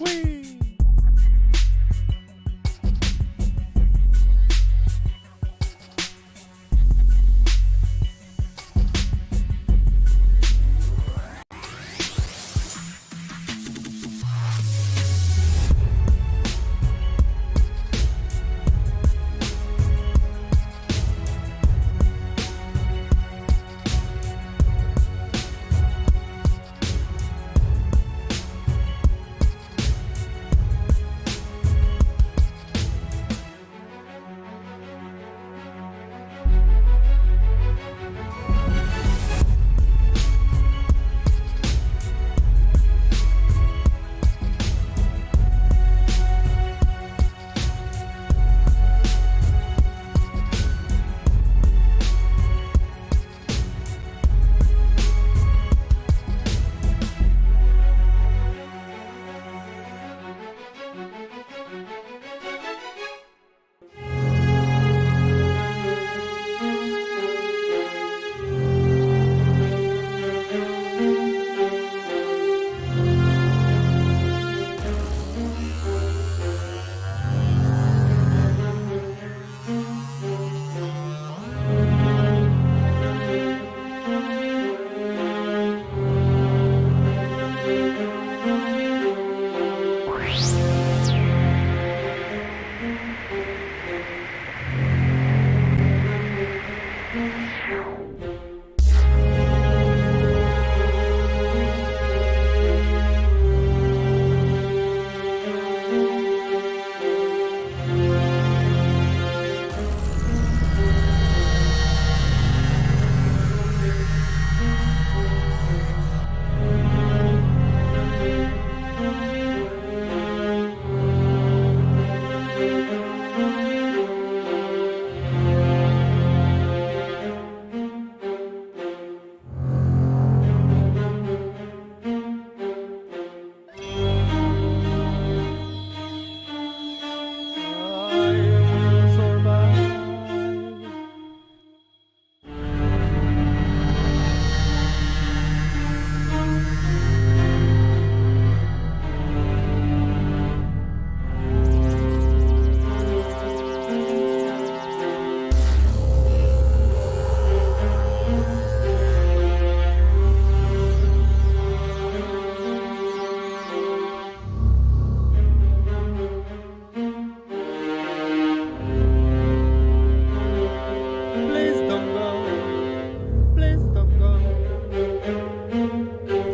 Whee!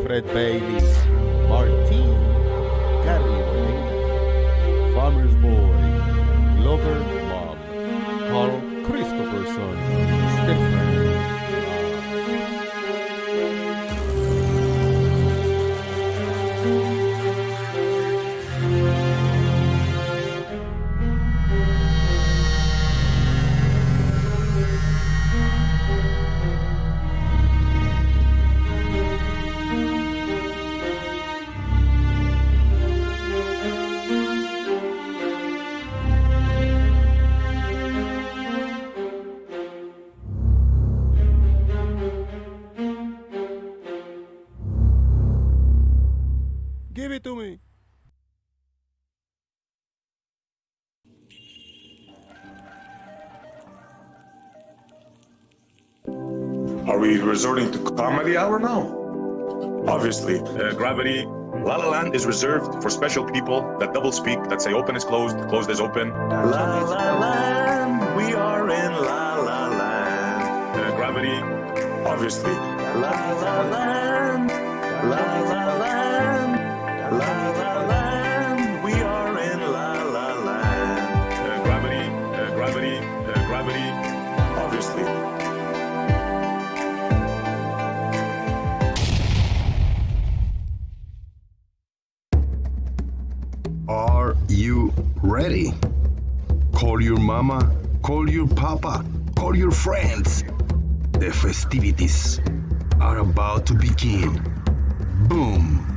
Fred Bailey, Martin, Gary Bonega, Farmer's Boy, Glover Bob, Carl Christopherson, Stephen. Give it to me. Are we resorting to comedy hour now? Obviously. Gravity. La La Land is reserved for special people that double speak, that say open is closed, closed is open. La La Land, we are in La La Land. Gravity. Obviously. La La Land, La La Land, La La Land, we are in La La Land. Gravity. Gravity. Gravity. Obviously. Are you ready? Call your mama, call your papa, call your friends. The festivities are about to begin. Boom!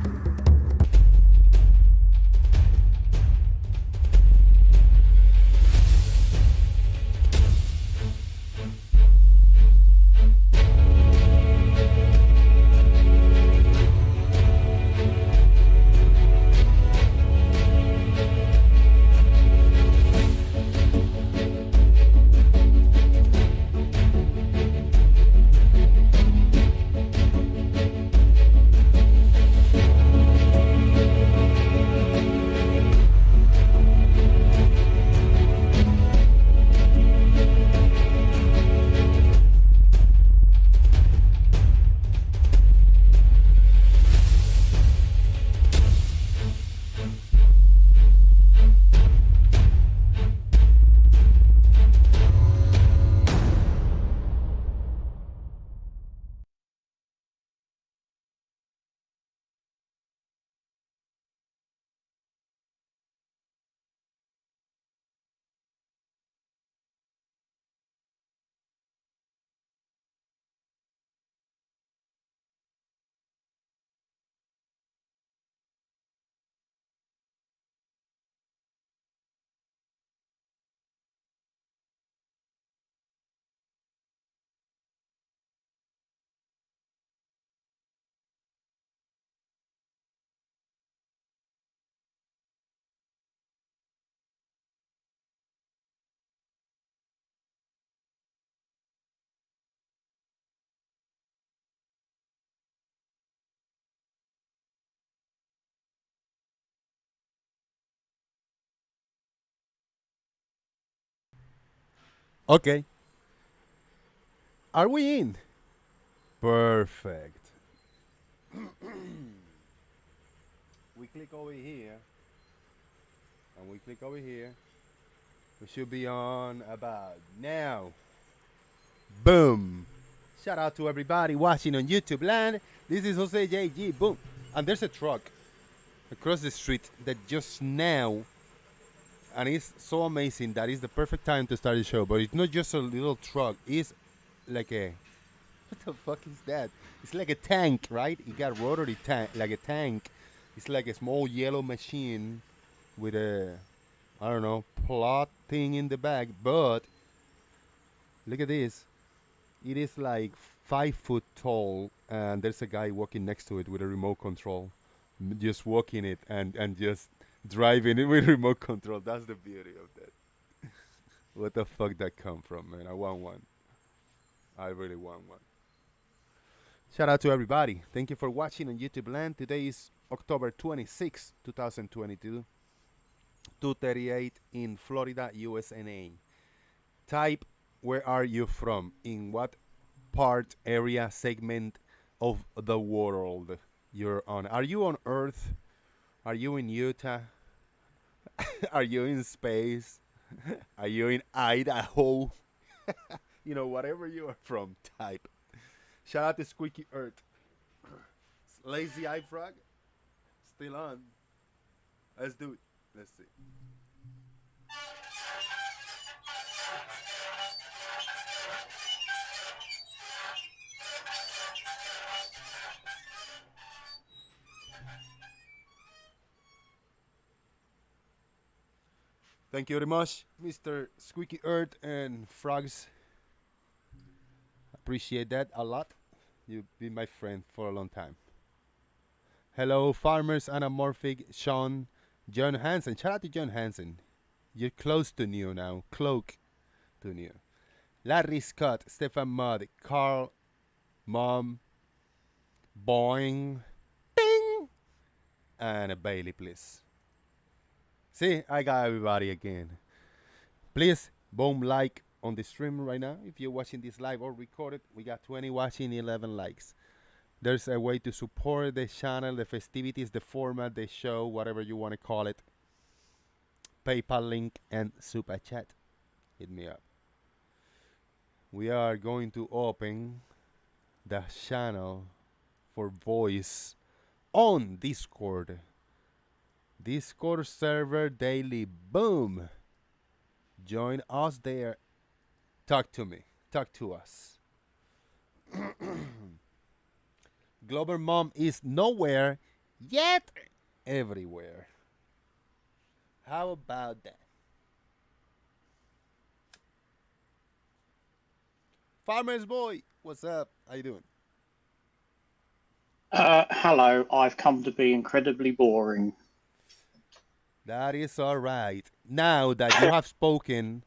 Okay. Are we in? Perfect. We click over here, and we click over here. We should be on about now. Boom. Shout out to everybody watching on YouTube land. This is Jose JG. Boom. And there's a truck across the street that just now, and it's so amazing that it's the perfect time to start the show. But it's not just a little truck. It's like a, what the fuck is that? It's like a tank, right? It got rotary tank, like a tank. It's like a small yellow machine with a, I don't know, plot thing in the back. But look at this. It is like 5 foot tall, and there's a guy walking next to it with a remote control, just walking it and just driving it with remote control. That's the beauty of that. What the fuck that come from, man? I want one. I really want one. Shout out to everybody. Thank you for watching on YouTube land. Today is October 26, 2022. 2:38 in Florida, USA. Type, where are you from? In what part, area, segment of the world you're on? Are you on Earth? Are you in Utah? Are you in space? Are you in Idaho? You know, whatever you are from, type. Shout out to Squeaky Earth. Lazy Eye Frog, still on. Let's do it. Let's see. Thank you very much, Mr. Squeaky Earth and Frogs. Appreciate that a lot. You've been my friend for a long time. Hello, Farmers Anamorphic, Sean, John Hansen. Shout out to John Hansen. You're close to new now. Cloak to new. Larry Scott, Stefan Mudd, Carl, Mom, Boing, Bing, and a Bailey, please. See, I got everybody again. Please, boom, like on the stream right now. If you're watching this live or recorded, we got 20 watching, 11 likes. There's a way to support the channel, the festivities, the format, the show, whatever you want to call it. PayPal link and Super Chat. Hit me up. We are going to open the channel for voice on Discord. Discord server daily. Boom. Join us there. Talk to me. Talk to us. Global Mom is nowhere yet everywhere. How about that? Farmer's Boy, what's up? How you doing? Hello, I've come to be incredibly boring. That is all right. Now that you have spoken,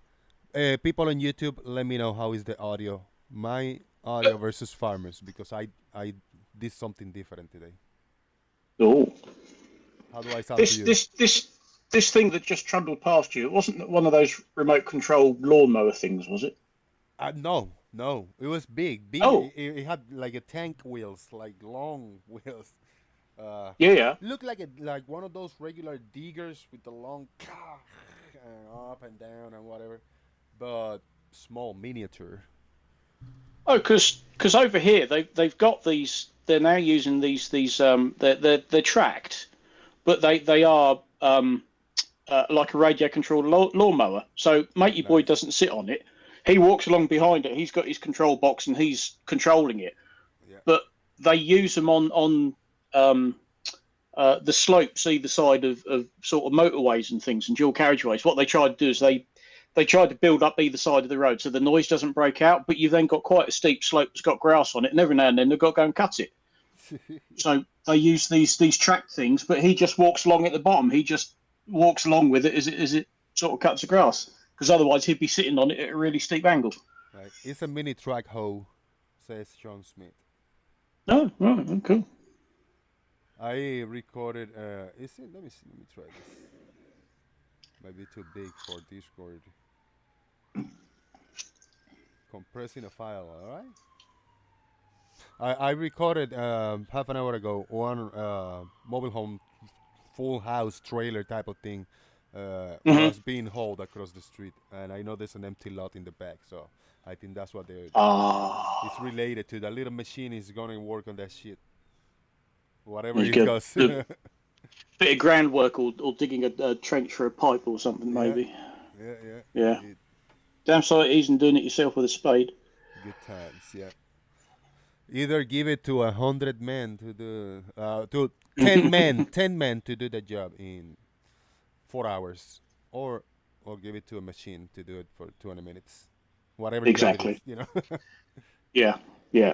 people on YouTube, let me know how is the audio. My audio versus Farmers, because I did something different today. Oh, How do I sound to you? this thing that just trundled past you, it wasn't one of those remote controlled lawnmower things, was it? No. It was big. Oh. It had like a tank wheels, like long wheels. Yeah. Looked like one of those regular diggers with the long and up and down and whatever, but small, miniature. Oh, because over here they've got these. They're now using these. They're tracked, but they are like a radio controlled lawnmower. So Matey Boy doesn't sit on it. He walks along behind it. He's got his control box and he's controlling it. Yeah. But they use them on the slopes either side of sort of motorways and things and dual carriageways. What they try to do is they try to build up either side of the road so the noise doesn't break out, but you've then got quite a steep slope that's got grass on it, and every now and then they've got to go and cut it. So they use these track things, but he just walks along at the bottom. He just walks along with it as it sort of cuts the grass, because otherwise he'd be sitting on it at a really steep angle. Right. It's a mini track hoe, says John Smith. Oh, right, oh, cool. I recorded. Is it? Let me see. Let me try this. Might be too big for Discord. compressing a file. All right. I recorded half an hour ago one mobile home full house trailer type of thing Hmm. was being hauled across the street, and I know there's an empty lot in the back, so I think that's what they're. It's Ah, related to that little machine is gonna work on that shit, whatever there's it good, goes. good bit of groundwork, or digging a trench for a pipe or something, Yeah, maybe. yeah. Yeah. It, Damn sight easy than doing it yourself with a spade. good times. Yeah. Either give it to 100 men to do to 10 men, 10 men to do the job in 4 hours, or give it to a machine to do it for 20 minutes, whatever job it is, Exactly. you know. Yeah. Yeah.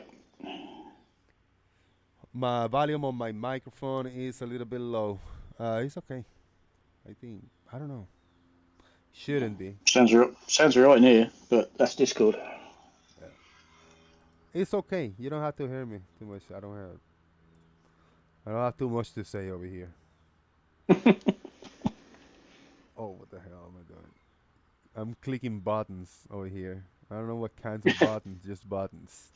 My volume on my microphone is a little bit low. It's okay. I think, I don't know. Shouldn't be. Sounds right in here, but that's Discord. Yeah. It's okay. You don't have to hear me too much. I don't have too much to say over here. Oh, what the hell am I doing? I'm clicking buttons over here. I don't know what kinds of buttons, just buttons.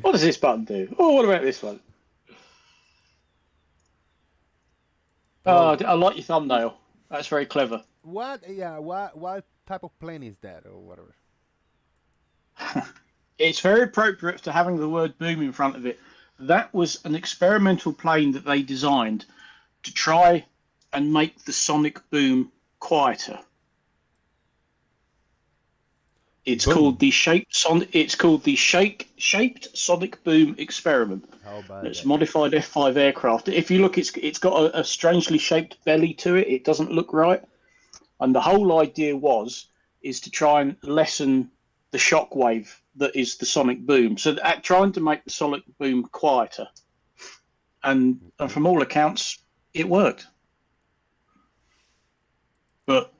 What does this button do? Oh, what about this one? Oh, Oh, I like your thumbnail. That's very clever. what? Yeah, what type of plane is that or whatever? It's very appropriate to having the word boom in front of it. That was an experimental plane that they designed to try and make the sonic boom quieter. It's Boom. called the shaped sonic boom experiment. How about It's a that? modified F5 aircraft. If you look, it's got a strangely shaped belly to it. It doesn't look right. And the whole idea is to try and lessen the shock wave that is the sonic boom. So at trying to make the sonic boom quieter. And Okay. from all accounts, it worked. But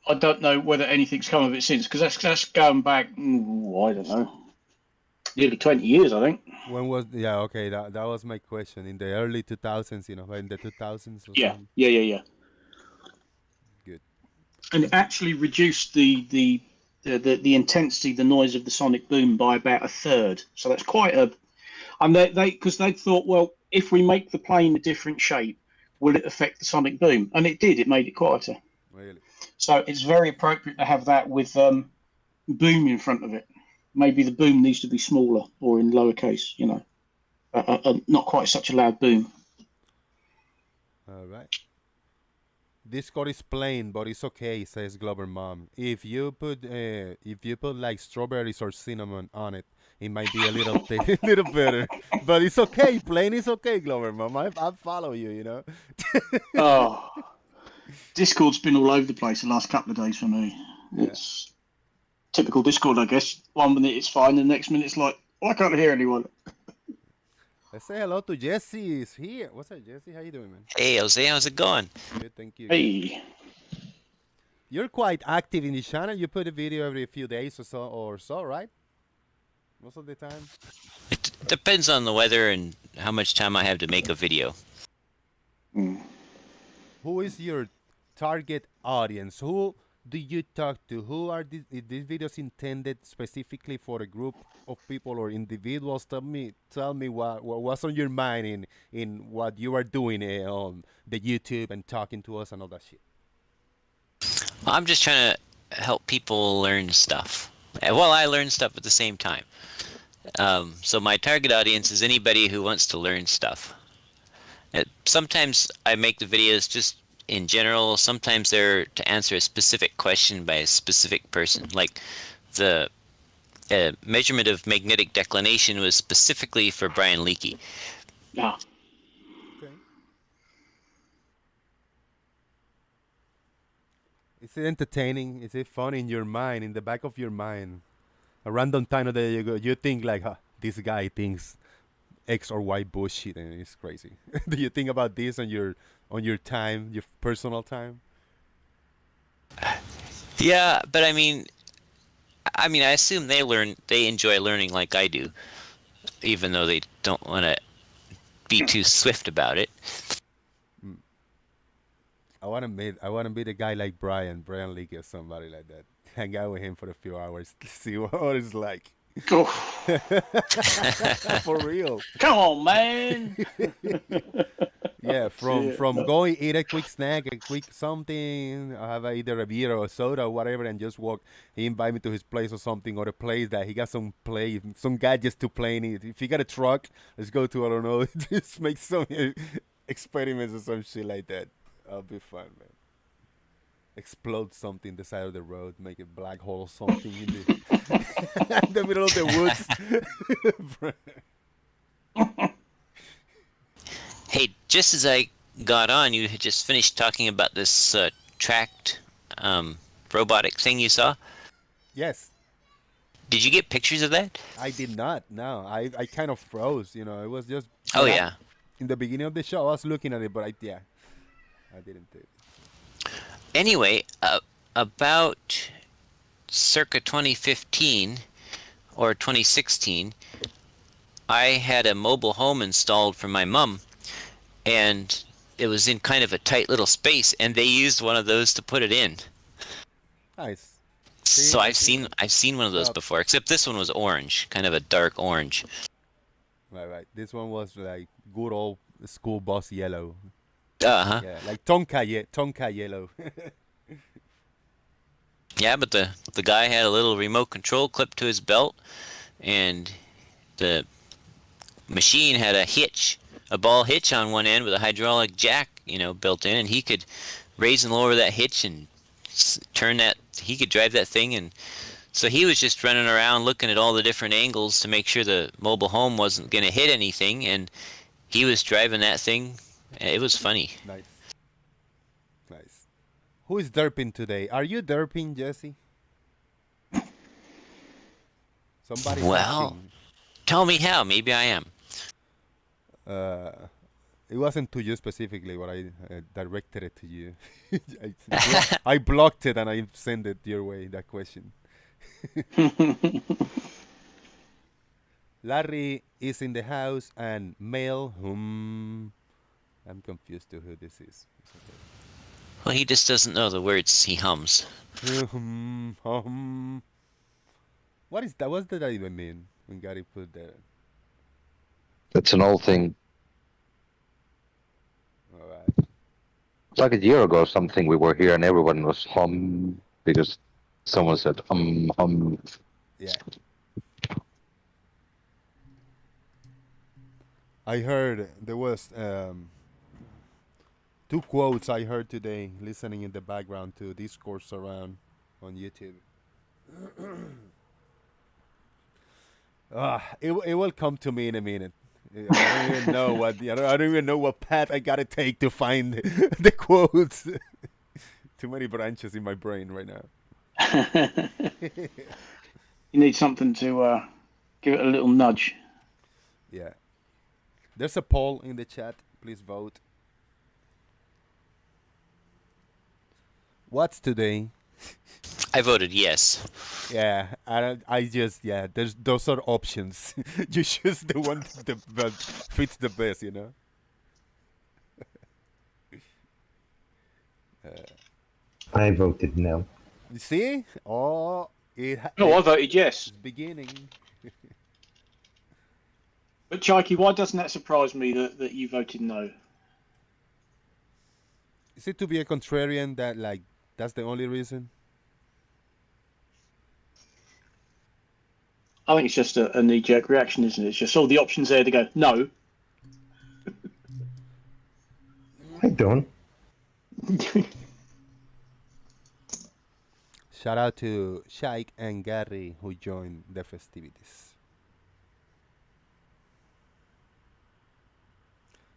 I don't know whether anything's come of it since, because that's going back, I don't know, nearly 20 years, I think. When was, yeah, okay, that was my question. In the early 2000s, in the 2000s or Yeah, something. yeah. Good. And it actually reduced the intensity, the noise of the sonic boom by about a third. So that's quite a. And they because they thought, well, if we make the plane a different shape, will it affect the sonic boom? And it did. It made it quieter. Really. So it's very appropriate to have that with boom in front of it. Maybe the boom needs to be smaller or in lowercase. Not quite such a loud boom. All right. Discord is plain, but it's okay, says Glover Mom. If you put like strawberries or cinnamon on it, it might be a little little better. But it's okay. Plain is okay, Glover Mom. I follow you. You know. Oh, Discord's been all over the place the last couple of days for me. Yeah. It's typical Discord, I guess. 1 minute it's fine, the next minute it's like, I can't hear anyone. Let's say hello to Jesse. Is here. What's up, Jesse? How you doing, man? Hey, Jose, how's it going? Good, thank you. Hey, You're quite active in the channel. You put a video every few days or so, right? Most of the time. It depends on the weather and how much time I have to make a video. Who is your target audience? Who do you talk to? Who are these videos intended specifically for a group of people or individuals? Tell me what's on your mind in what you are doing on the YouTube and talking to us and all that shit. I'm just trying to help people learn stuff. Well, I learn stuff at the same time. So my target audience is anybody who wants to learn stuff. Sometimes I make the videos just in general. Sometimes they're to answer a specific question by a specific person. Like the measurement of magnetic declination was specifically for Brian Leakey. yeah. Okay. Is it entertaining? Is it fun in your mind, in the back of your mind? A random time of the day you think like, huh, this guy thinks X or Y bullshit, and it's crazy. Do you think about this on your time, your personal time? Yeah, but I mean, I assume they enjoy learning like I do, even though they don't want to be too swift about it. I want to meet a guy like Brian Leakey or somebody like that. hang out with him for a few hours to see what it's like. Oh, For real. come on, man. Yeah, from Yeah. going eat a quick snack, a quick something, have either a beer or a soda or whatever, and just walk. He invite me to his place or something, or a place that he got some gadgets to play in it. If he got a truck, let's go to, I don't know, just make some experiments or some shit like that. That'll be fun, man. Explode something the side of the road, make a black hole or something in in the middle of the woods. Hey, just as I got on, you had just finished talking about this tracked robotic thing you saw. Yes. Did you get pictures of that? I did not. No, I kind of froze. You know, it was just. Oh yeah. In the beginning of the show, I was looking at it, but I didn't do it. Anyway, about circa 2015 or 2016, I had a mobile home installed for my mom, and it was in kind of a tight little space, and they used one of those to put it in. Nice. So I've seen one of those before, except this one was orange, kind of a dark orange. Right. This one was like good old school bus yellow. Uh-huh. Yeah, like Tonka yellow. Yeah, but the guy had a little remote control clipped to his belt, and the machine had a ball hitch on one end with a hydraulic jack, built in, and he could raise and lower that hitch and turn that. He could drive that thing, and so he was just running around looking at all the different angles to make sure the mobile home wasn't going to hit anything, and he was driving that thing. It was funny. Nice. Who is derping today? Are you derping, Jesse? Somebody. Well, tell me how. Maybe I am. It wasn't to you specifically, but I directed it to you. I blocked it and I sent it your way, that question. Larry is in the house and Mel, I'm confused to who this is. Well, he just doesn't know the words. He hums. What is that? What did that even mean when Gary put that? That's an old thing. All right. Like a year ago or something, we were here and everyone was hum because someone said hum. Yeah. I heard there was two quotes I heard today listening in the background to discourse around on YouTube. It will come to me in a minute. I don't even know what I don't even know what path I gotta take to find the quotes. Too many branches in my brain right now. You need something to give it a little nudge. Yeah. There's a poll in the chat. Please vote. What's today? I voted yes. Yeah, those are options. You choose the one that fits the best, I voted no. You see? Oh, No, I voted yes. it's beginning. But Chikey, why doesn't that surprise me that you voted no? Is it to be a contrarian that that's the only reason? I think it's just a knee-jerk reaction, isn't it? It's just all the options there to go, no. I don't. Shout out to Shaik and Gary who joined the festivities.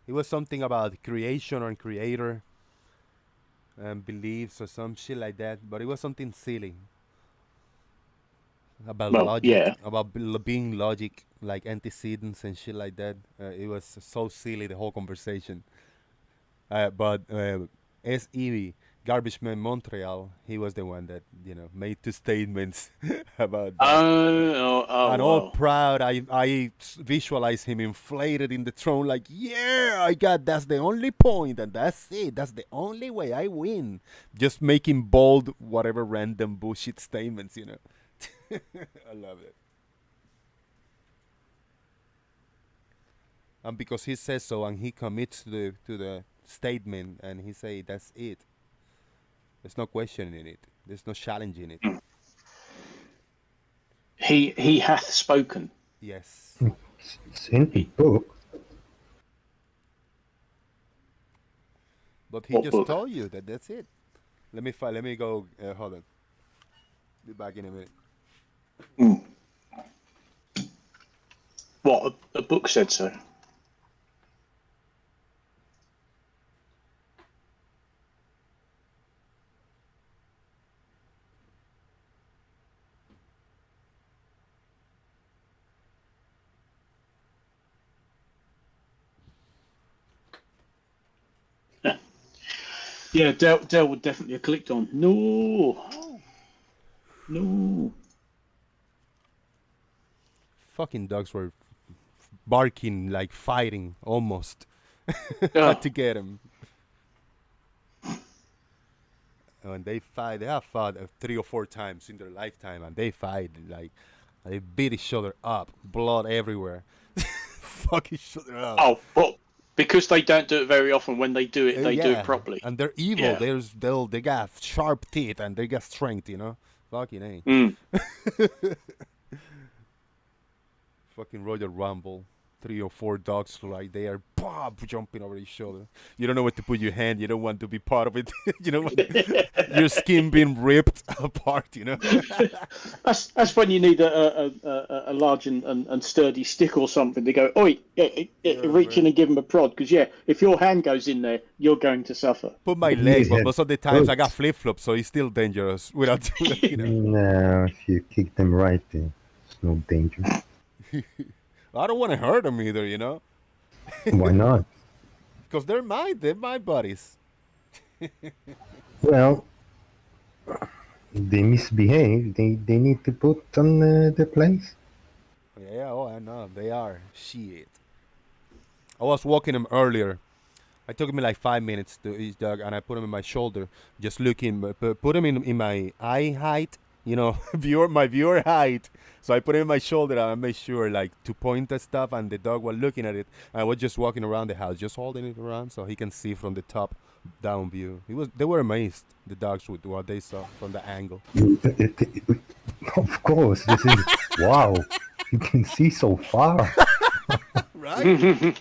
It was something about creation or creator and beliefs or some shit like that, but it was something silly about logic, yeah. about being logic, like antecedents and shit like that. It was so silly, the whole conversation. But SE Garbage Man Montreal. He was the one that made two statements about that. Oh, And all wow. proud, I visualize him inflated in the throne, like, yeah, that's the only point, and that's it. That's the only way I win. Just making bold, whatever random bullshit statements. I love it. And because he says so, and he commits to the statement, and he say that's it. There's no questioning it. There's no challenging it. He hath spoken. Yes. It's in the book. But he What just book? told you that that's it. Let me go. Hold on. Be back in a minute. What a book said so. Yeah, Dell would definitely have clicked on. No. Fucking dogs were barking like fighting almost Oh. to get him. When they fight, they have fought 3 or 4 times in their lifetime, and they fight like they beat each other up, blood everywhere, fuck each other up. Oh, well, because they don't do it very often. When they do it, they do Yeah, it properly. and they're evil. Yeah. They got sharp teeth and they got strength. Fucking a. Mm. Fucking Roger Rumble. 3 or 4 dogs right there, pop, jumping over each other. You don't know where to put your hand. You don't want to be part of it. You don't want your skin being ripped apart. That's when you need a large and sturdy stick or something to go. Oi, reach in and give him a prod. Because if your hand goes in there, you're going to suffer. Put my leg, but most of the times I got flip flops, so it's still dangerous. Without No, if you kick them right, there's no danger. I don't want to hurt them either, Why not? Because they're my buddies. Well, they misbehave. They need to put on their place. Yeah, I know they are. Shit. I was walking him earlier. It took me like 5 minutes to each dog, and I put him in my shoulder, just looking, put him in my eye height, my viewer height. So I put him in my shoulder, and I made sure like to point at stuff, and the dog was looking at it. I was just walking around the house, just holding it around so he can see from the top down view. They were amazed, the dogs, with what they saw from the angle. Of course, this is wow. You can see so far. Right?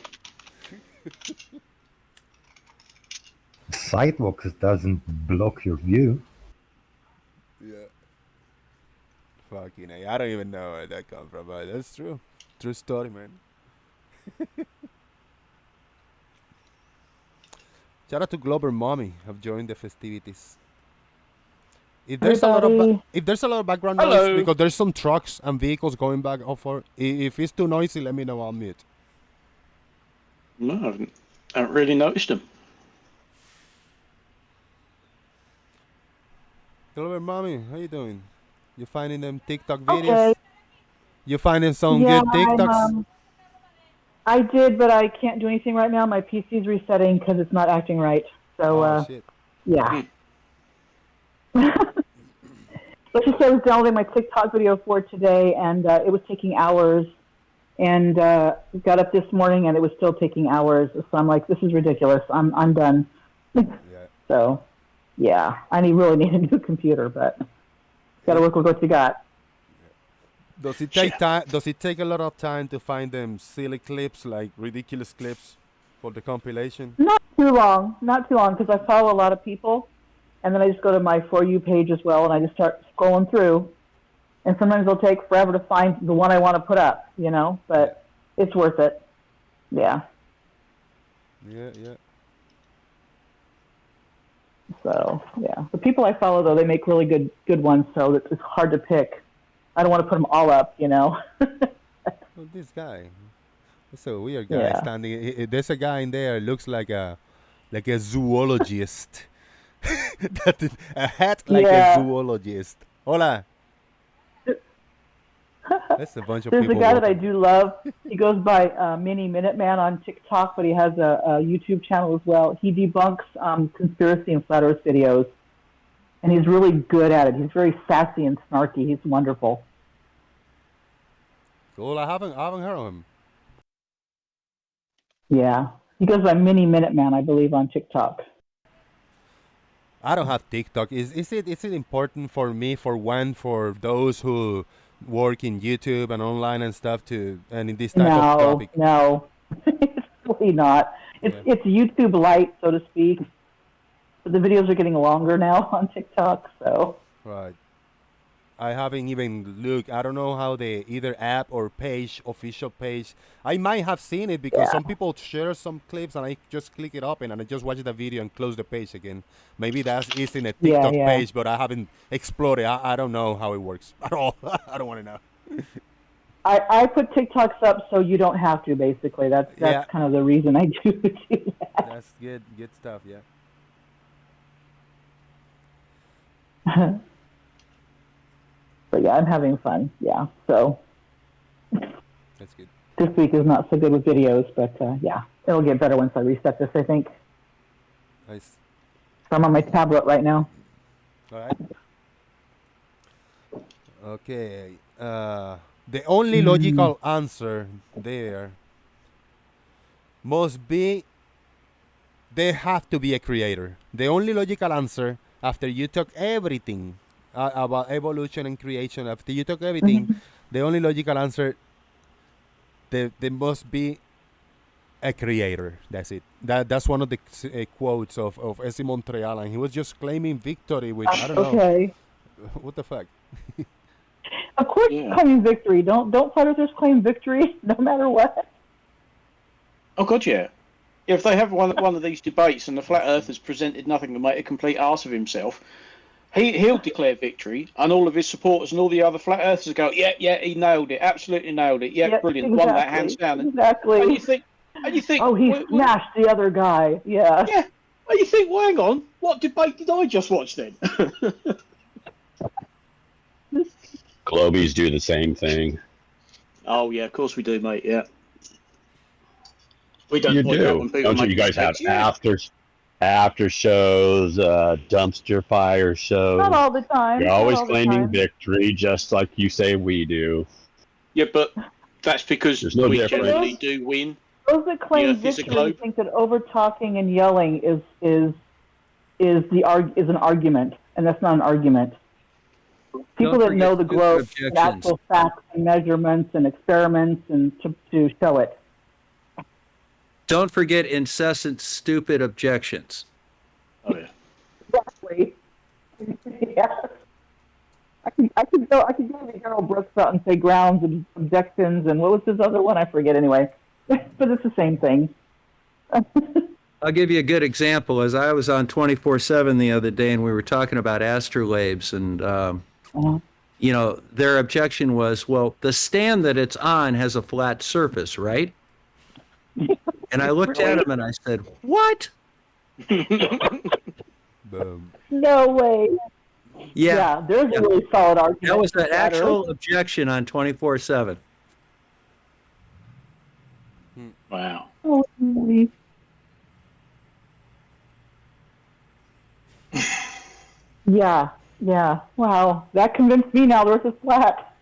Sidewalks doesn't block your view. Yeah. Fucking A. I don't even know where that comes from, but that's true. True story, man. Shout out to Glober Mommy. Have joined the festivities. If there's a lot of background noise, Hello. because there's some trucks and vehicles going back and forth. If it's too noisy, let me know. I'll mute. No, I haven't really noticed them. Glober Mommy, how you doing? You finding them TikTok videos? Okay. You finding some Yeah, good TikToks? I did, but I can't do anything right now. My PC's resetting because it's not acting right. So, Shit. yeah. Let's just say I was downloading my TikTok video for today, and it was taking hours. And got up this morning, and it was still taking hours. So I'm like, this is ridiculous. I'm done. Yeah. So, yeah, really need a new computer, but got to work with what you got. Does it take time? Does it take a lot of time to find them silly clips, like ridiculous clips, for the compilation? Not too long, because I follow a lot of people, and then I just go to my For You page as well, and I just start scrolling through. And sometimes it'll take forever to find the one I want to put up, but it's worth it. Yeah. Yeah. So, yeah. The people I follow, though, they make really good ones, so it's hard to pick. I don't want to put them all up, Well, this guy, it's a weird guy Yeah. standing. There's a guy in there looks like a zoologist, A hat like Yeah. a zoologist. Hola. That's a bunch of There's a people. guy that I walking. do love. He goes by Mini Minuteman on TikTok, but he has a YouTube channel as well. He debunks conspiracy and flat Earth videos, and he's really good at it. He's very sassy and snarky. He's wonderful. Cool. I haven't heard of him. Yeah, he goes by Mini Minuteman, I believe, on TikTok. I don't have TikTok. Is it important for me, for those who work in YouTube and online and stuff, and in this type of topic? No, it's really not. It's YouTube light, so to speak. But the videos are getting longer now on TikTok, so. Right. I haven't even looked. I don't know how the either app or page, official page. I might have seen it because some people share some clips and I just click it open and I just watch the video and close the page again. Maybe that is in a TikTok page, but I haven't explored it. I don't know how it works at all. I don't want to know. I put TikToks up so you don't have to, basically. That's kind of the reason I do that. That's good stuff, yeah. But yeah, I'm having fun. Yeah, so that's good. This week is not so good with videos, but yeah, it'll get better once I reset this, I think. Nice. So I'm on my tablet right now. All right. Okay. The only logical answer there must be there have to be a creator. The only logical answer after you talk everything about evolution and creation, after you talk everything, the only logical answer, there must be a creator. That's it. That's one of the quotes of Esi Montreal, and he was just claiming victory with, I don't know. What the fuck? Of course he's claiming victory. Don't flat earthers claim victory no matter what? Oh, God, yeah. If they have one of these debates and the flat earthers presented nothing to make a complete arse of himself, he'll declare victory, and all of his supporters and all the other flat earthers go, yeah, he nailed it, absolutely nailed it, yeah, brilliant, exactly, won that hands down. Exactly. And you think, oh, he smashed the other guy, yeah. Yeah, and you think, well, hang on, what debate did I just watch then? Globies do the same thing. Oh, yeah, of course we do, mate, yeah. We don't You point out do. when people Don't you? make You guys have mistakes, after shows, dumpster fire shows. Not all the time. You're always not all the claiming time. victory, just like you say we do. Yeah, but that's because There's no we difference. generally do win. Those that claim The Earth is a victory globe. think that over talking and yelling is an argument, and that's not an argument. People Don't that know forget the globe, stupid and objections. actual facts and measurements and experiments, and to show it. Don't forget incessant, stupid objections. Oh, yeah. Exactly. Yeah. I could go to Harold Brooks out and say grounds and objections, and what was his other one? I forget anyway. But it's the same thing. I'll give you a good example. As I was on 24/7 the other day, and we were talking about astrolabes, and you know, their objection was, well, the stand that it's on has a flat surface, right? And I looked at him and I said, "What?" Boom. No way. Yeah, there's a really solid argument. that was for an flat actual Earth. objection on 24/7. Wow. Holy. Yeah. Wow, that convinced me now the Earth is flat.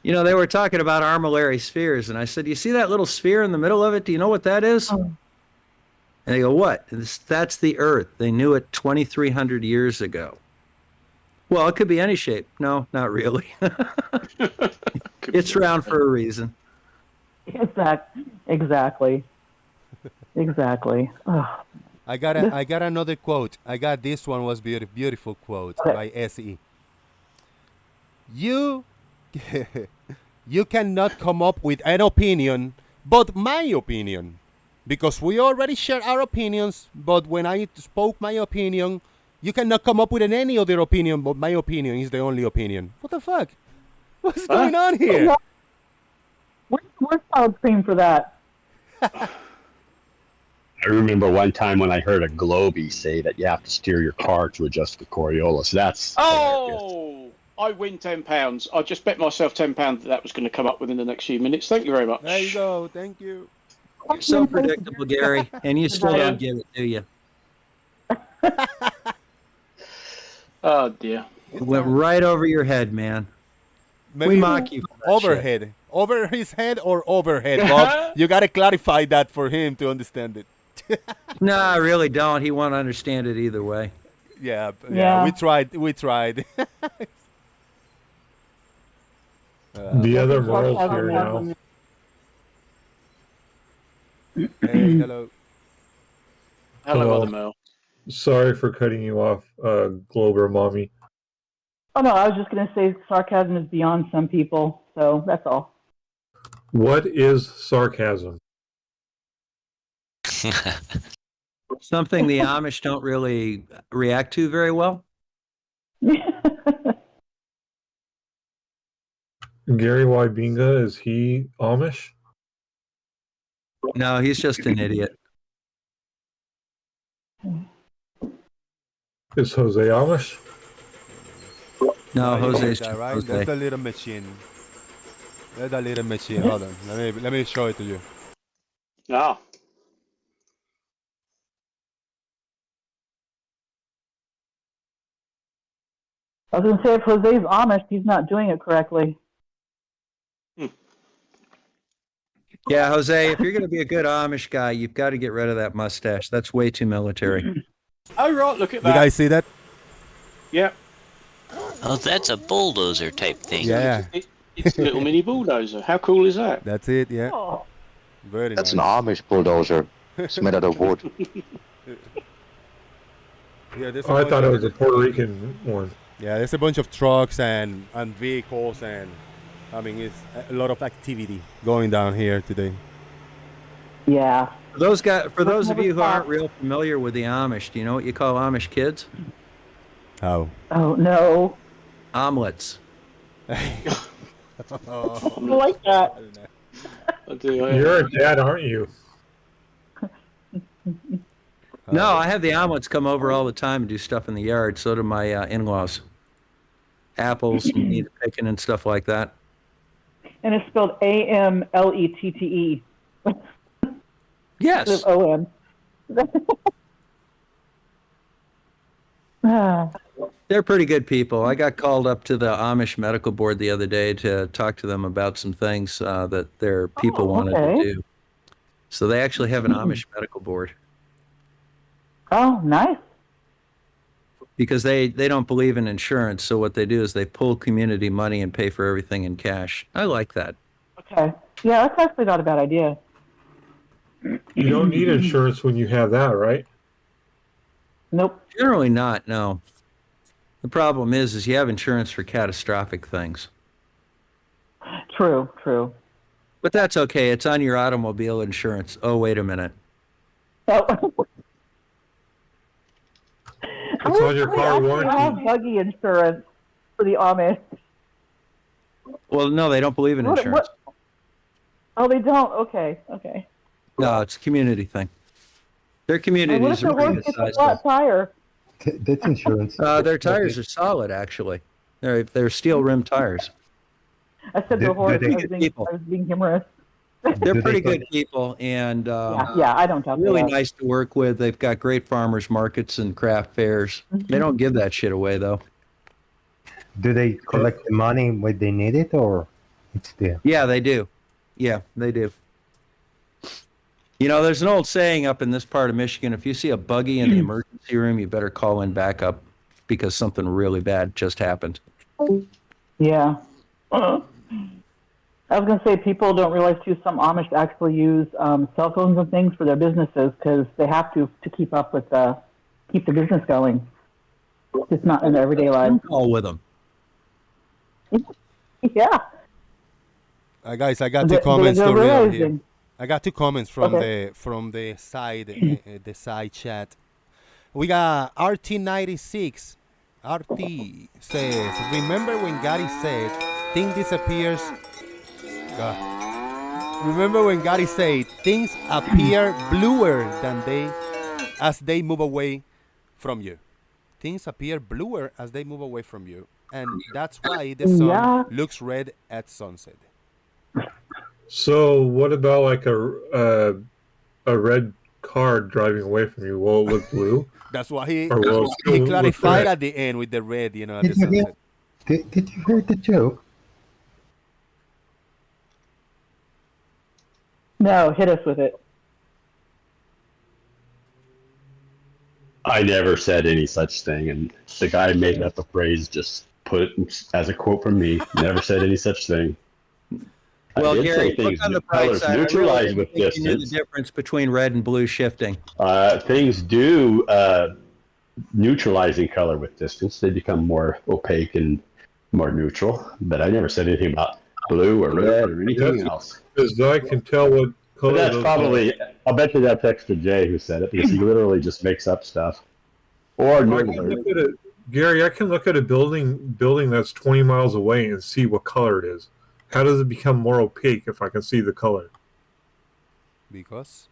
You know, they were talking about armillary spheres, and I said, "You see that little sphere in the middle of it? Do you know what that is?" And they go, "What?" That's the Earth. They knew it 2,300 years ago. Well, it could be any shape. No, not really. It's round for a reason. Exactly. Ugh. I got another quote. I got this one was beautiful quote by SE. You cannot come up with an opinion but my opinion, because we already shared our opinions, but when I spoke my opinion, you cannot come up with any other opinion but my opinion is the only opinion. What the fuck? What's going on here? Where's solid cream for that? I remember one time when I heard a Globie say that you have to steer your car to adjust the Coriolis. That's hilarious. Oh, I win £10. I just bet myself £10 that was going to come up within the next few minutes. Thank you very much. There you go. Thank you. You're so predictable, Gary, and you still don't get it, do you? Oh dear. It went right over your head, man. Maybe We mock you. For that overhead. shit. Over his head or overhead, Bob? You got to clarify that for him to understand it. No, I really don't. He won't understand it either way. Yeah, Yeah. we tried. We tried. The other world's here now. Hey, hello. Hello, other Mel. Sorry for cutting you off, Glober Mommy. Oh no, I was just going to say sarcasm is beyond some people, so that's all. What is sarcasm? Something the Amish don't really react to very well. Gary Wybinga, is he Amish? No, he's just an idiot. Is Jose Amish? No, You Jose's got that, just right? Jose. That's the little machine. That's the little machine. Hold on. Let me show it to you. Ah. I was going to say if Jose's Amish, he's not doing it correctly. Yeah, Jose, if you're going to be a good Amish guy, you've got to get rid of that mustache. That's way too military. Oh right, look at You that. guys see that? Yeah. Oh, that's a bulldozer type thing. Yeah, It's a little mini bulldozer. How cool is that? that's it. Yeah, Oh, very That's an nice. Amish bulldozer. It's made out of wood. Yeah, there's a Oh, I bunch thought it of- was a Puerto Rican one. Yeah, there's a bunch of trucks and vehicles, and I mean, it's a lot of activity going down here today. yeah. For those of you who aren't stop. real familiar with the Amish, do you know what you call Amish kids? How? Oh, no. Omelets. I like that. I do. Yeah. You're a dad, aren't you? No, I have the omelets come over all the time and do stuff in the yard. So do my in-laws. Apples and meat picking and stuff like that. And it's spelled AMLETTE. Yes. Instead of OM. Ah, They're pretty good people. I got called up to the Amish medical board the other day to talk to them about some things that their people wanted okay. to do. So they actually have an Amish medical board oh, nice. because they don't believe in insurance. So what they do is they pull community money and pay for everything in cash. I like that. Okay. Yeah, that's actually not a bad idea. You don't need insurance when you have that, right? Nope. Generally not, no. The problem is you have insurance for catastrophic things. True, true. But that's okay. It's on your automobile insurance. Oh, wait a minute. Oh. It's on your car I warranty. have buggy insurance for the Amish. Well, no, they don't believe in What- insurance. Oh, they don't? Okay, okay. No, it's a community thing. Their And what if communities the are pretty horse good gets a sized. flat tire? That's insurance. Their tires are solid, actually. They're steel rim tires. I said Do- the do horse. they- I was being humorous. They're Do pretty they good people and Yeah, I don't doubt really that. nice to work with. They've got great farmers markets and craft fairs. They don't give that shit away, though. Do they collect the money when they need it, or it's there? Yeah, they do. Yeah, they do. You know, there's an old saying up in this part of Michigan, if you see a buggy in the emergency room, you better call in backup because something really bad just happened. Yeah. I was going to say people don't realize too. Some Amish actually use cell phones and things for their businesses because they have to keep up with keep the business going. It's not in their everyday lives. Call with them. Yeah. Guys, I got two They're comments to read here. realizing. I got two comments from Okay. the side chat. We got RT96. RT says, "Remember when Gary said, 'Thing disappears'? Remember when Gary said things appear bluer as they move away from you. Things appear bluer as they move away from you, and that's why the sun looks red at sunset. So what about like a red car driving away from you? Will it look blue? That's why he he clarified at the end with the red, at the sunset. Did you hear the joke? No, hit us with it. I never said any such thing, and the guy made up a phrase, just put it as a quote from me. Never said any such thing. Well, I did Gary, say things look on the bright colors side. neutralize I really with think you knew distance. the difference between red and blue shifting. Things do neutralize in color with distance. They become more opaque and more neutral. But I never said anything about blue or red or anything else. Because I can tell what color. But that's probably. I'll bet you that's Extra J who said it, because he literally just makes up stuff. Or Gary, I can look at a building that's 20 miles away and see what color it is. How does it become more opaque if I can see the color? Because.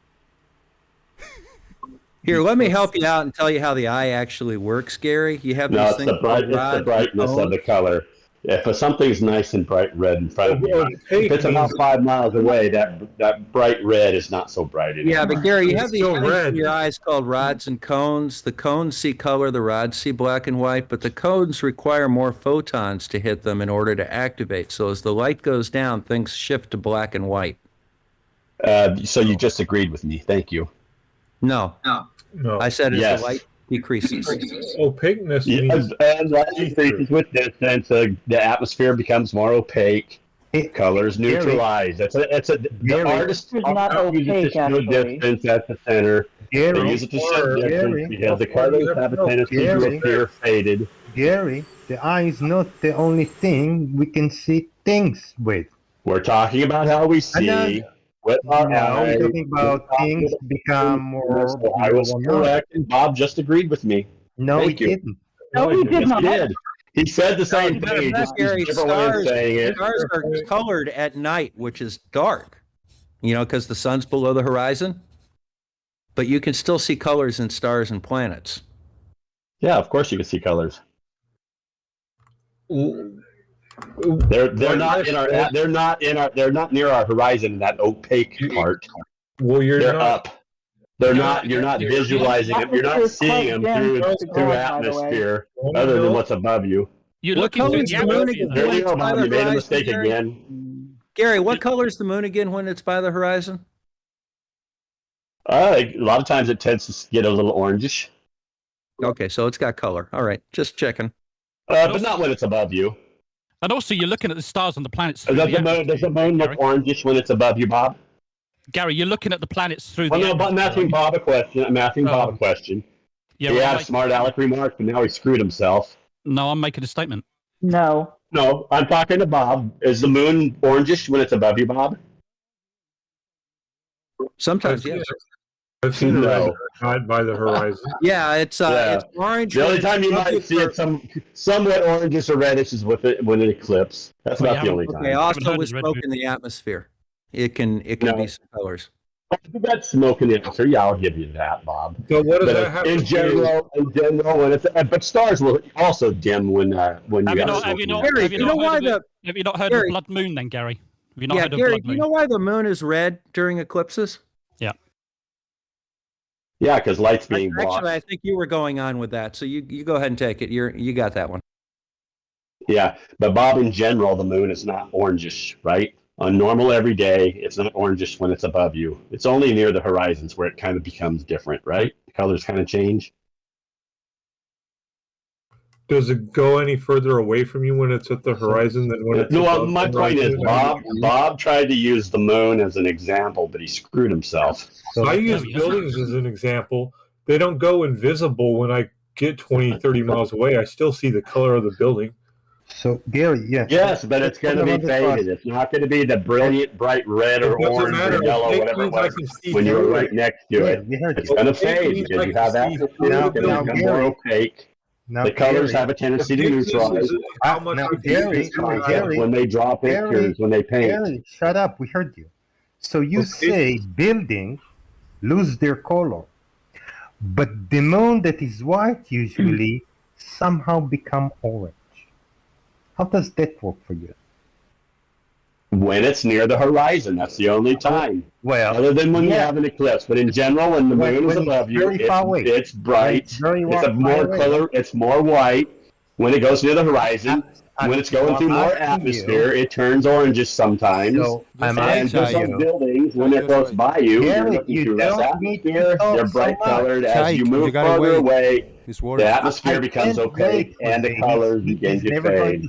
Here, let me help you out and tell you how the eye actually works, Gary. You have these things. It's the brightness of the color. If something's nice and bright red in front of you, if it's about 5 miles away, that bright red is not so bright anymore. Yeah, but Gary, you have these things in your eyes called rods and cones. The cones see color, the rods see black and white, but the cones require more photons to hit them in order to activate. So as the light goes down, things shift to black and white. So you just agreed with me. Thank you. No. I said as the light decreases. Opaqueness means... As light decreases with distance, the atmosphere becomes more opaque. Colors neutralize. The artist uses to show distance at the center. They use it to show distance because the colors have a tendency to appear faded. Gary, the eye is not the only thing we can see things with. We're talking about how we see. We're talking about things become more. I was correct, and Bob just agreed with me. No, Thank he you. didn't. No, he did not. He said the same thing. Gary, stars are colored at night, which is dark. Because the sun's below the horizon. But you can still see colors in stars and planets. Yeah, of course you can see colors. They're not near our horizon in that opaque part. Well, they're up. You're not visualizing them. You're not seeing them through atmosphere, other than what's above you. You're looking through the atmosphere. There you go, Bob. You made a mistake again. Gary, what color is the moon again when it's by the horizon? A lot of times it tends to get a little orangish. Okay, so it's got color. All right, just checking. But not when it's above you. And also, you're looking at the stars and the planets. Does the moon look orangish when it's above you, Bob? Gary, you're looking at the planets through the. No, but I'm asking Bob a question. Yeah, he asked smart aleck remarks, but now he screwed himself. No, I'm making a statement. No, I'm talking to Bob. Is the moon orangish when it's above you, Bob? Sometimes, yes. I've seen it right by the horizon. Yeah, it's orange. The only time you might see it somewhat orangish or reddish is when an eclipse. That's about the only time. Okay, also with smoke in the atmosphere. It can be some colors. That's smoke in the atmosphere. Yeah, I'll give you that, Bob. So what does that have in general, when it's but stars will also dim when you have you not heard of the blood moon then, Gary? Have you not heard of Gary, blood moon? do you know why the moon is red during eclipses? Yeah. Yeah, because light's being blocked. Actually, I think you were going on with that, so you go ahead and take it. You got that one. Yeah, but Bob, in general, the moon is not orangish, right? On normal every day, it's not orangish when it's above you. It's only near the horizons where it kind of becomes different, right? The colors kind of change. Does it go any further away from you when it's at the horizon than when it's No, my point is, Bob tried to use the moon as an example, but he screwed himself. I use buildings as an example. They don't go invisible when I get 20, 30 miles away. I still see the color of the building. So, Gary, Yes, but it's going to be faded. It's not going to be the brilliant, bright red or orange or yellow, whatever it was, when you're right next to it. It's going to fade because you have atmosphere. It's going to become more opaque. The colors have a tendency to neutralize. Gary, when they draw pictures, when they paint. Gary, shut up. We heard you. So you say building lose their color, but the moon that is white usually somehow become orange. How does that work for you? When it's near the horizon, that's the only time. Well, other than when you have an eclipse, but in general, when the moon is above you, it's bright. It's a more color. It's more white. When it goes near the horizon, when it's going through more atmosphere, it turns oranges sometimes. So I'm and for some buildings, when they're close by you, you're looking through less atmosphere. They're bright colored. As you move farther away, the atmosphere becomes opaque and the colors begin to fade.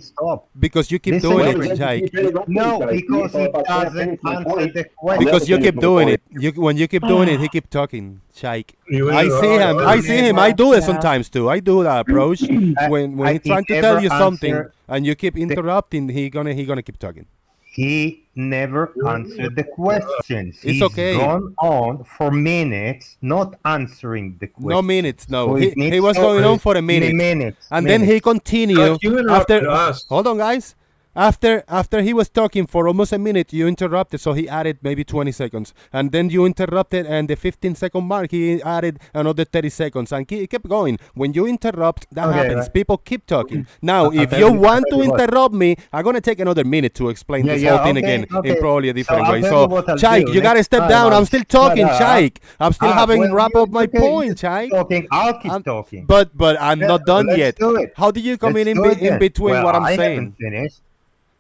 Because you keep doing it, Jake. No, because he doesn't answer the question. Because you keep doing it. When you keep doing it, he keep talking, Jake. I see him. I do it sometimes too. I do that approach. When he's trying to tell you something and you keep interrupting, he gonna keep talking. He never answered the questions. It's okay. He's gone on for minutes, not answering the questions. No minutes, no. So He was going on for a minute. And then he continued after. Hold on, guys. After he was talking for almost a minute, you interrupted, so he added maybe 20 seconds. And then you interrupted, and the 15-second mark, he added another 30 seconds. And he kept going. When you interrupt, that happens. People keep talking. Now, if you want to interrupt me, I'm going to take another minute to explain this whole thing again in probably a different way. So, Chaik, you got to step down. I'm still talking, Chaik. I'm still having wrap up my point, Chaik. I'll keep talking. But I'm not done yet. How do you come in between what I'm saying?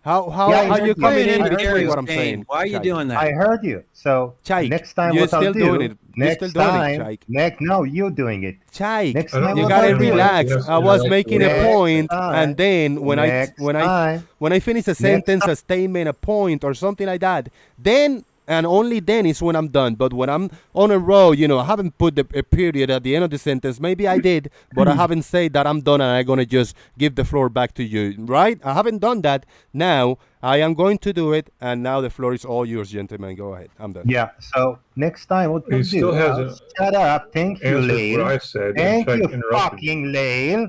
How are you coming in between what I'm saying? Why are you doing that? I heard you. So Chaik, next time you're what I'll still do, doing it. next time, no, you're doing it. Chaik, Next time you gotta relax. I was making a point, and then when I finish a sentence, a statement, a point, or something like that, then and only then is when I'm done. But when I'm on a row, I haven't put a period at the end of the sentence. Maybe I did, but I haven't said that I'm done and I'm going to just give the floor back to you, right? I haven't done that. Now, I am going to do it, and now the floor is all yours, gentlemen. Go ahead. I'm done. Yeah, so next time what we'll do, shut up. Thank you, Lael. Thank you, fucking Lael.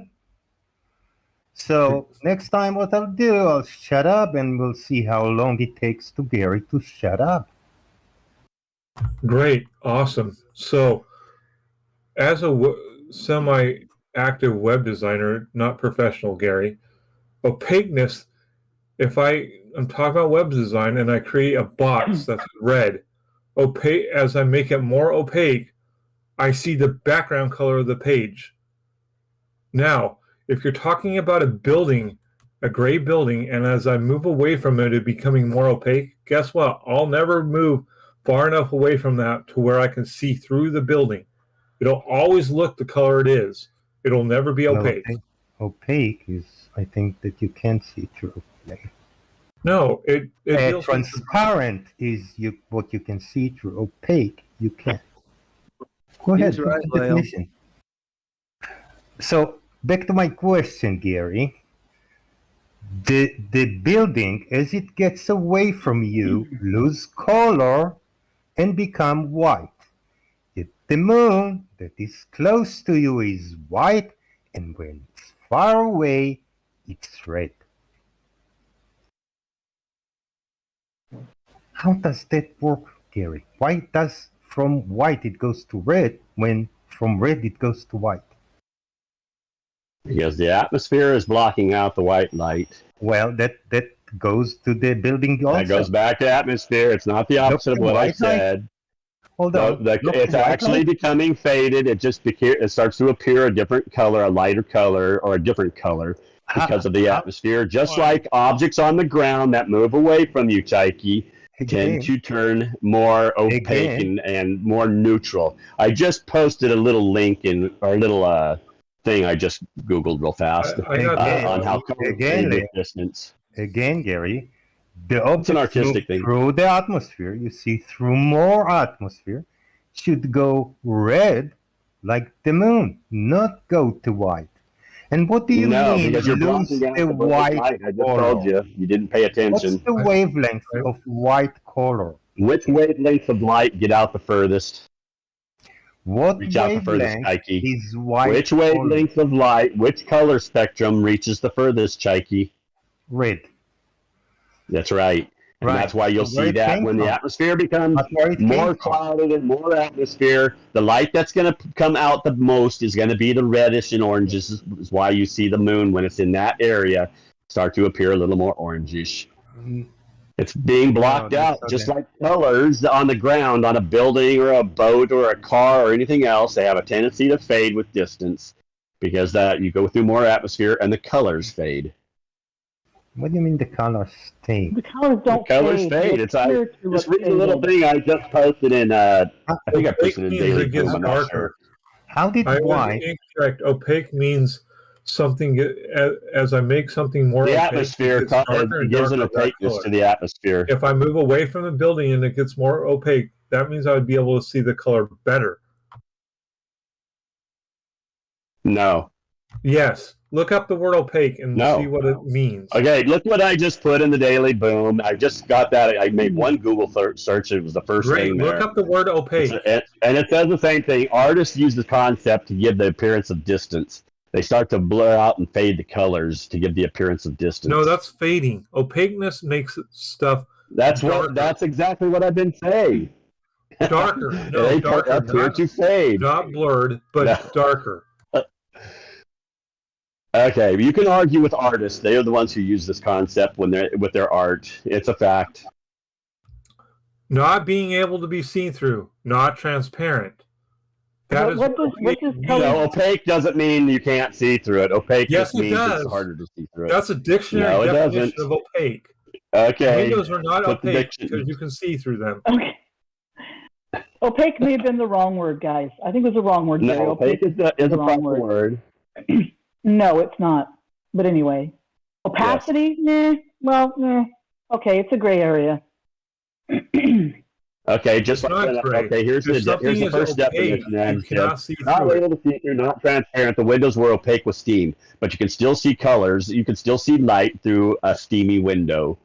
So next time what I'll do, I'll shut up, and we'll see how long it takes to Gary to shut up. Great, awesome. So, as a semi-active web designer, not professional, Gary, opaqueness. If I'm talking about web design and I create a box that's red, opaque. As I make it more opaque, I see the background color of the page. Now, if you're talking about a building, a gray building, and as I move away from it, it's becoming more opaque. Guess what? I'll never move far enough away from that to where I can see through the building. It'll always look the color it is. It'll never be opaque. Opaque is, I think, that you can't see through. No, it transparent is what you can see through. Opaque, you can't. Go ahead. Right, definition. So back to my question, Gary. The building, as it gets away from you, lose color and become white. Yet the moon that is close to you is white, and when it's far away, it's red. How does that work, Gary? Why does from white it goes to red when from red it goes to white? Because the atmosphere is blocking out the white light. Well, that goes to the building also. That goes back to atmosphere. It's not the opposite of what I said. Hold on. It's actually becoming faded. It starts to appear a different color, a lighter color, or a different color because of the atmosphere. Just like objects on the ground that move away from you, Chaiki, tend to turn more opaque and more neutral. I just posted a little link thing I just Googled real fast on how color distance. Again, Gary, the objects an artistic thing. Through the atmosphere, you see through more atmosphere, should go red like the moon, not go to white. And what do you mean? Because you're lose the white I just told you. You didn't pay attention. What's the wavelength of white color? Which wavelength of light get out the furthest? What reach out the furthest, Chaiki? Is white which wavelength of light, which color spectrum reaches the furthest, Chaiki? Red. That's right. And that's why you'll see that when the atmosphere becomes more clouded and more atmosphere, the light that's going to come out the most is going to be the reddish and oranges. Is why you see the moon when it's in that area start to appear a little more orangish. It's being blocked out, just like colors on the ground on a building or a boat or a car or anything else. They have a tendency to fade with distance because that you go through more atmosphere and the colors fade. What do you mean the colors fade? The colors don't fade. It's just read a little thing I just posted in. I think I posted in Daily Boom. I'm not sure. How did why? Incorrect. Opaque means something. As I make something more, the opaque, atmosphere gives an opaqueness to the atmosphere. If I move away from the building and it gets more opaque, that means I would be able to see the color better. No. Yes. Look up the word opaque and see what it means. Okay, look what I just put in the Daily Boom. I just got that. I made one Google search. It was the first thing there. Look up the word opaque. And it says the same thing. Artists use the concept to give the appearance of distance. They start to blur out and fade the colors to give the appearance of distance. No, that's fading. Opaqueness makes stuff darker. That's exactly what I've been saying. Darker. No, they darker. appear to fade. Not blurred, but darker. Okay, you can argue with artists. They are the ones who use this concept when they're with their art. It's a fact. Not being able to be seen through, not transparent. That is what does no, opaque doesn't mean you can't see through it. Opaque yes, just means does. it's harder to see through it. That's a dictionary definition of opaque. Okay. Windows are not opaque because you can see through them. Okay. Opaque may have been the wrong word, guys. I think it was the wrong word. No, opaque is a proper word. No, it's not. But anyway, opacity, yes. Okay, it's a gray area. Okay, just okay. Here's the first definition. Not able to see through, not transparent. The windows were opaque with steam, but you can still see colors. You can still see light through a steamy window.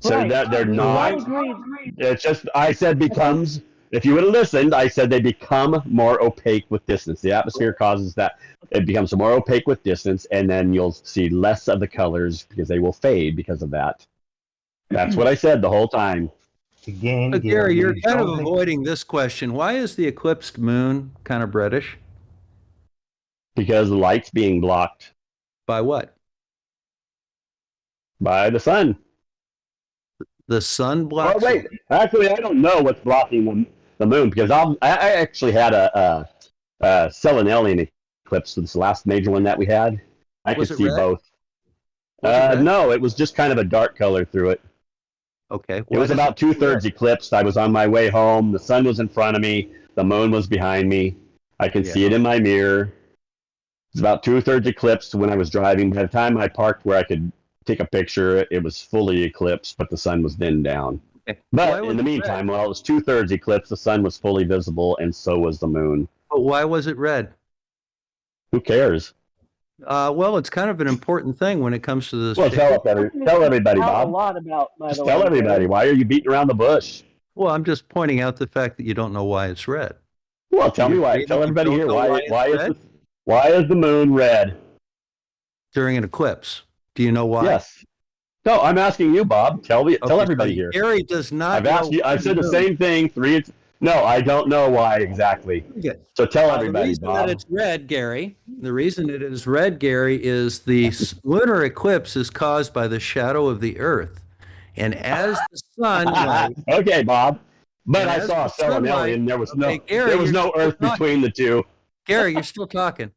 So that they're not. It's just I said becomes. If you would have listened, I said they become more opaque with distance. The atmosphere causes that it becomes more opaque with distance, and then you'll see less of the colors because they will fade because of that. That's what I said the whole time. Again, Gary, you're kind of avoiding this question. Why is the eclipsed moon kind of reddish? Because the light's being blocked. By what? By the sun. The sun blocks. Oh wait, actually, I don't know what's blocking the moon because I actually had a Selenelian eclipse. This last major one that we had. I could see both. No, it was just kind of a dark color through it. Okay. It was about 2/3 eclipsed. I was on my way home. The sun was in front of me. The moon was behind me. I could see it in my mirror. It's about 2/3 eclipsed when I was driving. By the time I parked where I could take a picture, it was fully eclipsed, but the sun was then down. Okay. But in the meantime, while it was 2/3 eclipsed, the sun was fully visible, and so was the moon. But why was it red? Who cares? Well, it's kind of an important thing when it comes to this. Well, tell everybody, Bob. A lot about, just tell everybody. Why are you beating around the bush? Well, I'm just pointing out the fact that you don't know why it's red. Well, tell me why. Tell everybody here why is the moon red during an eclipse? Do you know why? Yes. No, I'm asking you, Bob. Tell everybody here. Gary does not. I've asked you. I've said the same thing three. No, I don't know why exactly. Okay. So tell everybody, the reason Bob. that it's red, Gary. The reason it is red, Gary, is the lunar eclipse is caused by the shadow of the Earth, and as the sun. Okay, Bob. But I saw a Selenelian. There was no Earth between the two. Gary, you're still talking.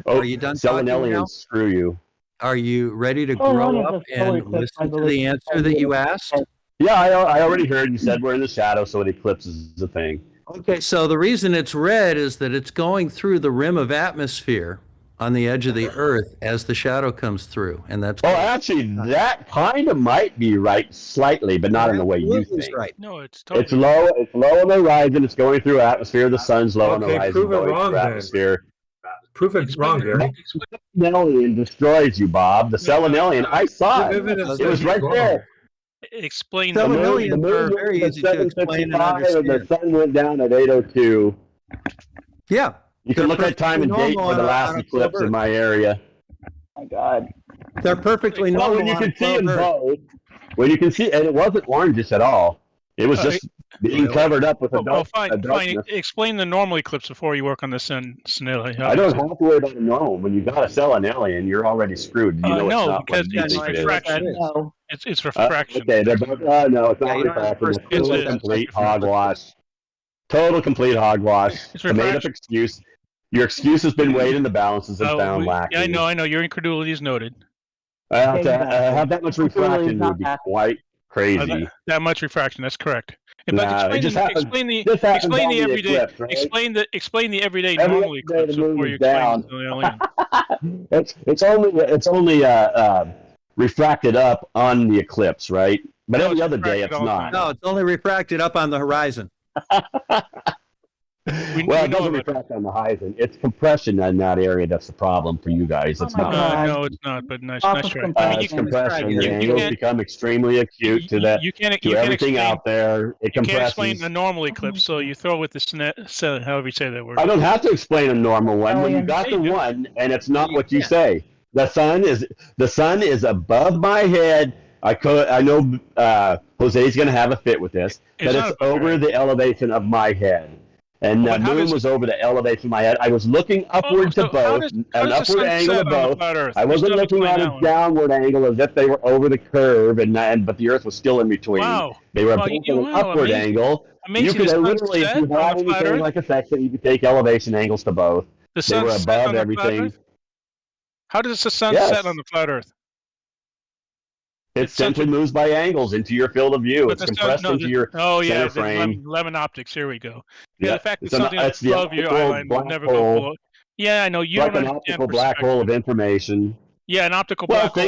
Oh, are you done talking now? Screw you. Are you ready to grow up and listen to the answer that you asked? Yeah, I already heard you said we're in the shadow, so an eclipse is a thing. Okay, so the reason it's red is that it's going through the rim of atmosphere on the edge of the Earth as the shadow comes through, and that's. Oh, actually, that kind of might be right slightly, but not in the way you think. Right. No, it's totally. It's low. It's low on the horizon. It's going through atmosphere. The sun's low on the horizon. Prove it going wrong, through atmosphere. Prove it wrong, Gary. The Selenelian destroys you, Bob. The Selenelian, I saw it. It was right there. Explain the moon are very easy to explain and understand. The sun went down at 8:02. Yeah. You can look at time and date for the last eclipse in my area. Oh my God. They're perfectly Well, normal when you on a can see them globe Earth. both, when you can see, and it wasn't orangish at all. It was just being covered up with a darkness. Explain the normal eclipse before you work on the scenario. I don't have to worry about a normal. When you got to sell an alien, you're already screwed. You know it's no, not what because you it's think it is. refraction. It's refraction. Okay, they're both, no, it's not refraction. It's total complete hogwash. Total complete hogwash. It's a made-up excuse. Your excuse has been weighed in the balances and found lacking. Yeah, I know. Your incredulity is noted. I have to have that much refraction would be quite crazy. That much refraction. That's correct. Nah, But explain the everyday. Eclipse, right? Explain the everyday normal eclipse before you explain the alien. It's only refracted up on the eclipse, right? But every other day it's not. No, it's only refracted up on the horizon. Well, it doesn't refract on the horizon. It's compression in that area that's the problem for you guys. It's not. No, it's not. But nice try. It's compression. The angles become extremely acute to that. To everything out there. It You can't compresses. explain a normal eclipse, so you throw with the however you say that word. I don't have to explain a normal one. When you got the one, and it's not what you say. The sun is above my head. I know Jose's going to have a fit with this, but it's over the elevation of my head. And the moon was over the elevation of my head. I was looking upward to both, an upward angle of both. I wasn't looking on a downward angle as if they were over the curve, but the Earth was still in between. Wow. They were both at an upward angle. You could literally, if you had anything like a section, you could take elevation angles to both. They were above everything. How does the sun set on the flat Earth? It simply moves by angles into your field of view. It's compressed into your center frame. Lemon optics. Here we go. Yeah, the fact that something that's above your eyeline would never go below. Yeah, I know. You like don't an understand optical black hole of information. Yeah, an optical black hole.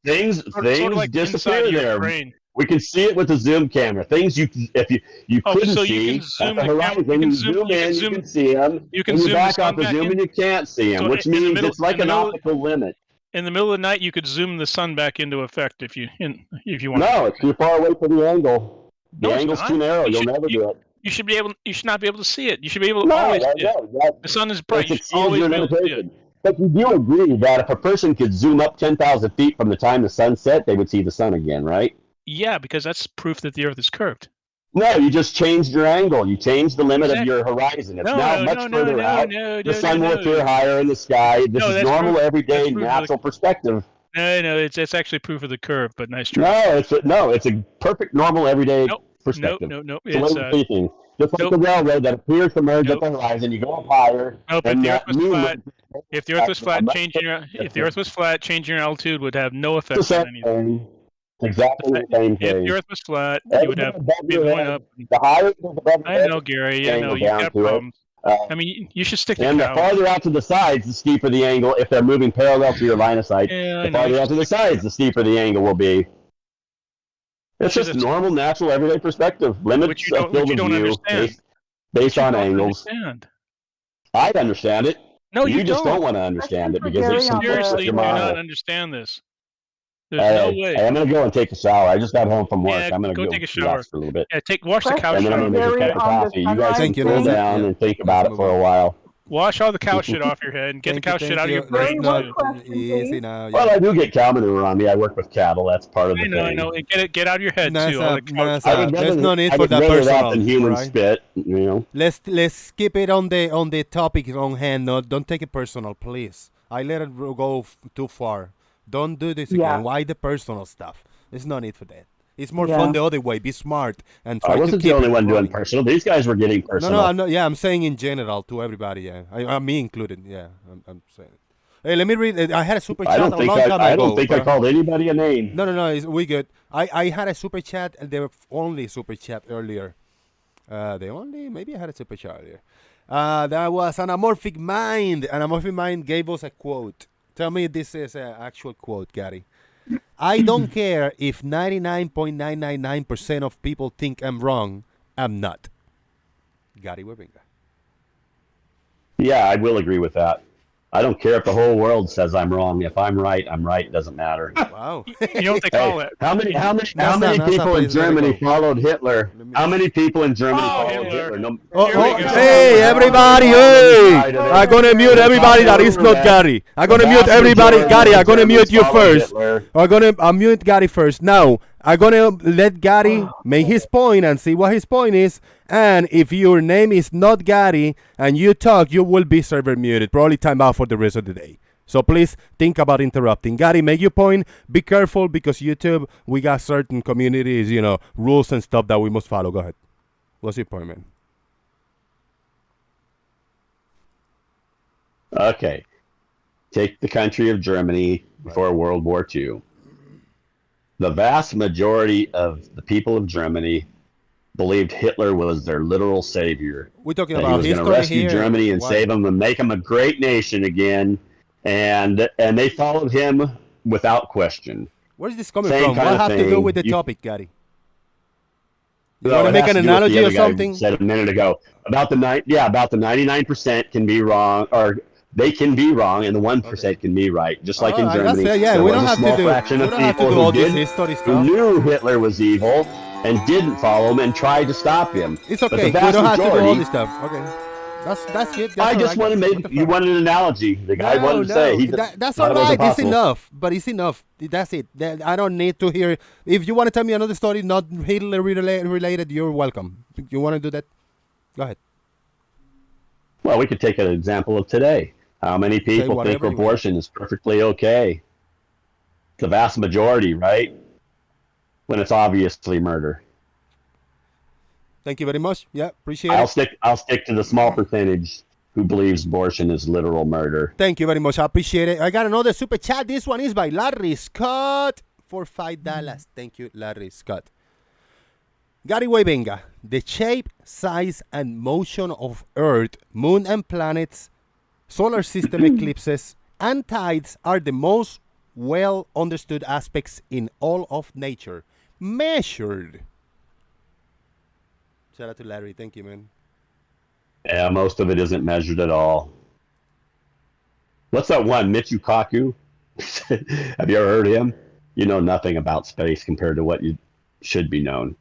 Things sort of like disappear inside your there. brain. We can see it with the zoom camera. Things you couldn't see at the horizon. You zoom in, you can see them. You can when zoom you back the off the zoom and you can't see them, So which in the means middle- it's like in the an middle- optical limit. In the middle of the night, you could zoom the sun back into effect if you want. No, it's too far away for the angle. The No, it's angle's not. too narrow. You You'll should- never do it. You should be able. You should not be able to see it. You should be able to No, always I see it. know. The sun is bright. You That's should always your be able to see it. limitation. But you do agree that if a person could zoom up 10,000 feet from the time the sun set, they would see the sun again, right? Yeah, because that's proof that the Earth is curved. No, you just changed your angle. You changed the limit of your horizon. It's now much further out. The sun will appear higher in the sky. This is that's normal, proof- everyday, that's proof of the- natural perspective. No, it's actually proof of the curve. But nice try. It's a perfect, normal, everyday perspective. No. It's the way we see things. Just like the railroad that appears to merge at the horizon, you go up higher. No, but and the Earth that was moon flat. If the Earth was flat, changing your altitude would have no effect It's the on same anything. thing. Exactly the same If thing. the Earth was flat, you would have be going up. The higher it is above the I know, Gary. I know you got problems. I mean, you should stick to And the cows. farther out to the sides, the steeper the angle. If they're moving parallel to your line of sight, Yeah, I the know. farther out to the sides, the steeper the angle will be. It's just normal, natural, everyday perspective. Limits of field of view based on angles. Understand. I understand it. No, you you just don't don't. want to understand it because it's Seriously, your do not model. understand this. There's no way. I'm gonna go and take a shower. I just got home from work. Yeah, I'm gonna go take a shower. relax for a little bit. Yeah, wash the couch. And then I'm gonna make a cup of coffee. You guys can cool down and think about it for a while. Wash all the cow shit off your head and get the cow shit out of your brain. Easy now. Well, I do get cow manure on me. I work with cattle. That's part of the thing. I know. And get out of your head too. All the cow shit. I would There's rather- no need I for would that rather personal, than human right? spit. You know. Let's skip it on the topic on hand. No, don't take it personal, please. I let it go too far. Don't do this again. Yeah. Why the personal stuff? There's no need for that. It's more Yeah. fun the other way. Be smart and try I to wasn't keep the only it one doing running. personal. These guys were getting personal. No, I'm not. Yeah, I'm saying in general to everybody. Yeah, me included. Yeah, I'm saying. Hey, let me read. I had a super chat I don't a think long time ago. I don't think I bro. called anybody a name. No, we good. I had a super chat, and they were only super chat earlier. Maybe I had a super chat earlier. That was an amorphic mind. An amorphic mind gave us a quote. Tell me if this is an actual quote, Gary. I don't care if 99.999% of people think I'm wrong. I'm not. Gary Webinga. Yeah, I will agree with that. I don't care if the whole world says I'm wrong. If I'm right, I'm right. It doesn't matter. Wow. You know what they call it? How many NASA, people in please let it Germany go. followed Hitler? How many people in Germany followed Hitler. Hitler? No, Hey, everybody, hey! I'm gonna mute everybody that is not Gary. I'm gonna mute everybody. Gary, I'm gonna mute you first. I'm mute Gary first. Now, I'm gonna let Gary make his point and see what his point is. And if your name is not Gary and you talk, you will be server muted. Probably time out for the rest of the day. So please think about interrupting. Gary, make your point. Be careful because YouTube, we got certain communities, rules and stuff that we must follow. Go ahead. What's your point, man? Okay. Take the country of Germany before World War II. The vast majority of the people of Germany believed Hitler was their literal savior. We're talking that about he was going to rescue Germany and save them and make them a great nation again. And they followed him without question. Where is this coming Same from? kind What of have to thing. do with the topic, Gary? You No, want to it make has an to do with analogy the or other guy something? said a minute ago about the 99% can be wrong, or they can be wrong, and the 1% can be right. Just like in Germany, yeah, there we was don't a have small to do. fraction We of don't have to people do all who this did, history who stuff. knew Hitler was evil and didn't follow him and tried to stop him. It's But okay. the We vast don't have to do all majority- this stuff. Okay, that's good. That's I all just right. wanted you wanted an analogy. The guy wanted to say That's thought all it was right. It's impossible. enough. But it's enough. That's it. I don't need to hear. If you want to tell me another story not Hitler related, you're welcome. You want to do that? Go ahead. Well, we could take an example of today. How many people think whatever you want. abortion is perfectly okay? The vast majority, right? When it's obviously murder. Thank you very much. Yeah, appreciate I'll it. stick to the small percentage who believes abortion is literal murder. Thank you very much. I appreciate it. I got another super chat. This one is by Larry Scott for $5. Thank you, Larry Scott. Gary Webenga, the shape, size, and motion of Earth, Moon, and planets, solar system eclipses, and tides are the most well understood aspects in all of nature. Measured. Shout out to Larry. Thank you, man. Yeah, most of it isn't measured at all. What's that one, Michio Kaku? Have you ever heard of him? You know nothing about space compared to what you should be known.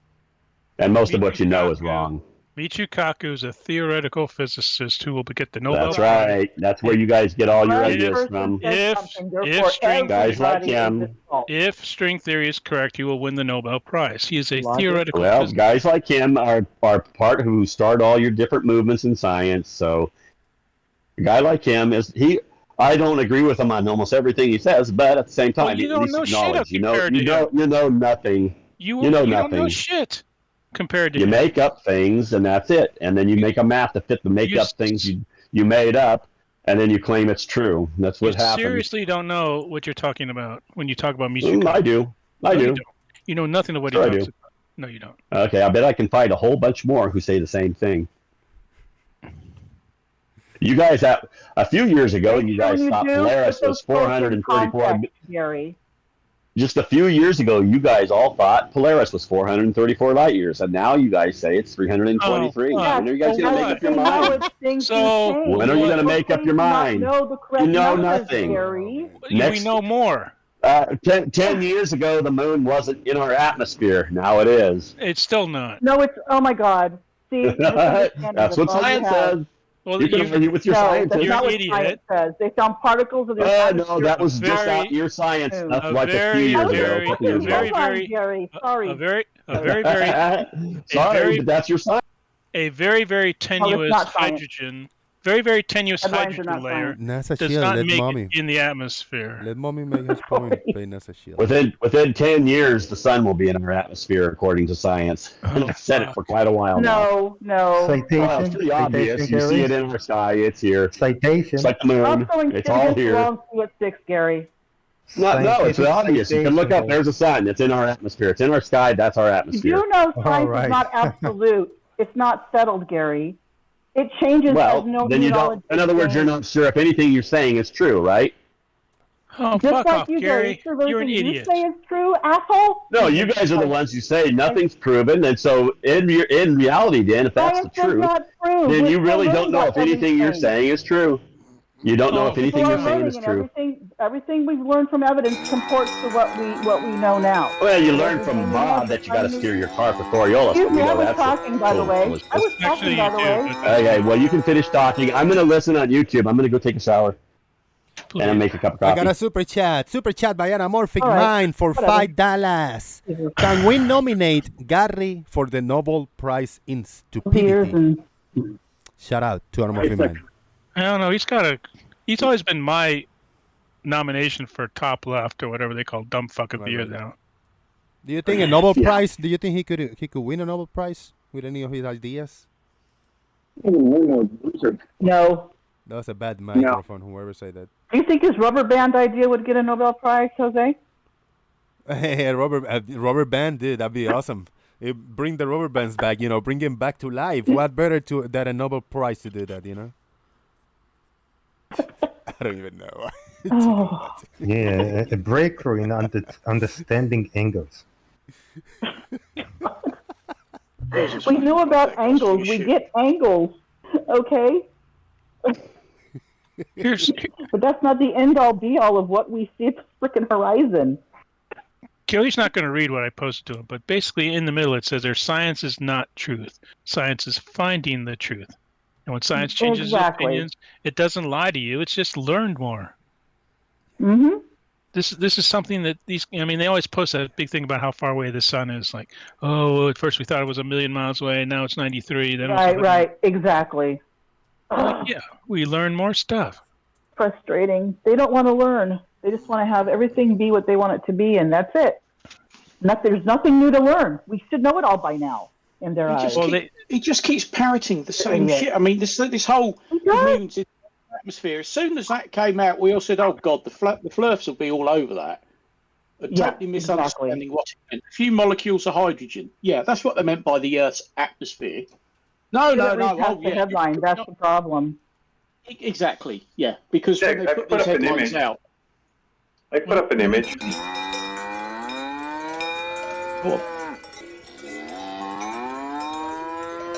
And most of what you know is wrong. Michio Kaku is a theoretical physicist who will get the Nobel That's Prize. right. That's where you guys get all your ideas from. If string guys like him, if string theory is correct, he will win the Nobel Prize. He is a theoretical well, physicist. guys like him are part who start all your different movements in science. So a guy like him I don't agree with him on almost everything he says, but at the same time, you at don't least know shit acknowledge. You know nothing. You know don't nothing. know shit compared to You him. make up things and that's it, and then you make a math to fit the make up things you made up, and then you claim it's true. That's what You happens. seriously don't know what you're talking about when you talk about Michio Kaku. I do. I No, do. You, don't. You know nothing of what Sure he I talks do. about. No, you don't. Okay, I bet I can find a whole bunch more who say the same thing. You guys have a few years ago. You guys thought Polaris was 434. Gary. Just a few years ago, you guys all thought Polaris was 434 light years, and now you guys say it's 323. When are you guys going to make up your mind? When are you going to make up your mind? You know nothing. We know more. 10 years ago, the moon wasn't in our atmosphere. Now it is. It's still not. No, it's, oh my God. See, that's what science says. Well, you can argue with your scientists. That's not what science says. They found particles of the atmosphere. No, that was just out your science. That's like a few years ago. A couple years ago. Gary, sorry. A very Sorry, but that's your science. A very, very tenuous hydrogen, very tenuous hydrogen layer NASA does shield, not let make mommy. it in the atmosphere. Let mommy make his point. Play NASA shield. Within 10 years, the sun will be in our atmosphere, according to science. I've said it for quite a while now. No. Citation. Well, it's pretty obvious. You see it in our sky. It's here. Citation. It's like the moon. It's all here. At 6, Gary. No, it's obvious. You can look up. There's a sun. It's in our atmosphere. It's in our sky. That's our atmosphere. You know science is not absolute. It's not settled, Gary. It changes as no then you don't. In other words, you're not sure if anything you're saying is true, right? Oh, Just fuck like off, you, Gary. You're an idiot. You say is true, asshole. No, you guys are the ones who say nothing's proven, and so in reality, then, if that's the truth, then you really don't know if anything you're saying is true. You don't know if anything People you're are saying learning, is and true. everything we've learned from evidence comports to what we know now. Well, you What learned we from mainly Bob have that you to got to find steer is- your car for Coriolis. Excuse We me, I know was that's talking, by the total way. foolishness. I was talking, by the way. Okay, well, you can finish talking. I'm going to listen on YouTube. I'm going to go take a shower and make a cup of I coffee. got a super chat by Anamorphic All right, Mind for whatever. $5. Can we nominate Gary for the Nobel Prize in Stupidity? Shout out to Anamorphic Mind. I don't know. He's always been my nomination for top left or whatever they call dumb fuck of the year now. Do you think a Nobel Prize? Do you think he could win a Nobel Prize with any of his ideas? No. That was a bad microphone. Whoever said that. Do you think his rubber band idea would get a Nobel Prize, Jose? Hey, rubber band, dude. That'd be awesome. Bring the rubber bands back. Bring them back to life. What better than a Nobel Prize to do that? I don't even know. Yeah, a breakthrough in understanding angles. We knew about angles. We get angles, okay? But that's not the end-all, be-all of what we see at the frickin' horizon. Kelly's not going to read what I posted to him, but basically in the middle it says their science is not truth. Science is finding the truth. And when science changes its opinions, it doesn't lie to you. It's just learned more. Mm-hmm. This is something that they always post that big thing about how far away the sun is. Like, oh, at first we thought it was 1,000,000 miles away, now it's 93. Then Right, exactly. Yeah, we learn more stuff. Frustrating. They don't want to learn. They just want to have everything be what they want it to be, and that's it. There's nothing new to learn. We should know it all by now in their eyes. He just keeps parroting the same shit. I mean, this whole moon's in the atmosphere. As soon as that came out, we all said, "Oh God, the flurfs will be all over that." Totally misunderstanding what it meant. A few molecules of hydrogen. Yeah, that's what they meant by the Earth's atmosphere. No. That's the headline. That's the problem. Exactly. Yeah, because when they put these headlines out, I put up an image. Go on.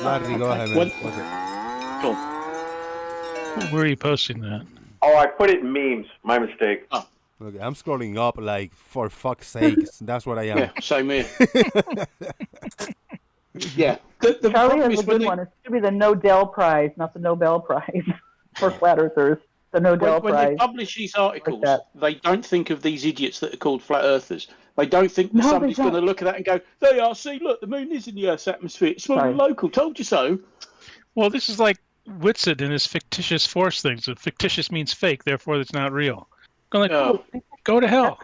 Larry, go ahead, man. Cool. Where are you posting that? Oh, I put it in memes. My mistake. Oh. Okay, I'm scrolling up like, for fuck's sakes. That's what I am. Yeah, same here. Yeah. The Charlie problem has is a good one. It should be the Nobel Prize, not the Nobel Prize for flat earthers. The Nobel when Prize. they publish these articles, they don't think of these idiots that are called flat earthers. They don't think that somebody's going to look at that and go, "They are. See, look, the moon is in the Earth's atmosphere. It's not local. Told you so." Well, this is like Whitsitt and his fictitious force things. So fictitious means fake, therefore it's not real. Go to hell.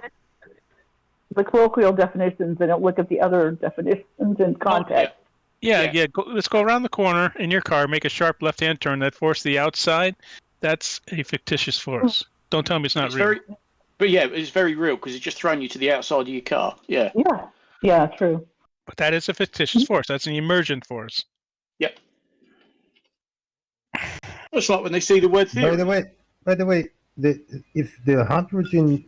The colloquial definitions. They don't look at the other definitions in context. Yeah. Let's go around the corner in your car, make a sharp left-hand turn. That force to the outside, that's a fictitious force. Don't tell me it's not real. But yeah, it's very real because it's just thrown you to the outside of your car. Yeah. Yeah, true. But that is a fictitious force. That's an emergent force. Yep. It's like when they see the word theory. By the way, if the hydrogen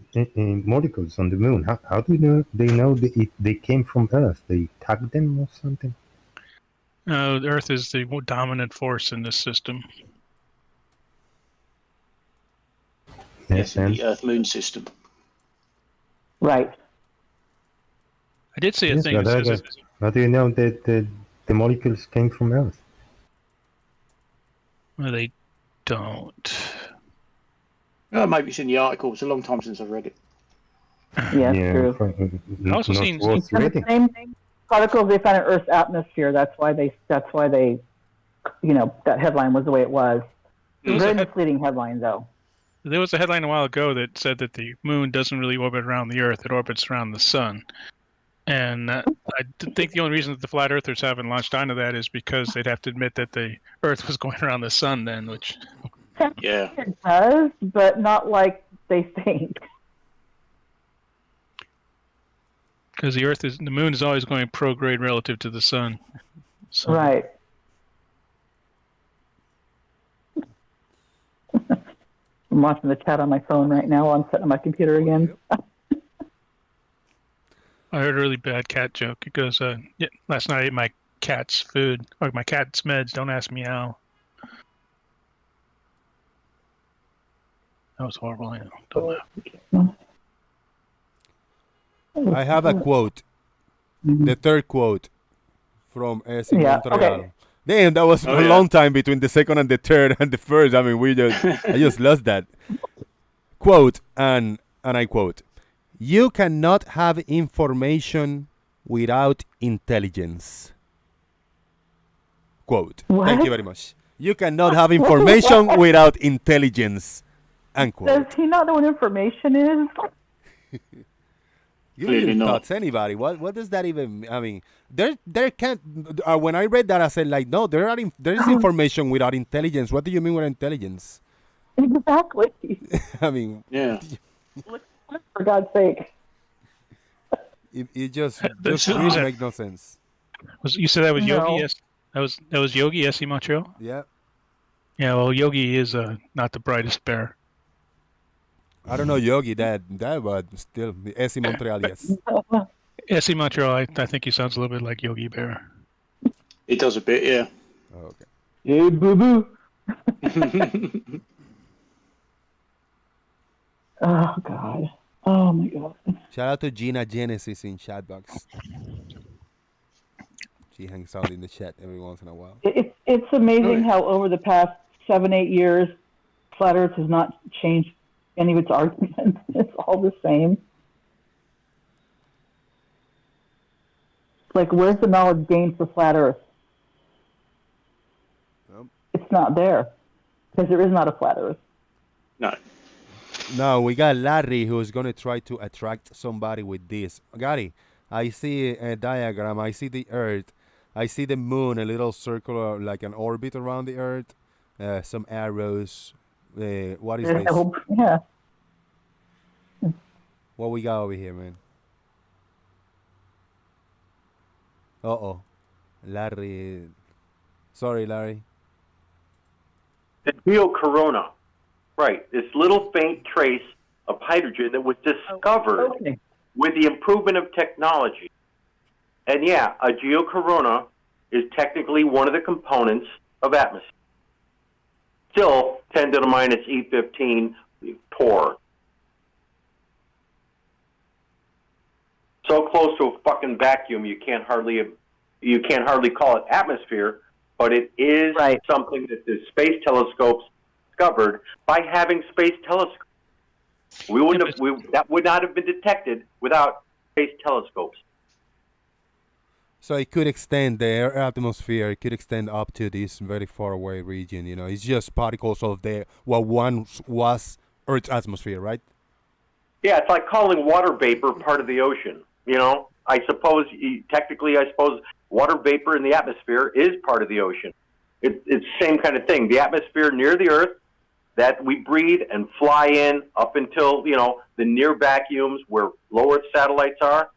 molecules on the moon, how do they know if they came from Earth? They tagged them or something? No, the Earth is the dominant force in this system. Yes, in the Earth-Moon system. Right. I did see a thing that says how do you know that the molecules came from Earth? Well, they don't. Oh, maybe it's in the article. It's a long time since I've read it. True. I also seen the same particles they found in Earth's atmosphere. That's why they, that headline was the way it was. Very misleading headline, though. There was a headline a while ago that said that the moon doesn't really orbit around the Earth; it orbits around the sun. And I think the only reason that the flat earthers haven't launched onto that is because they'd have to admit that the Earth was going around the sun then, which... Yeah. It does, but not like they think. Because the moon is always going prograde relative to the sun. So. Right. I'm watching the chat on my phone right now while I'm setting up my computer again. I heard a really bad cat joke. It goes, last night I ate my cat's food, or my cat's meds. Don't ask me how. That was horrible. I know. Don't laugh. I have a quote. The third quote from S in Montreal. Okay. Damn, that was Oh, a yeah. long time between the second and the third and the first. I mean, I just lost that. Quote, and I quote, "You cannot have information without intelligence." Quote. What? Thank you very much. You cannot have information without intelligence. Unquote. Does he not know what information is? Give me your thoughts, anybody. What does that even mean? I mean, there can't. When I read that, I said like, no, there is information without intelligence. What do you mean with intelligence? Exactly. I mean, Yeah. For God's sake. It just That's- really make no sense. You said that was No. Yogi? Yes. That was Yogi S. Montreal? Yeah. Yeah, well, Yogi is not the brightest bear. I don't know Yogi that but still S in Montreal, yes. S. Montreal, I think he sounds a little bit like Yogi Bear. He does a bit, yeah. Oh, okay. Hey, boo boo. Oh God. Oh my God. Shout out to Gina Genesis in chat box. She hangs out in the chat every once in a while. It's amazing how over the past 7-8 years, Flat Earth has not changed any of its arguments. It's all the same. Like, where's the knowledge gained for Flat Earth? It's not there. Because there is not a Flat Earth. No. No, we got Larry who's going to try to attract somebody with this. Gary, I see a diagram. I see the Earth. I see the moon, a little circle, like an orbit around the Earth. Some arrows. What is this? Yeah. What we got over here, man? Uh-oh. Larry. Sorry, Larry. The geocorona. Right. This little faint trace of hydrogen that was discovered with the improvement of technology. And yeah, a geocorona is technically one of the components of atmosphere. Still 10 to the minus E15 poor. So close to a fucking vacuum you can't hardly call it atmosphere, but it is something that the space telescopes discovered by having space telescopes. That would not have been detected without space telescopes. So it could extend the air atmosphere. It could extend up to this very far away region. You know, it's just particles of what once was Earth's atmosphere, right? Yeah, it's like calling water vapor part of the ocean. You know, I suppose water vapor in the atmosphere is part of the ocean. It's the same kind of thing. The atmosphere near the Earth that we breathe and fly in up until, you know, the near vacuums where low Earth satellites are.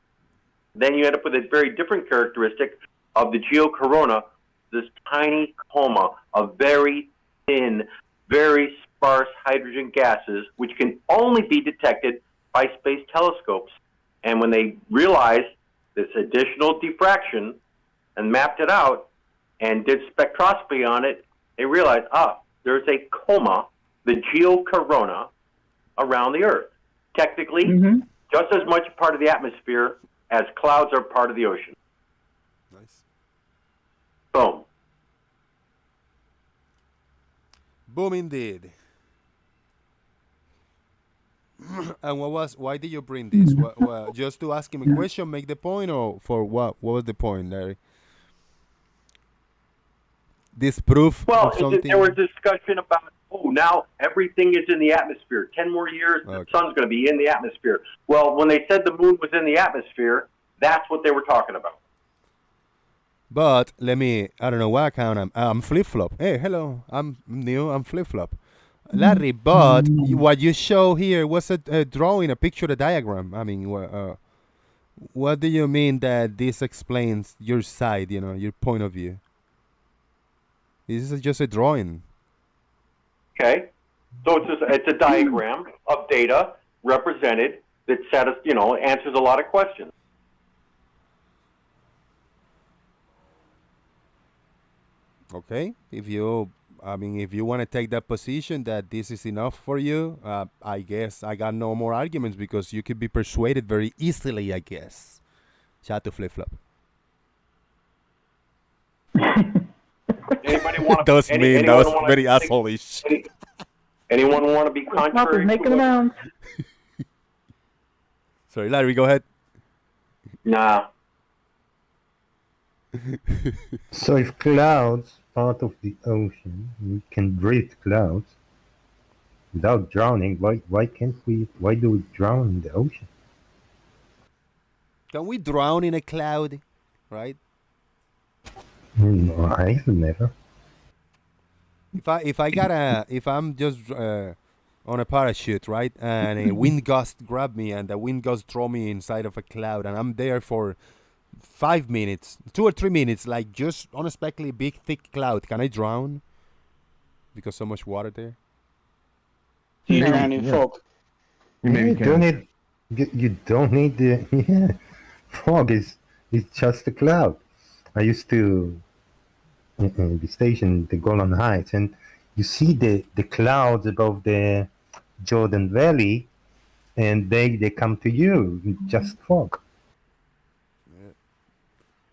Then you end up with a very different characteristic of the geocorona, this tiny coma of very thin, very sparse hydrogen gases, which can only be detected by space telescopes. And when they realized this additional diffraction and mapped it out and did spectroscopy on it, they realized, there's a coma, the geocorona, around the Earth. Technically, just as much part of the atmosphere as clouds are part of the ocean. Nice. Boom. Boom indeed. And why did you bring this? Just to ask him a question, make the point, or for what? What was the point, Larry? This proof of something? There was discussion about, now everything is in the atmosphere. 10 more years, the sun's going to be in the atmosphere. Well, when they said the moon was in the atmosphere, that's what they were talking about. But I don't know what account I'm flip-flop. Hey, hello, I'm new, I'm flip-flop. Larry, but what you show here was a drawing, a picture, a diagram. I mean, what do you mean that this explains your side, you know, your point of view? This is just a drawing. Okay, so it's a diagram of data represented that answers a lot of questions. Okay, if you I mean, if you want to take that position that this is enough for you, I guess I got no more arguments because you could be persuaded very easily, I guess. Shout to Flip Flop. Anybody want That was mean. That was very asshole-ish. Anyone want to be contrary? Making the rounds. Sorry, Larry, go ahead. Nah. So if clouds part of the ocean, we can drift clouds without drowning. Why can't we? Why do we drown in the ocean? Can we drown in a cloud? Right? No, I've never. If I'm just on a parachute, right, and a wind gust grab me and the wind gust throw me inside of a cloud, and I'm there for 5 minutes, 2 or 3 minutes, like just unexpectedly big thick cloud, can I drown? Because so much water there. You drown in fog. You don't need. You don't need the. Yeah, fog is just a cloud. I used to be stationed in the Golan Heights, and you see the clouds above the Jordan Valley, and they come to you, just fog.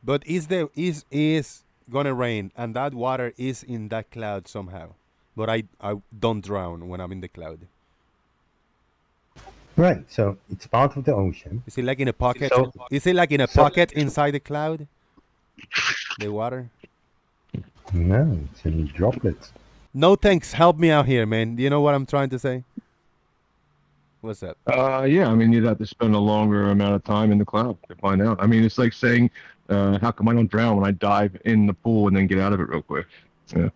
But is gonna rain, and that water is in that cloud somehow. But I don't drown when I'm in the cloud. Right, so it's part of the ocean. Is it like in a pocket? So- Is it like in a pocket inside the cloud? The water? No, it's in droplets. No thanks. Help me out here, man. Do you know what I'm trying to say? What's up? Yeah, I mean, you'd have to spend a longer amount of time in the cloud to find out. I mean, it's like saying, how come I don't drown when I dive in the pool and then get out of it real quick? Yeah,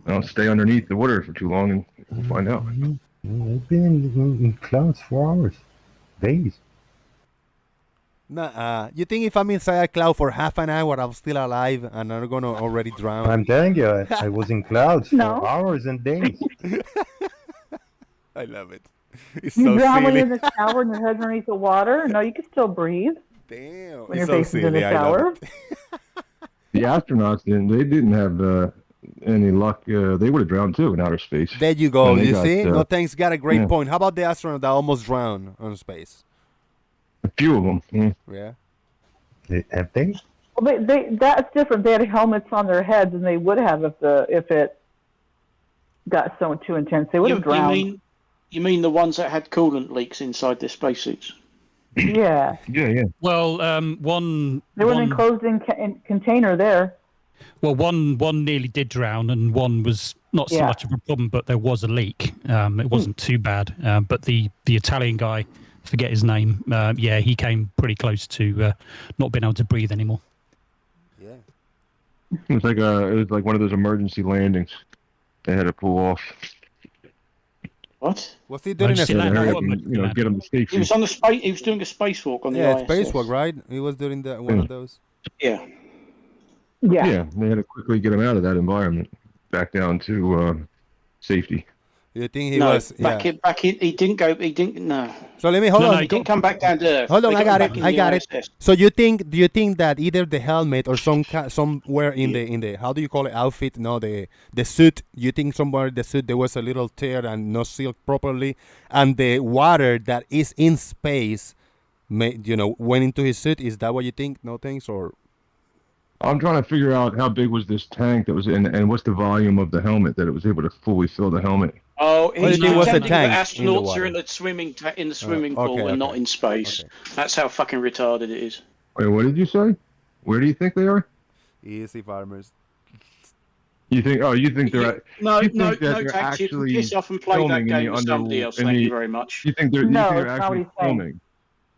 I don't stay underneath the water for too long and we'll find out. I've been in clouds for hours, days. Nah, you think if I'm inside a cloud for half an hour, I'm still alive and I'm gonna already drown? I'm telling you, I was in clouds for hours and days. I love it. It's You so drown when silly. you're in the shower and your head's underneath the water? No, you can still breathe. Damn. When It's you're so facing to the silly. I love shower. it. The astronauts didn't have any luck. They would have drowned too in outer space. There you go. When they You got, see? No thanks. Got a great yeah. point. How about the astronaut that almost drowned on space? A few of them. Yeah. Have they? Well, that's different. They had helmets on their heads, and they would have if it got so too intense. They would have drowned. You mean the ones that had coolant leaks inside their spacesuits? Yeah. Yeah. Well, one. They were one- in an enclosed container there. Well, one nearly did drown, and one was not so Yeah. much of a problem, but there was a leak. It wasn't too bad. But the Italian guy, forget his name. Yeah, he came pretty close to not being able to breathe anymore. Yeah. It was like one of those emergency landings. They had to pull off. What? What's he doing? Get him to safety. He was on the space. He was doing a spacewalk on the Yeah, ISS. it's spacewalk, right? He was doing one of those. Yeah. Yeah, they had to quickly get him out of that environment, back down to safety. You think he no, was? back Yeah. in, back in. He didn't go. He didn't. No. So let me hold on. He didn't come back down to Earth. Hold on, They I got him it. back in I the got it. ISS. So do you think that either the helmet or somewhere in the how do you call it, outfit? No, the suit. You think somewhere in the suit there was a little tear and not sealed properly, and the water that is in space, went into his suit? Is that what you think? No thanks, or? I'm trying to figure out how big was this tank that was in, and what's the volume of the helmet that it was able to fully fill the helmet. Oh, What do he's you think was the pretending that tank in the astronauts water? are in the swimming okay, pool and not in space. That's how fucking retarded it is. Wait, what did you say? Where do you think they are? Easy farmers. You think? Oh, you think they're? No, you no, think that no, they're thanks. You can actually piss off and play that filming in game the with somebody else. in Thank the- you very much. You think they're? No, you think that's they're not what actually he's saying. filming?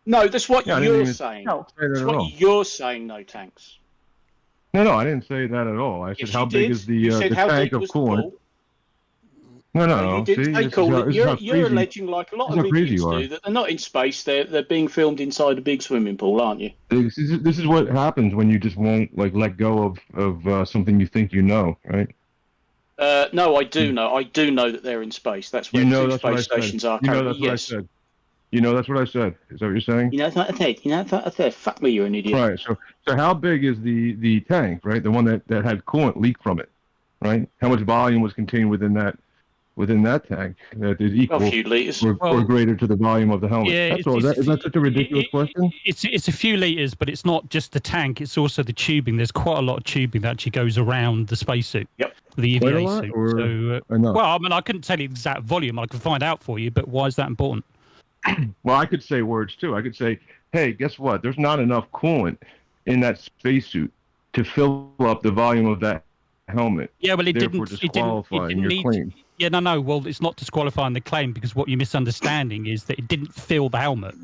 No, that's what Yeah, I didn't you're even saying. No. say that That's at what all. you're saying. No tanks. No, I didn't say that at all. I said, Yes, how you big did. is the You said the how tank big of was the coolant? pool. No, No, you didn't see, say this is cool. how- this is You're how crazy- alleging like a lot this is of how crazy idiots you are. do that they're not in space. They're being filmed inside a big swimming pool, aren't you? This is what happens when you just won't let go of something you think you know, right? No, I do know. I do know that they're in space. That's where You know two that's what I space said. stations are You know currently. that's what I Yes. said. You know that's what I said. Is that what you're saying? You know that's what I said. You know that's what I said. Fuck me, you're an idiot. Right. So how big is the tank, right? The one that had coolant leak from it. right? How much volume was contained within that tank that is equal A few liters. or greater to the volume of the helmet? Yeah, That's all. Is that such a ridiculous question? It's a few liters, but it's not just the tank. It's also the tubing. There's quite a lot of tubing that actually goes around the spacesuit. Yep. The Quite a EVA lot, suit. or So, enough? well, I mean, I couldn't tell you the exact volume. I could find out for you, but why is that important? Well, I could say words too. I could say, hey, guess what? There's not enough coolant in that spacesuit to fill up the volume of that helmet. Yeah, well, therefore disqualifying your claim. Yeah, no. Well, it's not disqualifying the claim because what you're misunderstanding is that it didn't fill the helmet.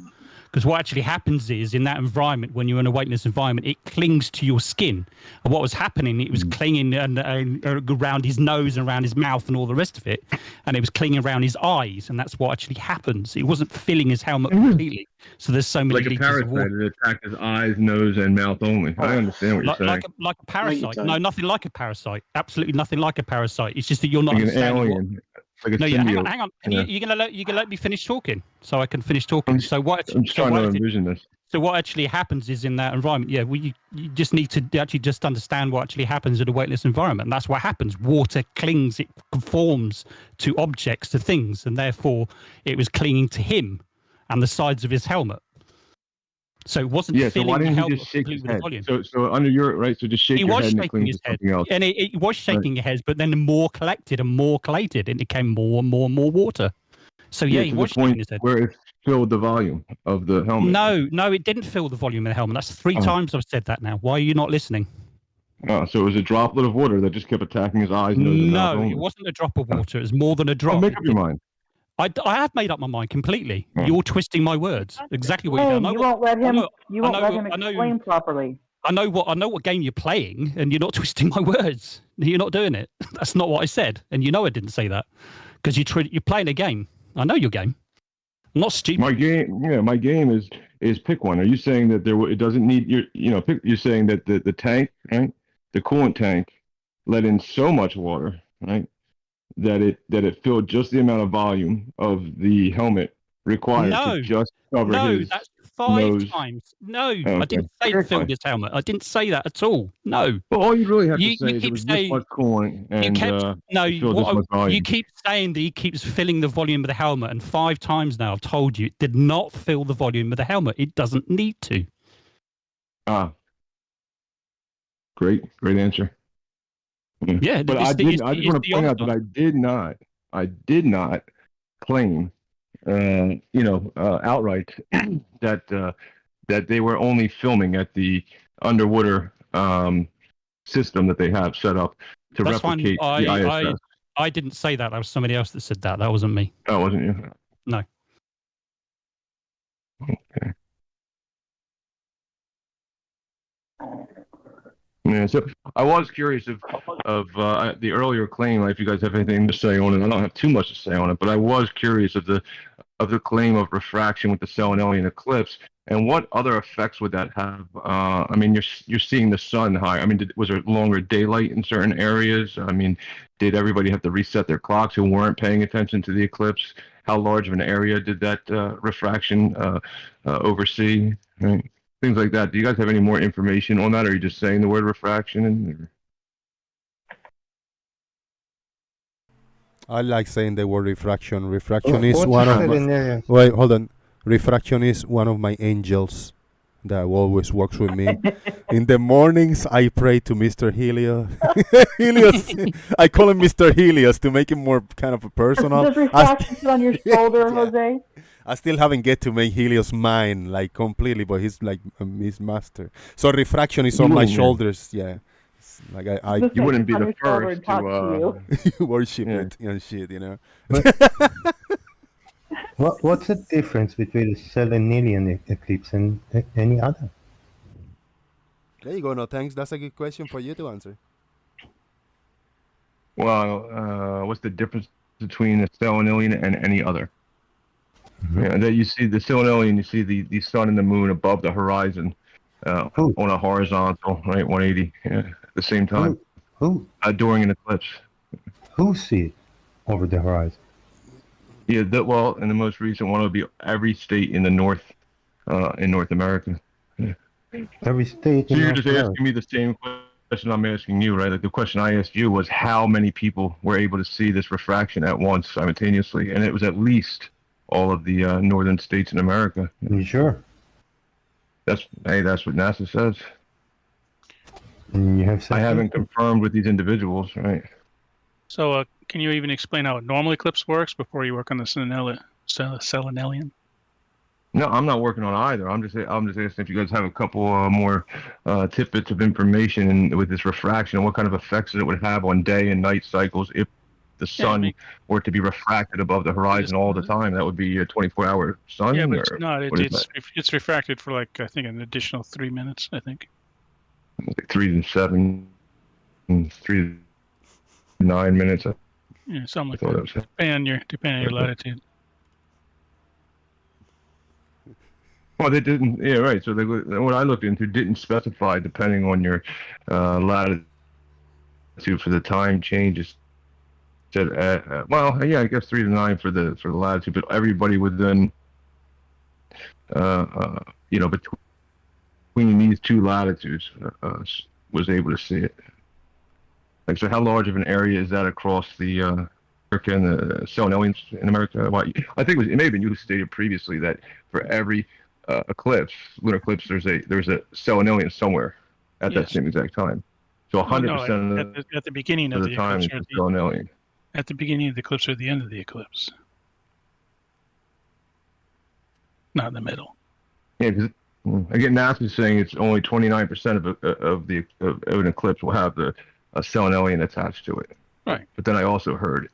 Because what actually happens is in that environment, when you're in a weightless environment, it clings to your skin. And what was happening, it was clinging around his nose and around his mouth and all the rest of it. And it was clinging around his eyes. And that's what actually happens. It wasn't filling his helmet completely. So there's so many Like a liters of water. parasite, it attacked his eyes, nose, and mouth only. I understand what you're saying. Like a parasite. No, nothing like a parasite. Absolutely nothing like a parasite. It's just that you're not Like an understanding alien. Like a no, yeah, symbiote. hang on. Yeah. You gonna let me finish talking so I can finish talking? So what? I'm just trying to envision this. So what actually happens is in that environment, yeah, you just need to actually just understand what actually happens in a weightless environment. And that's what happens. Water clings, it conforms to objects, to things, and therefore it was clinging to him and the sides of his helmet. So it wasn't Yeah, so filling why the didn't he helmet just shake his completely with head? volume. So under your, right, so just shake He your was head and it shaking clings his to head, something else. and it was shaking your head, but then more collected and more collated, and it became more and more and more water. So yeah, he to was the shaking point his head. where it filled the volume of the helmet. No, it didn't fill the volume of the helmet. That's three Oh. times I've said that now. Why are you not listening? Oh, so it was a droplet of water that just kept attacking his eyes, nose, and mouth No, only. it wasn't a drop of water. It was more than a drop. Oh, make up your mind. I have made up my mind completely. Oh. You're twisting my words. Exactly what Hey, you you won't let him. You won't let him I know- explain properly. I know what game you're playing, and you're not twisting my words. You're not doing it. That's not what I said, and you know I didn't say that because you're playing a game. I know your game. I'm not stupid. My game is pick one. Are you saying that it doesn't need you're saying that the tank, right? The coolant tank let in so much water, right? That it filled just the amount of volume of the helmet required to just cover his that's 5 nose. times. No, Oh, I okay. didn't say Fair fill play. this helmet. I didn't say that at all. No. Well, all you really have You- to say you is it keep was saying- this much coolant and You kept it filled this much volume. you keep saying that he keeps filling the volume of the helmet, and 5 times now I've told you it did not fill the volume of the helmet. It doesn't need to. Great answer. Yeah, but I just want to point out that I did not claim, outright that they were only filming at the underwater system that they have set up to That's fine. replicate the ISS. I didn't say that. That was somebody else that said that. That wasn't me. Oh, wasn't you? No. Okay. Yeah, so I was curious of the earlier claim. If you guys have anything to say on it, I don't have too much to say on it, but I was curious of the claim of refraction with the Selenelian eclipse, and what other effects would that have? I mean, you're seeing the sun high. I mean, was there longer daylight in certain areas? I mean, did everybody have to reset their clocks who weren't paying attention to the eclipse? How large of an area did that refraction oversee? Right? Things like that. Do you guys have any more information on that, or are you just saying the word refraction? I like saying the word refraction. Refraction is What's one of that in my... there? Wait, hold on. Refraction is one of my angels that always works with me. In the mornings, I pray to Mr. Helios. Helios. I call him Mr. Helios to make him more kind of personal. Does refraction sit on your shoulder, Jose? I still haven't get to make Helios mine like completely, but he's like his master. So refraction is on my shoulders. Yeah, it's like I you wouldn't be the first to worship it and shit, you know. What's the difference between the Selenelian eclipse and any other? There you go. No thanks. That's a good question for you to answer. Well, what's the difference between the Selenelian and any other? Yeah, that you see the Selenelian, you see the sun and the moon above the horizon on a horizontal, right, 180 at the same time. Who? During an eclipse. Who see it over the horizon? Yeah, and the most recent one would be every state in the North America. Yeah. Every state. So in you're North just America. asking me the same question I'm asking you, right? Like the question I asked you was how many people were able to see this refraction at once simultaneously, and it was at least all of the northern states in America. You sure? That's what NASA says. You have I haven't confirmed with these individuals, right? So, can you even explain how a normal eclipse works before you work on the Selenelian? No, I'm not working on either. I'm just asking if you guys have a couple more tidbits of information with this refraction and what kind of effects it would have on day and night cycles if the sun were to be refracted above the horizon all the time. That would be a 24-hour sun. Yeah, but it's not. What is It's refracted for like I think an additional 3 minutes. I think. Like 3 to 7, 3 to 9 minutes. Yeah, something like that. Depending on your latitude. Well, they didn't. Yeah, right. So what I looked into didn't specify depending on your latitude for the time changes. Said, well, yeah, I guess 3 to 9 for the latitude, but everybody within, between these two latitudes was able to see it. Like, so how large of an area is that across the America and the Selenelians in America? Well, I think it may have been you who stated previously that for every lunar eclipse, there's a Selenelian somewhere at that same exact time. So 100% at the beginning of the time eclipse, is Selenelian. at the beginning of the eclipse or the end of the eclipse, not in the middle. Yeah, because again, NASA's saying it's only 29% of an eclipse will have a Selenelian attached to it. Right. But then I also heard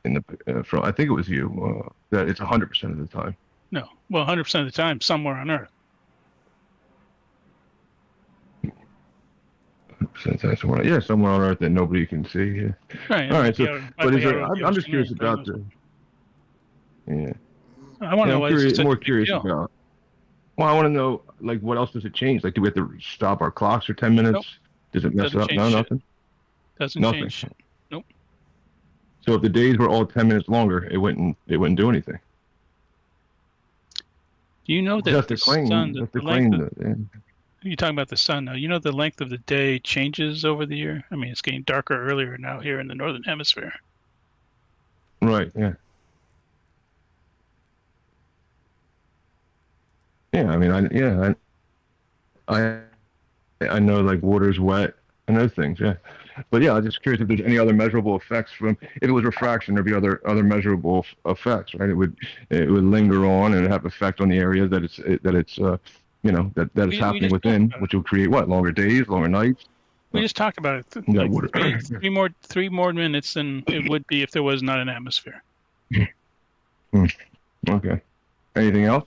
from I think it was you that it's 100% of the time. No, well, 100% of the time, somewhere on Earth. Yeah, somewhere on Earth that nobody can see. Yeah. Right. All right. So, but I'm just curious about the. Yeah. I want to know why I'm more curious about. Well, I want to know, like, what else does it change? Like, do we have to stop our clocks for 10 minutes? Nope. Does it mess Doesn't up? change No, shit. nothing. Doesn't Nothing. change shit. Nope. So if the days were all 10 minutes longer, it wouldn't do anything. Do you know that Just the to claim, sun, just the to length claim of, that. you're talking about the sun now. You know the length of the day changes over the year? I mean, it's getting darker earlier now here in the northern hemisphere. Right. Yeah. Yeah. I mean, I know like water's wet and those things. Yeah. But yeah, I'm just curious if there's any other measurable effects from if it was refraction. There'd be other measurable effects, right? It would linger on and have effect on the area that it's happening within, which will create what? Longer days, longer nights. We just talked about it. Like Three more minutes than it would be if there was not an atmosphere. Okay. Anything else?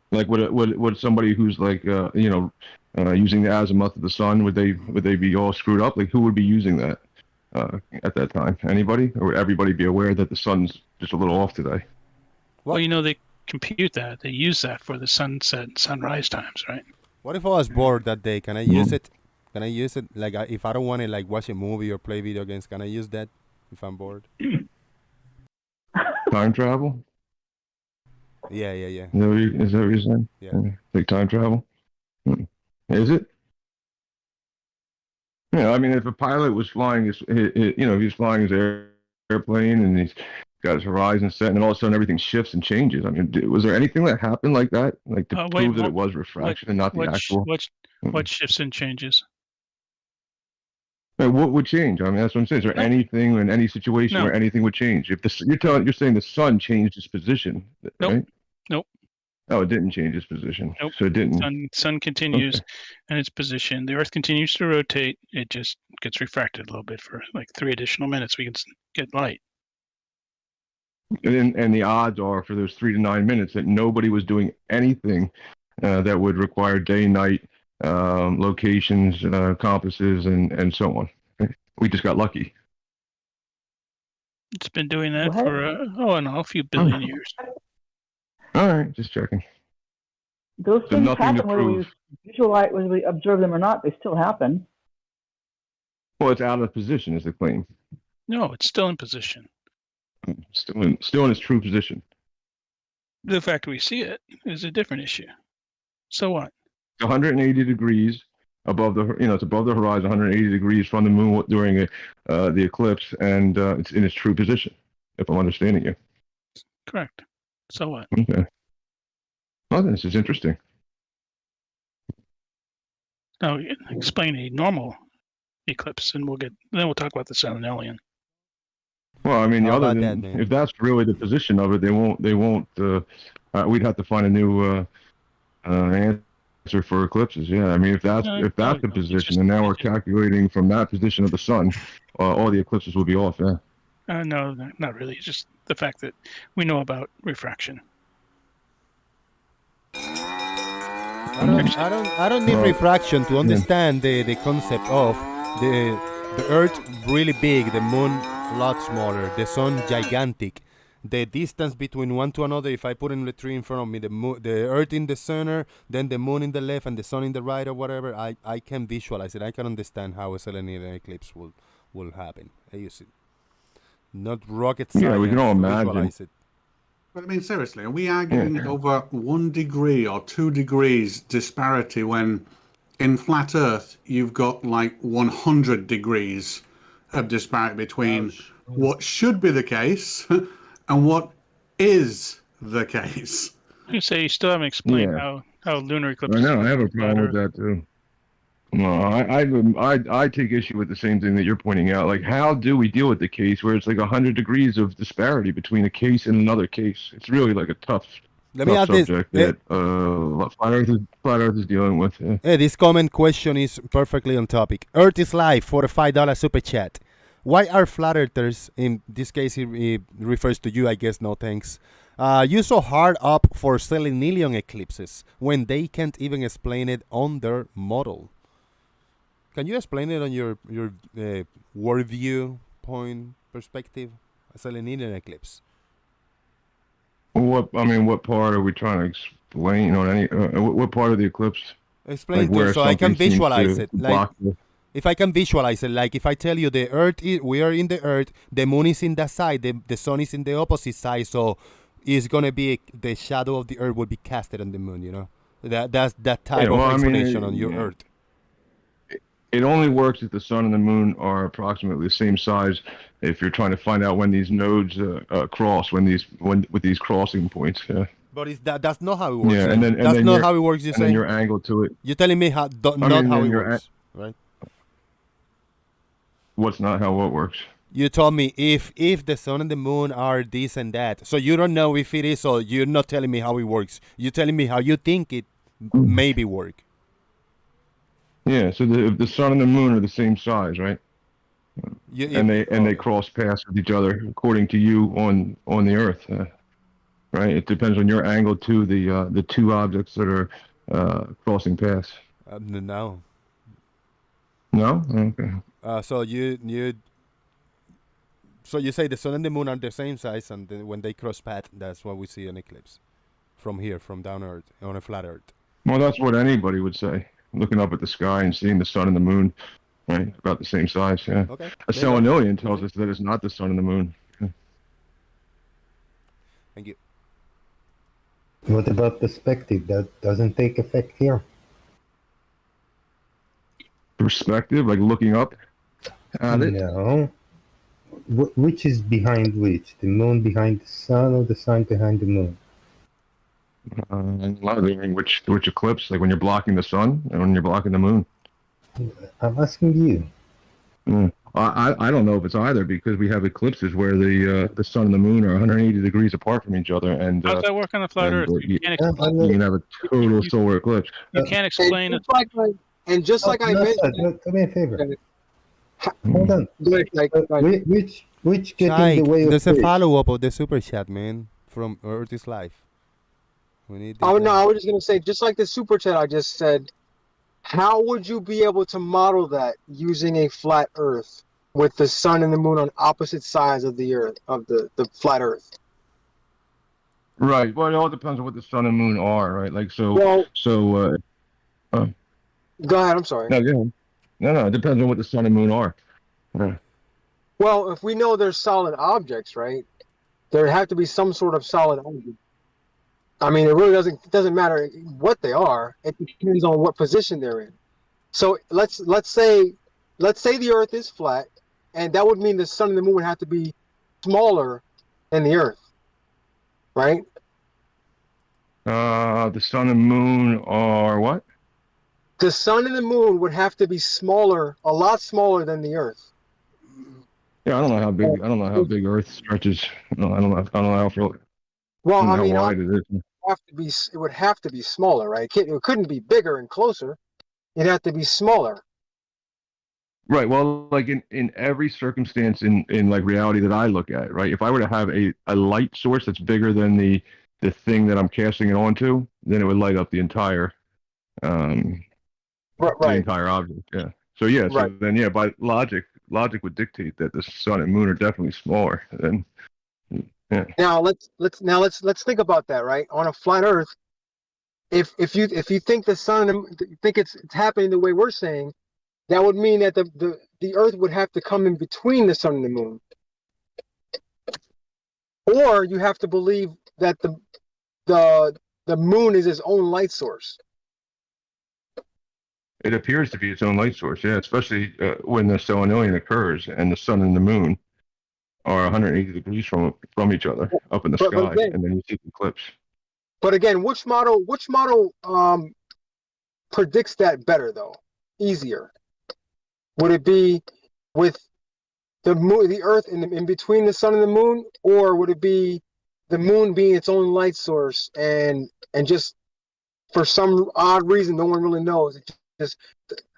Like would somebody who's like using the azimuth of the sun, would they be all screwed up? Like who would be using that at that time? Anybody, or would everybody be aware that the sun's just a little off today? Well, they compute that. They use that for the sunset and sunrise times, right? What if I was bored that day? Can I use it? Can I use it? Like if I don't want to like watch a movie or play video games, can I use that if I'm bored? Time travel? Yeah. Is that what you're saying? Yeah. Like time travel? Is it? Yeah, I mean, if a pilot was flying his airplane and he's got his horizon set, and then all of a sudden everything shifts and changes. I mean, was there anything that happened like that, like to prove that it was refraction and not the actual? What shifts and changes? What would change? I mean, that's what I'm saying. Is there anything in any situation where anything would change? If you're saying the sun changed its position, right? Nope. Oh, it didn't change its position. Nope. So it didn't. Sun continues in its position. The Earth continues to rotate. It just gets refracted a little bit for like 3 additional minutes. We can get light. And the odds are for those 3 to 9 minutes that nobody was doing anything that would require day, night, locations, compasses, and so on. We just got lucky. It's been doing that for a few billion years. All right, just checking. Those So things nothing happen to whether we prove. visualize, whether we observe them or not. They still happen. Well, it's out of position, is the claim. No, it's still in position. Still in its true position. The fact we see it is a different issue. So what? 180 degrees above the, it's above the horizon, 180 degrees from the moon during the eclipse, and it's in its true position, if I'm understanding you. Correct. So what? Okay. Well, this is interesting. Now, explain a normal eclipse, and then we'll talk about the sun and alien. Well, I mean, How other about than that, man? if that's really the position of it, they won't. We'd have to find a new answer for eclipses. Yeah, I mean, if that's the position, and now we're calculating from that position of the sun, all the eclipses will be off. Yeah. No, not really. It's just the fact that we know about refraction. I don't need refraction to understand the concept of the Earth really big, the moon a lot smaller, the sun gigantic. The distance between one to another, if I put in the tree in front of me, the Earth in the center, then the moon in the left and the sun in the right or whatever, I can visualize it. I can understand how a Selenian eclipse will happen. You see, not rocket science. Yeah, we can all imagine. Visualize it. But I mean, seriously, are we arguing over 1 degree or 2 degrees disparity when in flat Earth you've got like 100 degrees of disparity between what should be the case and what is the case? You say you still haven't explained how lunar eclipses. I know. I have a problem with that too. No, I take issue with the same thing that you're pointing out. Like, how do we deal with the case where it's like 100 degrees of disparity between a case and another case? It's really like a tough subject that Flat Earth is dealing with. Yeah. Hey, this comment question is perfectly on topic. Earth is life for a $5 super chat. Why are flat earthers, in this case he refers to you, I guess, no thanks, you so hard up for selenium eclipses when they can't even explain it on their model? Can you explain it on your worldview point perspective? A selenium eclipse. What part are we trying to explain? What part of the eclipse? Explain to so I can visualize it. Like, if I can visualize it, like if I tell you the Earth, we are in the Earth, the moon is in that side, the sun is in the opposite side, so it's gonna be the shadow of the Earth will be casted on the moon. That's that type of explanation on your Earth. It only works if the sun and the moon are approximately the same size. If you're trying to find out when these nodes cross, with these crossing points. Yeah. But that's not how it works. Yeah, that's not how it works. And then your angle to it. You're telling me not how it works, right? What's not how what works? You told me if the sun and the moon are this and that. So you don't know if it is, or you're not telling me how it works. You're telling me how you think it maybe work. Yeah, so the sun and the moon are the same size, right? They cross paths with each other according to you on the Earth, right? It depends on your angle to the two objects that are crossing paths. No. No? Okay. So you say the sun and the moon are the same size, and when they cross path, that's what we see an eclipse from here, from down Earth, on a flat Earth. Well, that's what anybody would say. Looking up at the sky and seeing the sun and the moon, right? About the same size, yeah. Okay. A Selenian tells us that it's not the sun and the moon. Yeah. Thank you. What about perspective? That doesn't take effect here. Perspective, like looking up at it? No. Which is behind which? The moon behind the sun or the sun behind the moon? Which eclipse? Like when you're blocking the sun and when you're blocking the moon? I'm asking you. I don't know if it's either, because we have eclipses where the sun and the moon are 180 degrees apart from each other. And how does that work on a flat Earth? You can have a total solar eclipse. You can't explain it. And just like I mentioned, do me a favor. Hold on. Which Shai, getting the way of there's a faith? follow-up of the super chat, man, from Earth is Life. We need. Oh no, I was just gonna say, just like the super chat I just said, how would you be able to model that using a flat Earth with the sun and the moon on opposite sides of the Earth, of the flat Earth? Right. Well, it all depends on what the sun and moon are, right? Like so. Well, Go ahead. I'm sorry. No, go ahead. No. It depends on what the sun and moon are. Yeah. Well, if we know they're solid objects, right? There have to be some sort of solid object. I mean, it really doesn't matter what they are. It depends on what position they're in. So let's say the Earth is flat, and that would mean the sun and the moon would have to be smaller than the Earth, right? The sun and moon are what? The sun and the moon would have to be smaller, a lot smaller than the Earth. Yeah, I don't know how big. I don't know how big Earth stretches. No, I don't know. I don't know how far. Well, I how mean, wide it is. it would have to be smaller, right? It couldn't be bigger and closer. It'd have to be smaller. Right. Well, like in every circumstance in like reality that I look at, right? If I were to have a light source that's bigger than the thing that I'm casting it onto, then it would light up the entire the entire object. Yeah. So yeah. So then yeah, by logic would dictate that the sun and moon are definitely smaller than. Yeah. Now let's think about that, right? On a flat Earth, if you think the sun think it's happening the way we're saying, that would mean that the Earth would have to come in between the sun and the moon, or you have to believe that the moon is its own light source. It appears to be its own light source, yeah, especially when the solenoid occurs and the sun and the moon are 180 degrees from each other up in the sky, and then you see the eclipse. But again, which model predicts that better though? Easier? Would it be with the moon, the Earth in between the sun and the moon, or would it be the moon being its own light source and just for some odd reason no one really knows, it just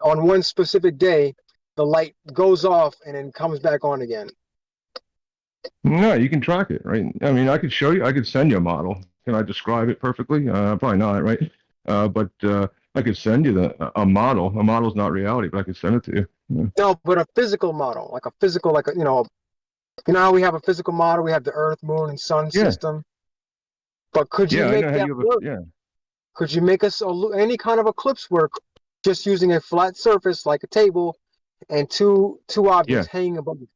on one specific day the light goes off and then comes back on again? No, you can track it, right? I mean, I could show you. I could send you a model. Can I describe it perfectly? Probably not, right? But I could send you a model. A model's not reality, but I could send it to you. Yeah. No, but a physical model, like a physical, like you know how we have a physical model. We have the Earth, Moon, and Sun system. But could you make that work? Could you make us any kind of eclipse work just using a flat surface like a table and two objects hanging above it?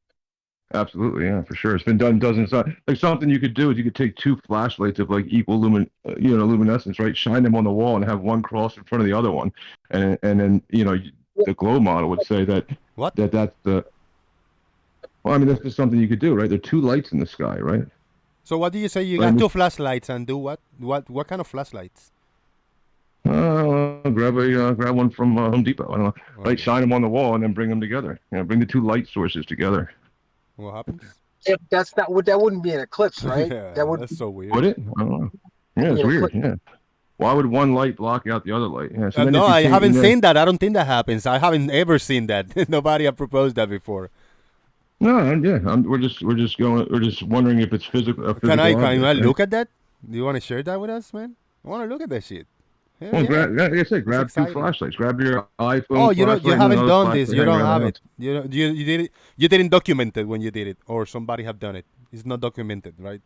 Absolutely, yeah, for sure. It's been done dozens of times. Like something you could do is you could take two flashlights of like equal luminescence, right? Shine them on the wall and have one cross in front of the other one, and then the glow model would say that that's the. Well, I mean, that's just something you could do, right? There are two lights in the sky, right? So what do you say? You got two flashlights and do what? What kind of flashlights? Grab one from Home Depot. I don't know. Okay. Right, shine them on the wall and then bring them together. Bring the two light sources together. What happens? If that wouldn't be an eclipse, right? That's so weird. Would it? I don't know. Yeah, it's weird. Yeah. Why would one light block out the other light? Yeah, so no, I haven't seen that. I don't think that happens. I haven't ever seen that. Nobody have proposed that before. No, yeah. We're just wondering if it's physical. Can I look at that? Do you want to share that with us, man? I want to look at that shit. Well, like I said, grab two flashlights. Grab your iPhone. Oh, you haven't done this. You don't have it. You did it. You didn't document it when you did it, or somebody have done it. It's not documented, right?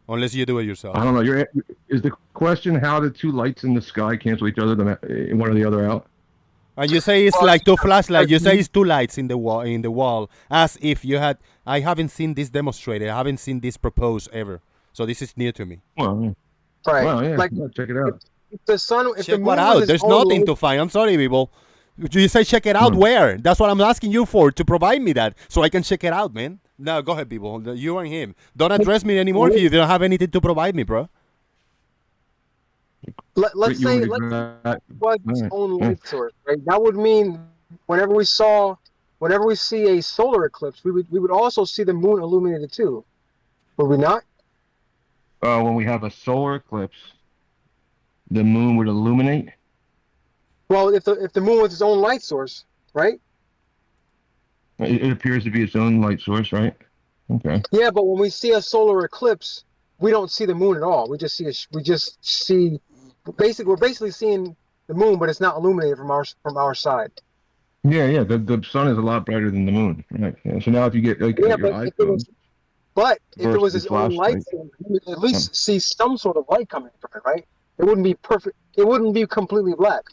Unless you do it yourself. I don't know. Is the question how the two lights in the sky cancel each other, one or the other out? And you say it's like two flashlights. You say it's two lights in the wall, as if you had. I haven't seen this demonstrated. I haven't seen this proposed ever. So this is new to me. Well, right. Well, yeah. Check it out. If the sun, if check the what out. There's nothing to find. I'm sorry, people. You say check it out where? That's what I'm asking you for, to provide me that so I can check it out, man. No, go ahead, people. You and him. Don't address me anymore if you don't have anything to provide me, bro. Let's say it was its own light source, right? That would mean whenever we see a solar eclipse, we would also see the moon illuminated too. Would we not? When we have a solar eclipse, the moon would illuminate. Well, if the moon was its own light source, right? It appears to be its own light source, right? Okay. Yeah, but when we see a solar eclipse, we don't see the moon at all. We just see we're basically seeing the moon, but it's not illuminated from our side. Yeah. The sun is a lot brighter than the moon, right? Yeah. So now if you get your iPhone. If it was its own light, you would at least see some sort of light coming from it, right? It wouldn't be perfect. It wouldn't be completely black.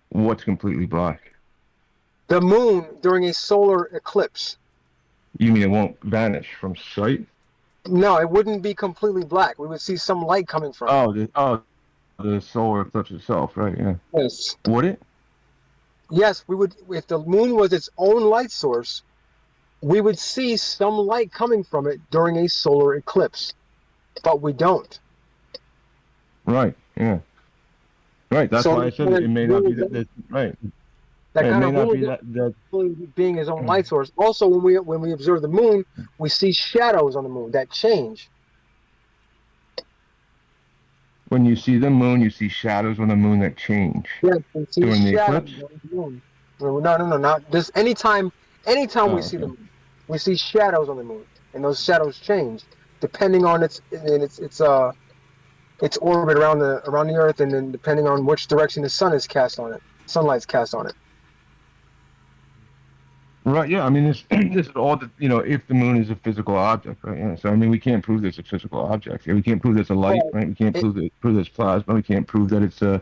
What's completely black? The moon during a solar eclipse. You mean it won't vanish from sight? No, it wouldn't be completely black. We would see some light coming from it. The solar eclipse itself, right? Yeah. Yes. Would it? yes, we would. If the moon was its own light source, we would see some light coming from it during a solar eclipse, but we don't. Right. Yeah. Right. That's So why I said it may not be that. Right. That It kind may of not rules be that. being his own light source. Also, when we observe the moon, we see shadows on the moon that change. When you see the moon, you see shadows on the moon that change. Yes, we see During the shadows eclipse. on the moon. No, not this. Anytime Oh, we see the moon, we see shadows on the moon, and those shadows change depending on its orbit around the Earth, and then depending on which direction the sunlight's cast on it. Right. Yeah. I mean, this is all the if the moon is a physical object, right? Yeah. So I mean, we can't prove this a physical object. We can't prove it's a light, right? We can't prove it's plasma. We can't prove that it's a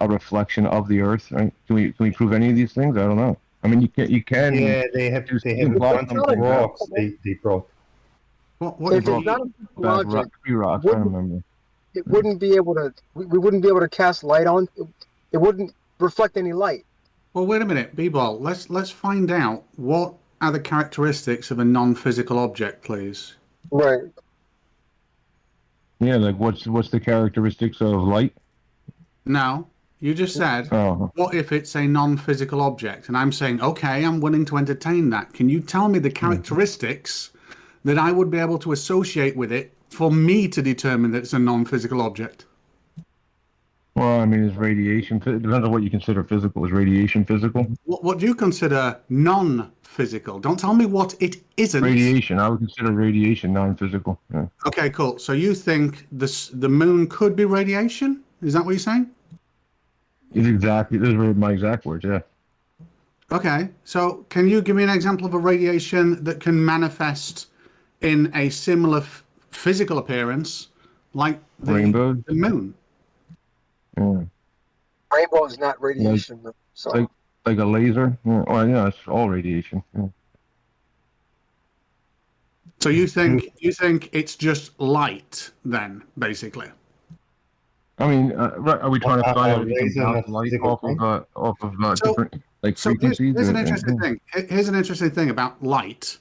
reflection of the Earth, right? Can we prove any of these things? I don't know. I mean, you can. Yeah, they have quantum rocks they brought. If it's not a physical object, rocks, I remember. it wouldn't be able to. We wouldn't be able to cast light on. It wouldn't reflect any light. Well, wait a minute, B-Ball. Let's find out what are the characteristics of a non-physical object, please. Right. Yeah, like what's the characteristics of light? Now, you just said, what if it's a non-physical object? And I'm saying, okay, I'm willing to entertain that. Can you tell me the characteristics that I would be able to associate with it for me to determine that it's a non-physical object? Well, I mean, is radiation? It depends on what you consider physical. Is radiation physical? What do you consider non-physical? Don't tell me what it isn't. Radiation. I would consider radiation non-physical. Yeah. Okay, cool. So you think the moon could be radiation? Is that what you're saying? Those were my exact words. Yeah. Okay. So can you give me an example of a radiation that can manifest in a similar physical appearance, like the moon? Yeah. Rainbow is not radiation, so like a laser. Yeah. Well, yeah, it's all radiation. Yeah. So you think it's just light then, basically? I mean, are we trying to find out light off of different frequencies? Here's an interesting thing. Here's an interesting thing about light,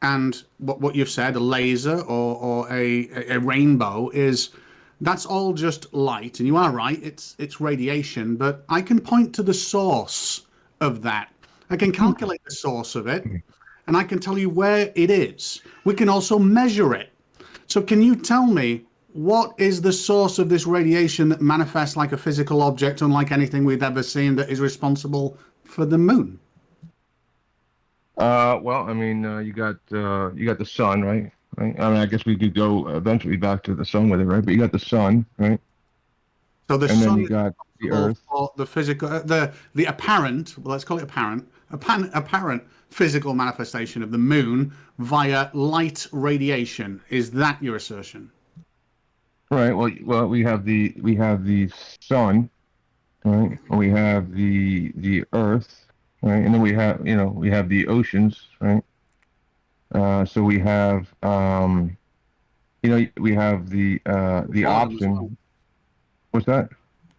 and what you've said, a laser or a rainbow is. That's all just light, and you are right, it's radiation, but I can point to the source of that. I can calculate the source of it, and I can tell you where it is. We can also measure it. So can you tell me what is the source of this radiation that manifests like a physical object, unlike anything we've ever seen, that is responsible for the moon? Well, I mean, you got the sun, right? Right. I mean, I guess we could go eventually back to the sun with it, right? But you got the sun, right? So the and sun then you got the Earth. The physical, the apparent, well, let's call it apparent physical manifestation of the moon via light radiation. Is that your assertion? Right. Well, we have the sun, right? We have the Earth, right? And then we have the oceans, right? So we have, we have the option. Well. What's that?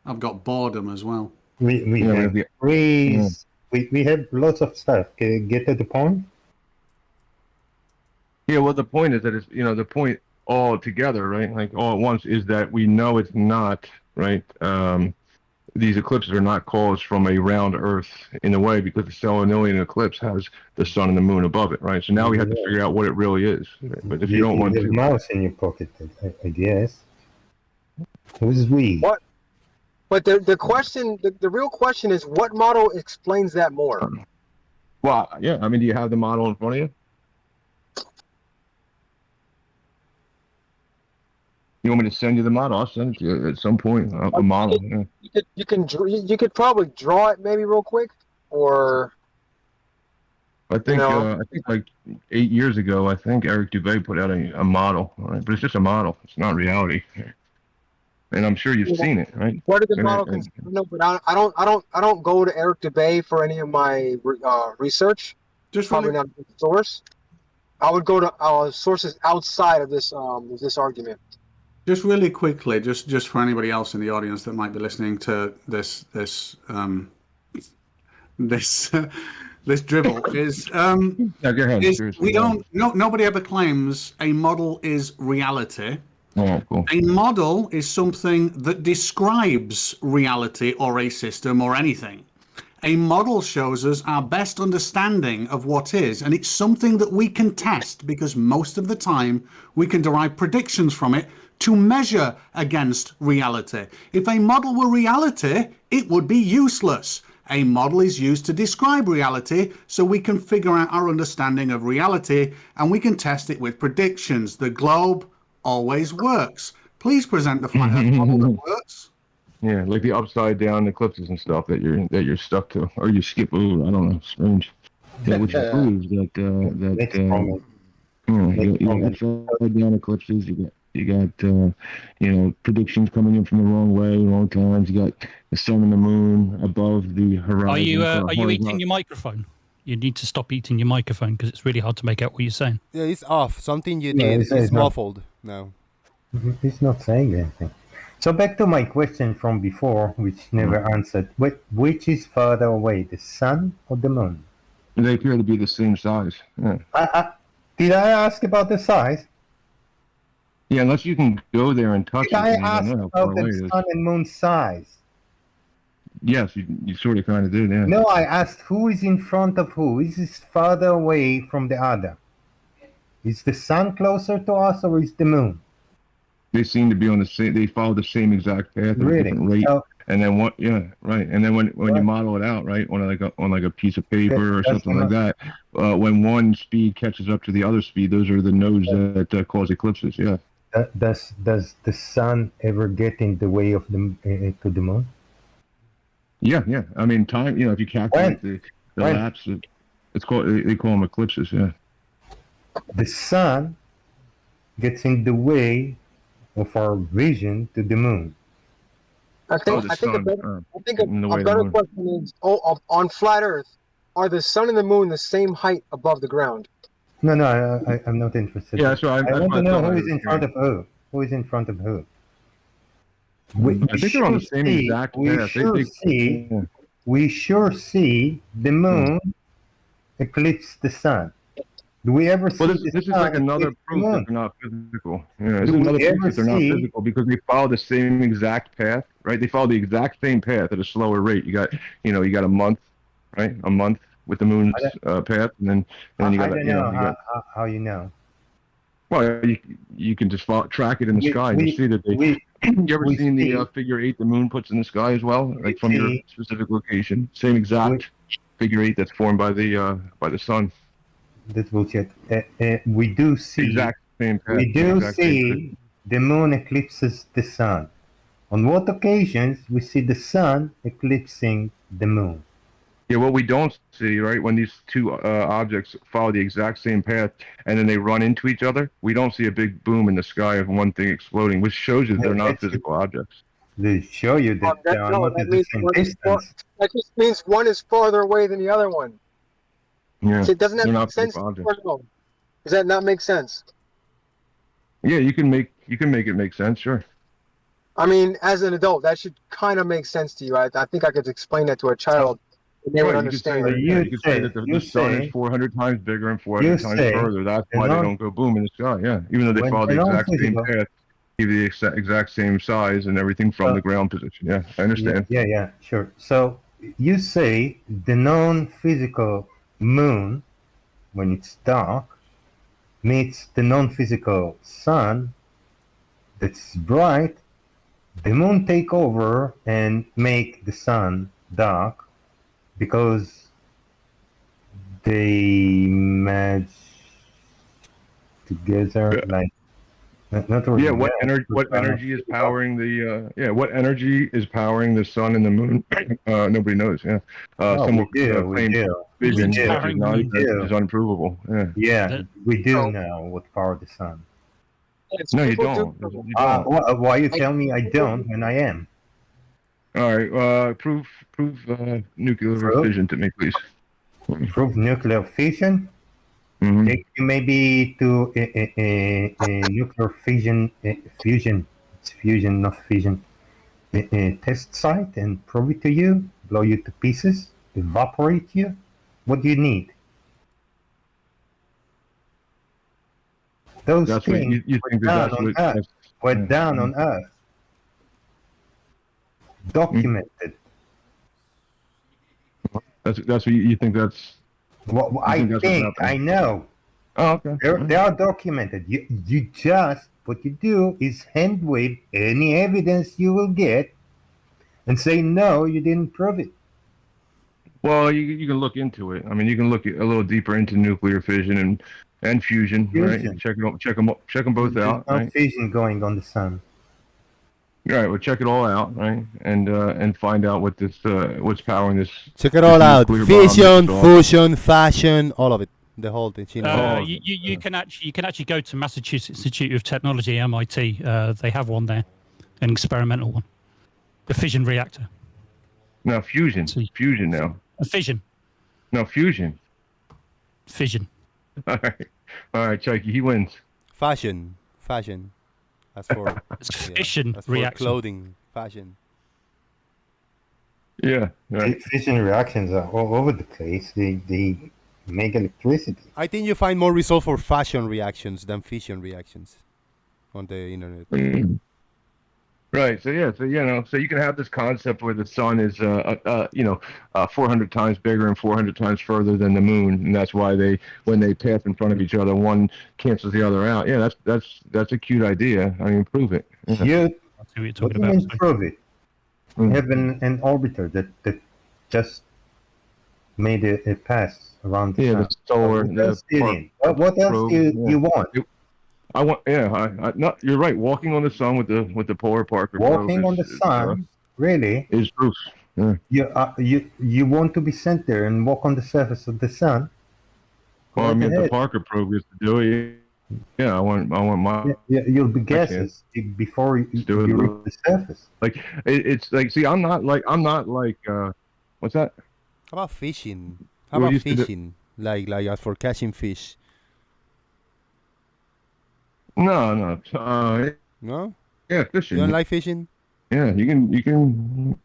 I've got boredom as well. We have the rays. We have lots of stuff. Can you get to the point? Yeah. Well, the point is that it's the point all together, right? Like all at once is that we know it's not right. These eclipses are not caused from a round Earth in a way, because the Stellarian eclipse has the sun and the moon above it, right? So now we have to figure out what it really is. But if you don't want to, a mouse in your pocket, I guess. Who's we? What? But the question, the real question is, what model explains that more? Well, yeah. I mean, do you have the model in front of you? You want me to send you the model? I'll send it to you at some point. A model. Yeah. You could probably draw it maybe real quick, or. I think like 8 years ago, I think Eric Dubé put out a model, right? But it's just a model. It's not reality. And I'm sure you've seen it, right? Where did the model? No, but I don't go to Eric Dubé for any of my research. Just probably not the source. I would go to sources outside of this argument. Just really quickly, just for anybody else in the audience that might be listening to this this this dribble is go ahead. is Seriously, we don't nobody ever claims a model is reality. Oh, cool. A model is something that describes reality or a system or anything. A model shows us our best understanding of what is, and it's something that we can test because most of the time we can derive predictions from it to measure against reality. If a model were reality, it would be useless. A model is used to describe reality so we can figure out our understanding of reality and we can test it with predictions. The globe always works. Please present the flat Earth model that works. Yeah, like the upside down eclipses and stuff that you're stuck to, or you skip. Ooh, I don't know, strange. Yeah, which proves that you got upside down eclipses. You got predictions coming in from the wrong way, wrong times. You got the sun and the moon above the horizon. Are you eating your microphone? You need to stop eating your microphone because it's really hard to make out what you're saying. Yeah, it's off. Something you did is muffled now. He's not saying anything. So back to my question from before, which never answered. Which is further away, the sun or the moon? They appear to be the same size. Yeah. Did I ask about the size? Yeah, unless you can go there and touch Did it. I then you ask don't know how far about away the it is. sun and moon size? Yes, you sort of kind of did, yeah. No, I asked who is in front of who. Is this farther away from the other? Is the sun closer to us or is the moon? They seem to be on the same. They follow the same exact path at a different rate. And then what? Yeah, right. And then when you model it out, right, on like a piece of paper or something like that, when one speed catches up to the other speed, those are the nodes that cause eclipses. Yeah. Does the sun ever get in the way of the to the moon? Yeah, yeah. I mean, time. If you calculate the lapse, it's called. They call them eclipses. Yeah. The sun gets in the way of our vision to the moon. I think a better question is: on flat Earth, are the sun and the moon the same height above the ground? No, I'm not interested. Yeah, so I want to know who is in front of who. Who is in front of who? I think they're on the same exact path. We sure see the moon eclipse the sun. Do we ever see this is like another proof that they're not physical. Yeah, this is another proof that they're not physical because they follow the same exact path, right? They follow the exact same path at a slower rate. You got a month, right? A month with the moon's path, and then you got. How you know? Well, you can just track it in the sky and you see that you ever seen the figure 8 the moon puts in the sky as well, like from your specific location? Same exact figure 8 that's formed by the sun. That's bullshit. We do see exact same path. We do see the moon eclipses the sun. On what occasions we see the sun eclipsing the moon? Yeah, what we don't see, right, when these two objects follow the exact same path and then they run into each other, we don't see a big boom in the sky of one thing exploding, which shows you they're not physical objects. They show you that they are not at the same distance. That just means one is farther away than the other one. Yeah, so doesn't that make sense? Does that not make sense? Yeah, you can make it make sense, sure. I mean, as an adult, that should kind of make sense to you. I think I could explain that to a child. And they would understand. You could say that the sun is 400 times bigger and 400 times further. That's why they don't go boom in the sky. Yeah, even though they follow the exact same path, the exact same size and everything from the ground position. Yeah, I understand. Yeah, sure. So you say the non-physical moon, when it's dark, meets the non-physical sun that's bright. The moon take over and make the sun dark because they match together, like not really. Yeah, what energy is powering the what energy is powering the sun and the moon? Nobody knows. Yeah, some will claim vision is unprovable. Yeah, we do know what power the sun. No, you don't. Why you tell me I don't when I am? All right, prove nuclear fission to me, please. Prove nuclear fission? Mm-hmm. Take you maybe to a nuclear fusion. It's fusion, not fission. A test site and prove it to you, blow you to pieces. evaporate you? What do you need? Those That's what things you were think down that's on what. Earth. Were down on Earth. Documented. That's what you think that's. What You I think that's what's think, happening? I know. Oh, okay. They are documented. You just, what you do is hand wave any evidence you will get and say, no, you didn't prove it. Well, you can look into it. I mean, you can look a little deeper into nuclear fission and fusion, right? Fusion. Check them both There's out, no right? fission going on the sun. Right. Well, check it all out, right? And find out what this what's powering this. Check it all out. nuclear bomb Fission, that's off. fusion, fashion, all of it. The whole thing. You can actually go to Massachusetts Institute of Technology, MIT. They have one there, an experimental one, the fission reactor. No, fusion. Fusion now. A fission. No, fusion. Fission. All right, Chucky, he wins. Fashion. That's for fission that's for reaction. clothing. Fashion. Yeah. Right. Fission reactions are all over the place. They make electricity. I think you find more result for fashion reactions than fission reactions on the internet. Right. So you can have this concept where the sun is 400 times bigger and 400 times further than the moon, and that's why when they pass in front of each other, one cancels the other out. Yeah, that's a cute idea. I mean, prove it. Yeah. Cute. What do you What do you mean prove it? We have an orbiter that just made a pass around the sun. the solar. What else do you want? I want. Yeah. You're right. Walking on the sun with the polar Parker. Walking on the sun, really? Is proof. Yeah. You want to be sent there and walk on the surface of the sun? Well, I mean, the Parker probe is to do it. Yeah, I want my. Yeah, you'll be gases before you reach the surface. Like it's like, see, I'm not like what's that? How about fishing? How about fishing? Like for catching fish. No. No? Yeah, fishing. You don't like fishing? Yeah, you can.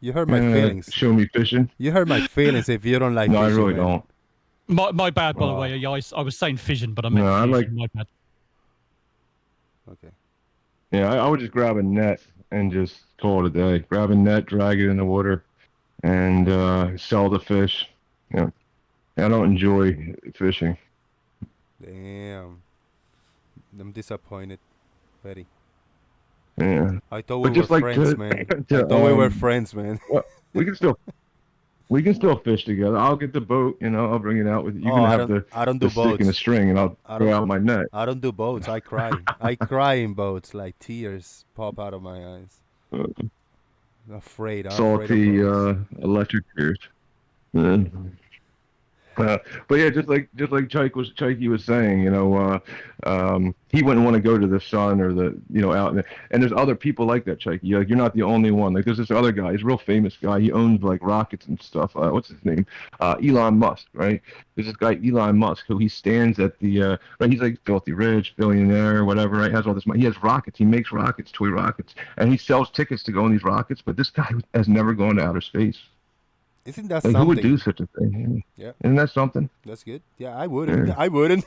You hurt my feelings. Show me fishing. You hurt my feelings if you don't like no, fishing. I really man. don't. My bad, by the way. I was saying fission, but I meant fusion. My bad. Okay. Yeah, I would just grab a net and just call it a day. Grab a net, drag it in the water, and sell the fish. Yeah, I don't enjoy fishing. Damn. I'm disappointed. Very. Yeah. I thought we were friends, man. I thought we were friends, man. Well, we can still fish together. I'll get the boat, I'll bring it out with you. You can have the stick and the string, and I'll throw out my net. I don't do boats. I cry. I cry in boats, like tears pop out of my eyes. I'm afraid. Salty electric tears. But yeah, just like Chaiki was saying, he wouldn't want to go to the sun or out, and there's other people like that, Chaiki. Like, you're not the only one. Like, there's this other guy. He's a real famous guy. He owns like rockets and stuff. What's his name? Elon Musk, right? There's this guy Elon Musk who he stands at the right. He's like filthy rich, billionaire, whatever. Right? Has all this money. He has rockets. He makes rockets, toy rockets, and he sells tickets to go on these rockets. But this guy has never gone to outer space. Isn't that like, something? Who would do such a thing? Yeah. Isn't that something? That's good. Yeah, I wouldn't. Yeah. I wouldn't.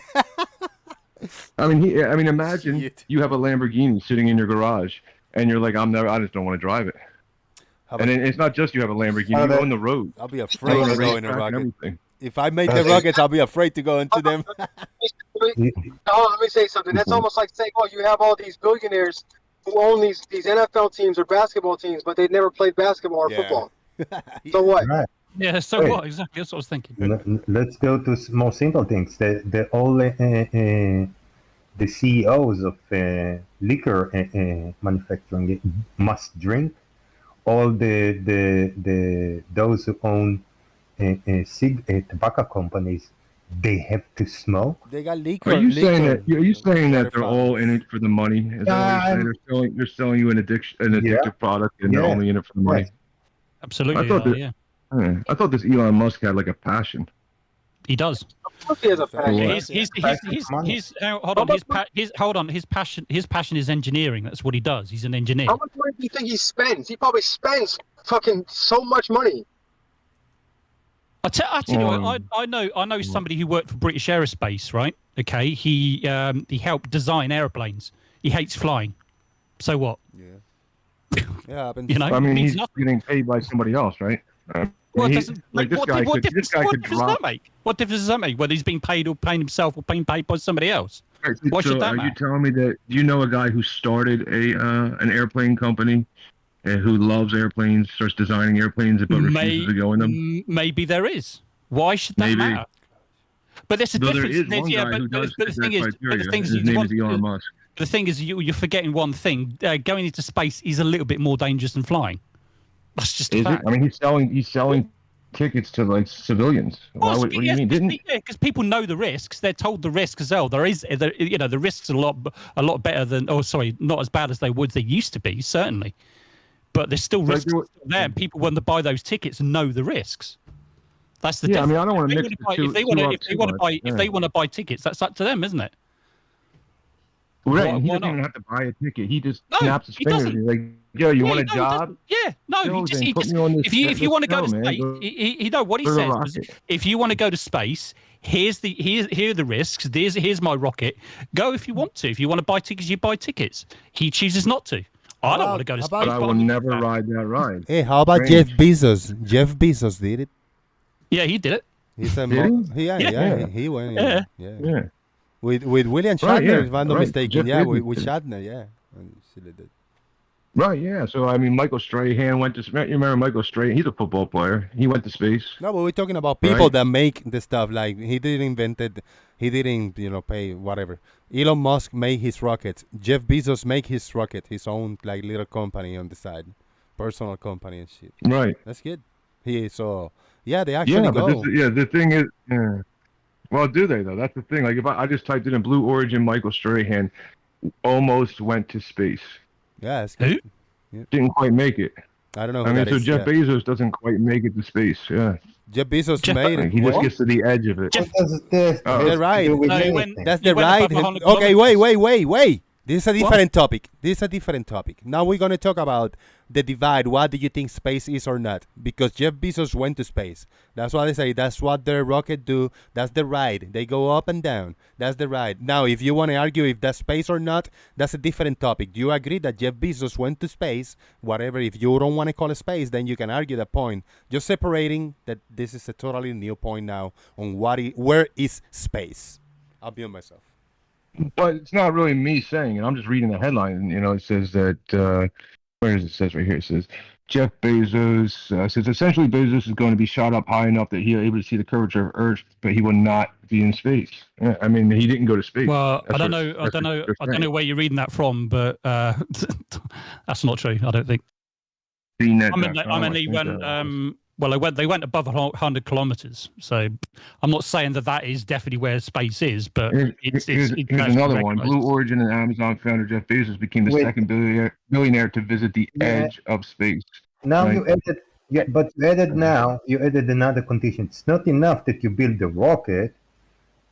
I mean, imagine you have a Lamborghini sitting in your garage, and you're like, I just don't want to drive it. And it's not just you have a Lamborghini, you own the road. I'll be afraid to go in a rocket. Everything. If I make the rockets, I'll be afraid to go into them. Let me say something. That's almost like saying, you have all these billionaires who own these NFL teams or basketball teams, but they've never played basketball or football. So what? Right. Yeah, so what? Exactly. That's what I was thinking. Let's go to more simple things. All the CEOs of liquor manufacturing must drink. All those who own tobacco companies, they have to smoke. They got liquor. Are you saying that they're all in it for the money? Is that what you're saying? They're selling you an addictive product, and they're only in it for the money. Yes. Absolutely. I thought this Elon Musk had like a passion. He does. He has a passion. Hold on. His passion is engineering. That's what he does. He's an engineer. How much money do you think he spends? He probably spends fucking so much money. I tell you what, I know somebody who worked for British Aerospace, right? Okay, he helped design airplanes. He hates flying. So what? Yeah, you know, I mean, he's nothing. getting paid by somebody else, right? Well, He- doesn't like make, this guy what could, this guy could difference does drop. that make? What difference does that make? Whether he's being paid or paying himself or being paid by somebody else? Right, Why so should that are you matter? telling me that you know a guy who started an airplane company and who loves airplanes, starts designing airplanes, but refuses to go in them? Maybe there is. Why should that Maybe. matter? But there's a Though there difference. is one guy who does fit that criteria. His name is Elon Musk. The thing is, you're forgetting one thing. Going into space is a little bit more dangerous than flying. That's just a Is it? fact. I mean, he's selling tickets to like civilians. Why would, what do you mean? Didn't Because people know the risks. They're told the risks as well. The risks are a lot better than. Oh, sorry, not as bad as they used to be. Certainly, but there's still risks there. And people, when they buy those tickets, know the risks. That's the difference. I mean, I don't want to mix the two. If they want to buy tickets, that's up to them, isn't it? Right, Why he doesn't not? even have to buy a ticket. He just snaps his fingers. doesn't. He's like, "Yo, you want a no, he job? doesn't. Yeah, no. Yo, He just, then put me on this- if you want to go to let's go, man. space, Go- he know what he go to the says. Was, rocket. if you want to go to space, here are the risks. Here's my rocket. Go if you want to. If you want to buy tickets, you buy tickets. He chooses not to. I don't want to go to space. But I will never ride that ride. Hey, how about Strange. Jeff Bezos? Jeff Bezos did it. Yeah, he did it. He's a Did he? yeah, he went. Yeah. Yeah. With William Shatner, Right, yeah, if I'm not right. mistaken. Jeff Yeah, Bezos with did it. Shatner. Yeah. And she did it. Right, yeah. So I mean, Michael Strahan went to. You remember Michael Strahan? He's a football player. He went to space. No, but we're talking about people that make the stuff. Like he didn't invent it. He didn't, pay whatever. Elon Musk made his rockets. Jeff Bezos make his rocket, his own like little company on the side, personal company and shit. Right. That's good. They actually Yeah, go. but the thing is, well, do they though? That's the thing. Like if I just typed it in Blue Origin, Michael Strahan almost went to space. Yeah, that's good. Didn't quite make it. I don't know. I Who mean, that so is, Jeff yeah. Bezos doesn't quite make it to space. Yeah. Jeff Bezos made Like, it. he just What? gets to the edge of it. The ride. That's the he went ride. above 100 Okay, kilometers. wait. This is a different topic. Now we're going to talk about the divide. What do you think space is or not? Because Jeff Bezos went to space. That's what I say. That's what their rocket do. That's the ride. They go up and down. That's the ride. Now, if you want to argue if that's space or not, that's a different topic. Do you agree that Jeff Bezos went to space? Whatever. If you don't want to call it space, then you can argue that point. Just separating that this is a totally new point now on where is space. I'll be on myself. But it's not really me saying it. I'm just reading the headline. It says that, where does it says right here? It says, Jeff Bezos says essentially Bezos is going to be shot up high enough that he'll be able to see the curvature of Earth, but he will not be in space. Yeah, I mean, he didn't go to space. Well, That's I what don't they're know saying. where you're reading that from, but that's not true. I don't think. They went above 100 kilometers. So I'm not saying that is definitely where space is, but Here's another one. Blue Origin and Amazon founder Jeff Bezos became the second billionaire to visit the edge of space. Now Right. you added, but you added another condition. It's not enough that you build the rocket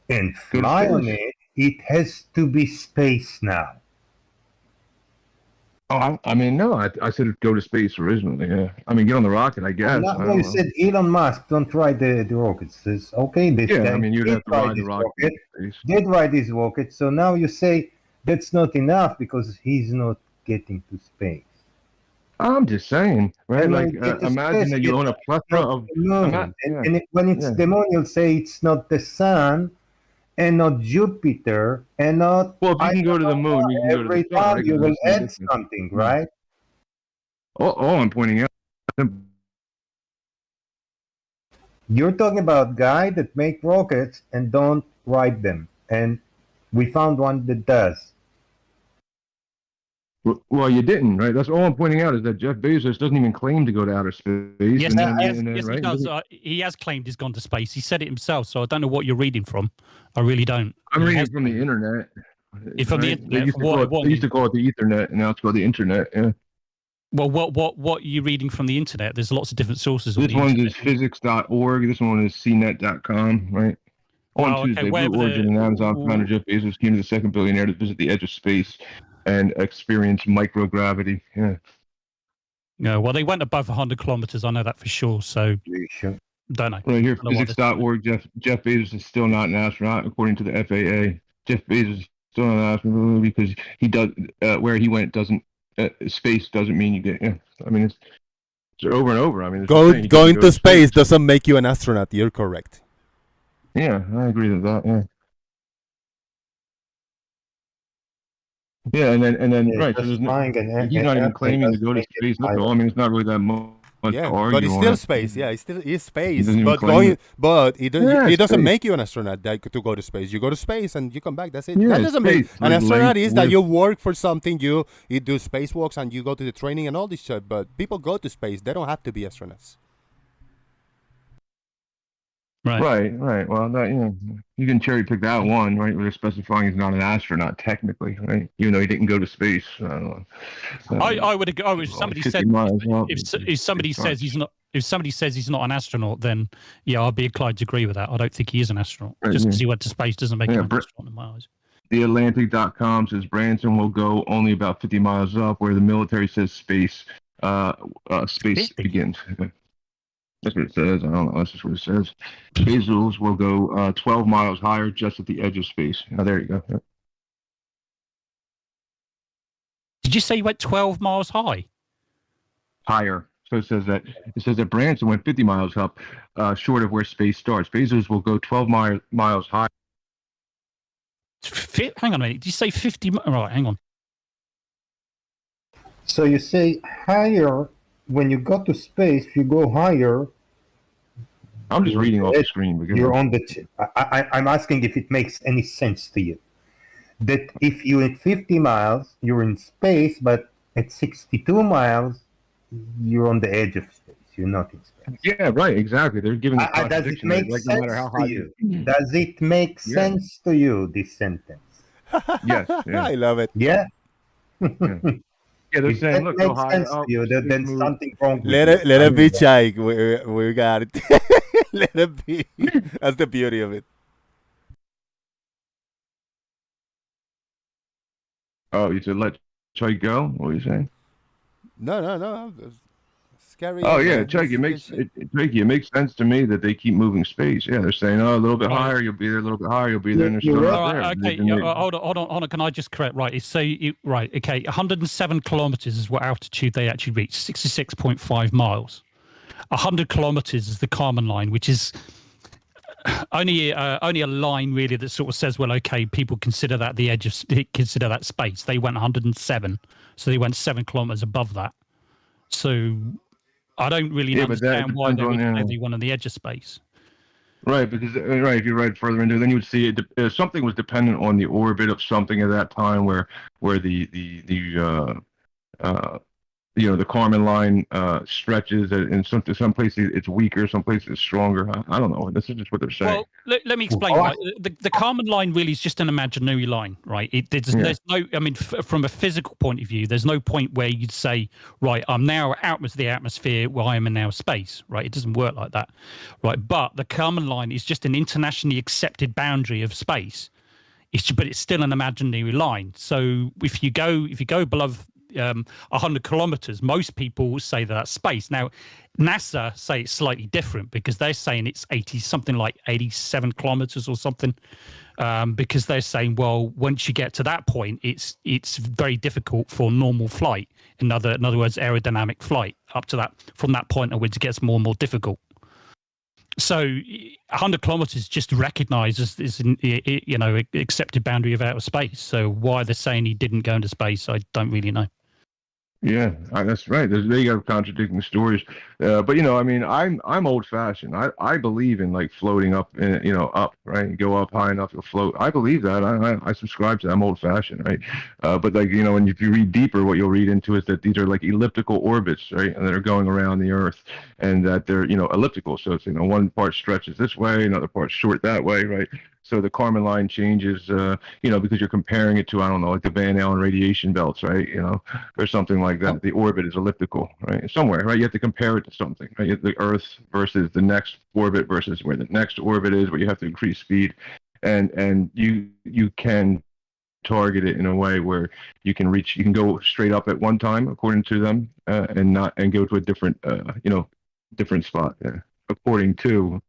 and fly on it. It has to be space now. Oh, I mean, no, I said go to space originally. Yeah, I mean, get on the rocket, I guess. I No, don't you know. said Elon Musk don't ride the rocket. Says okay, this Yeah, guy I mean, you'd did have to ride the his rocket in space. Did ride his rocket. So now you say that's not enough because he's not getting to space. I'm just saying, right? And Like, when you get to imagine space, that you own a plethora of. the moon. When it's the moon, you'll say it's not the sun and not Jupiter and not. Well, if you can go to the moon, you can go to every the sun. time right? you 'Cause will it's no add different. something, right? All I'm pointing out. You're talking about guys that make rockets and don't ride them, and we found one that does. Well, you didn't, right? That's all I'm pointing out is that Jeff Bezos doesn't even claim to go to outer space. Yes, right? he does. He has claimed he's gone to space. He said it himself, so I don't know what you're reading from. I really don't. I'm reading from the internet. From the right? internet, They used to call it the Ethernet, and now it's called the internet. Yeah. Well, what are you reading from the internet? There's lots of different sources. This one is physics.org. This one is cnet.com, right? On Tuesday, Blue Origin and Amazon founder Jeff Bezos came to the second billionaire to visit the edge of space and experience microgravity. Yeah. No, well, they went above 100 kilometers. I know that for sure. So Don't know. Right here, Don't know what this is. physics.org. Jeff Bezos is still not an astronaut, according to the FAA. Jeff Bezos is still not an astronaut because he does where he went doesn't space doesn't mean you get. Yeah, I mean it's over and over. I mean, Going to space doesn't make you an astronaut. You're correct. Yeah, I agree with that. Yeah. Yeah, and then Yeah, right. So just there's flying he's not even claiming to go to make it space. That's higher. all. I mean, it's not really that much Yeah, to argue but it's on still it. space. Yeah, it's still is He space. doesn't even But claim it. it doesn't space. make you an astronaut to go to space. You go to space and you come back. That's it. Yeah, That it's doesn't make space, an like astronaut is that with- you work for something. You do spacewalks and you go to the training and all this shit. But people go to space. They don't have to be astronauts. Right. Well, that, you can cherry pick that one, right? Where they're specifying he's not an astronaut technically, right? Even though he didn't go to space. I don't know. I would agree. If somebody 50 said miles up, if somebody it's says he's not. If somebody says he's not an astronaut, then yeah, I'd be inclined to agree with that. I don't think he is an astronaut. Right, Just because yeah. he went to space doesn't make him an astronaut in my eyes. TheAtlantic.com says Branson will go only about 50 miles up, where the military says space begins. That's what it says. I don't know. That's just what it says. Bezos will go 12 miles higher just at the edge of space. Now, there you go. Yep. Did you say you went 12 miles high? Higher. So it says that Branson went 50 miles up, short of where space starts. Bezos will go 12 miles higher. Hang on a minute. Did you say 50? Right, hang on. So you say higher when you go to space. You go higher. I'm just reading off the screen because you're on the. I'm asking if it makes any sense to you. That if you at 50 miles, you're in space, but at 62 miles, you're on the edge of space. You're not in space. Yeah, right. Exactly. They're giving the Does it contradiction. make Like, no sense matter how to high you? Does it make sense to you? This sentence. Yes. Yeah. I love it. Yeah. Yeah, they're If saying, that look, go makes higher sense up. to you, then smooth. something wrong with Let you. it be, Chike. We got it. Let it be. That's the beauty of it. Oh, you said let Chuck go? What are you saying? No. Scary. Oh yeah, Chuck. It makes sense to me that they keep moving space. Yeah, they're saying, oh, a little bit higher, you'll be there. A little bit higher, you'll be there. And they're still not there. Okay, hold on. Can I just correct? Right, it's right. Okay, 107 kilometers is what altitude they actually reach. 66.5 miles. 100 kilometers is the Kármán line, which is only a line really that sort of says, well, okay, people consider that the edge of consider that space. They went 107, so they went 7 kilometers above that. So I don't really understand why they would say they went on the edge of space. Right, because if you read further into it, then you would see it. Something was dependent on the orbit of something at that time, where the Kármán line stretches, and some places it's weaker, some places it's stronger. I don't know. This is just what they're saying. Well, let me explain. Right? The Kármán line really is just an imaginary line, right? There's no, I mean, from a physical point of view, there's no point where you'd say, right, I'm now out of the atmosphere where I am in now space, right? It doesn't work like that, right? But the Kármán line is just an internationally accepted boundary of space. But it's still an imaginary line. So if you go below 100 kilometers, most people say that that's space. Now, NASA say it's slightly different because they're saying it's 87 kilometers or something, because they're saying, well, once you get to that point, it's very difficult for normal flight. In other words, aerodynamic flight. Up to that, from that point onwards, it gets more and more difficult. So 100 kilometers just recognized as an accepted boundary of outer space. So why they're saying he didn't go into space, I don't really know. Yeah, that's right. They got contradicting stories, but I mean, I'm old-fashioned. I believe in like floating up, up, right? You go up high enough, you'll float. I believe that. I subscribe to that. I'm old-fashioned, right? But like and if you read deeper, what you'll read into is that these are like elliptical orbits, right? And they're going around the Earth, and that they're elliptical. So it's one part stretches this way, another part short that way, right? So the Kármán line changes, because you're comparing it to, I don't know, like the Van Allen radiation belts, right? Or something like that. The orbit is elliptical, right? Somewhere, right? You have to compare it to something, right? You have the Earth versus the next orbit versus where the next orbit is, where you have to increase speed, and you can target it in a way where you can go straight up at one time, according to them, and go to a different, different spot. Yeah. according to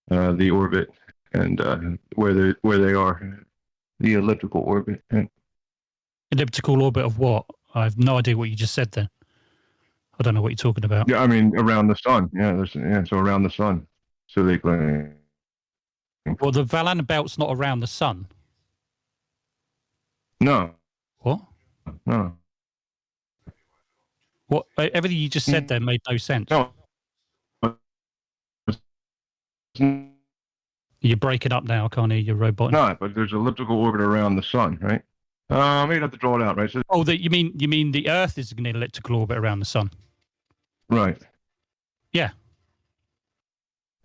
the orbit and where they are, the elliptical orbit. Elliptical orbit of what? I have no idea what you just said then. I don't know what you're talking about. Yeah, I mean around the sun. So around the sun. So they claim. Well, the Valhalla belt's not around the sun. No. What? No. What? Everything you just said there made no sense. No. You're breaking up now. I can't hear your robot. Not, but there's elliptical orbit around the sun, right? Maybe have to draw it out, right? So, Oh, you mean the Earth is in an elliptical orbit around the sun? right. Yeah.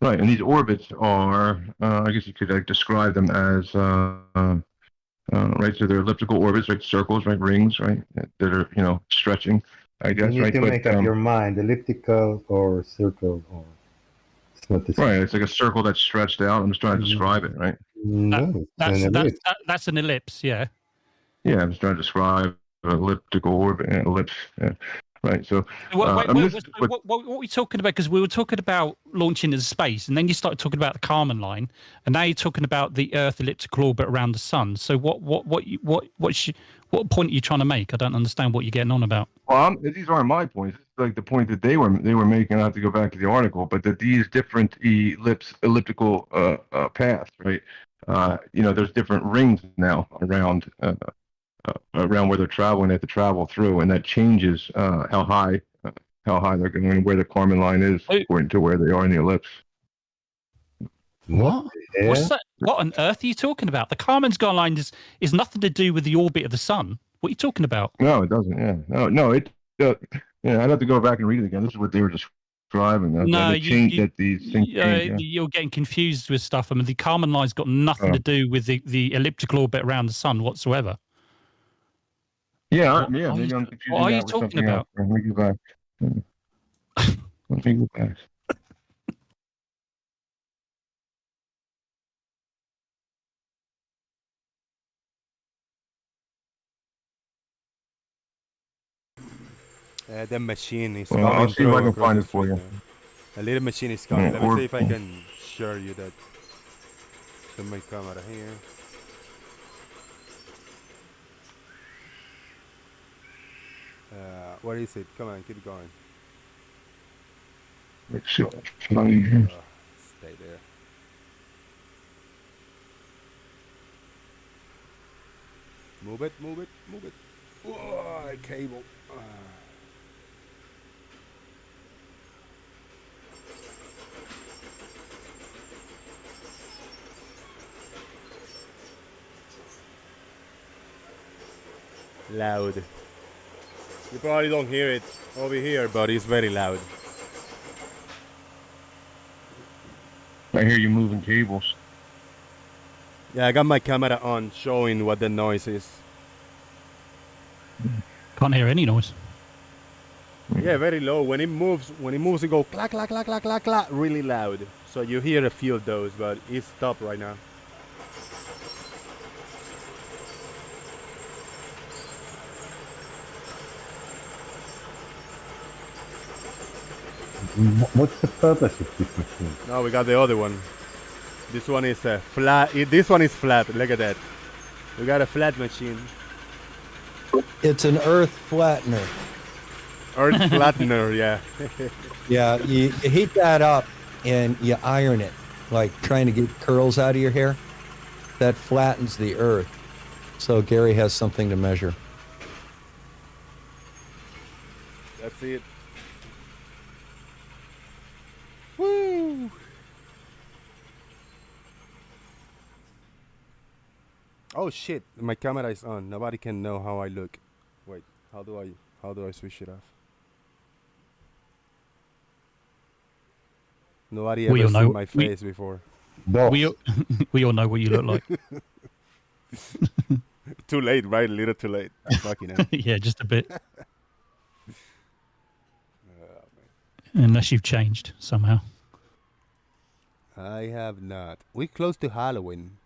Right, and these orbits are, I guess you could describe them as, right, so they're elliptical orbits, like circles, right, rings, right, that are, stretching, I guess, You right? need to But, make up your mind, elliptical or circle, or it's not the same. right, it's like a circle that's stretched out. I'm just trying to describe it, right? No, That's an ellipse, yeah. Yeah, I'm just trying to describe an elliptical orbit, ellipse, right? So, What were we talking about? Because we were talking about launching into space, and then you started talking about the Kármán line, and now you're talking about the Earth elliptical orbit around the sun. So what point are you trying to make? I don't understand what you're getting on about. well, these aren't my points. It's like the point that they were making. I have to go back to the article, but that these different elliptical paths, right? There's different rings now around where they're traveling. They have to travel through, and that changes how high they're going and where the Kármán line is according to where they are in the ellipse. What? What's that? What on earth are you talking about? The Kármán line is nothing to do with the orbit of the sun. What are you talking about? No, it doesn't. Yeah, no, it. I'd have to go back and read it again. This is what they were describing. No, that these things change. You're getting confused with stuff. I mean, the Kármán line's got nothing to do with the elliptical orbit around the sun whatsoever. Yeah, maybe I'm confusing what are you that with talking something about? else. Let me go back. Let me go back. The machine is Well, I'll coming see if I through can find it across for the you. street now. A little machine is coming. Yeah, Let me or- see if I can show you that. Show my camera here. Where is it? Come on, keep going. Make sure it's flying here. Stay there. Move it, move it, move it. Whoa, cable. Loud. You probably don't hear it over here, but it's very loud. I hear you moving cables. Yeah, I got my camera on, showing what the noise is. Can't hear any noise. Yeah, very low. When it moves, it goes clack, clack, clack, clack, clack, clack, really loud. So you hear a few of those, but it's stopped right now. What's the purpose of this machine? No, we got the other one. This one is flat. This one is flat. Look at that. We got a flat machine. It's an earth flattener. Earth flattener, yeah. Yeah, you heat that up and you iron it, like trying to get curls out of your hair. That flattens the earth. So Gary has something to measure. That's it. Woo! Oh shit! My camera is on. Nobody can know how I look. Wait, how do I switch it off? Nobody We ever all know- seen my we- face before. We all know what you look like. Too late, right? A little too late. Fucking hell. Yeah, just a bit. Unless you've changed somehow. I have not. We close to Halloween.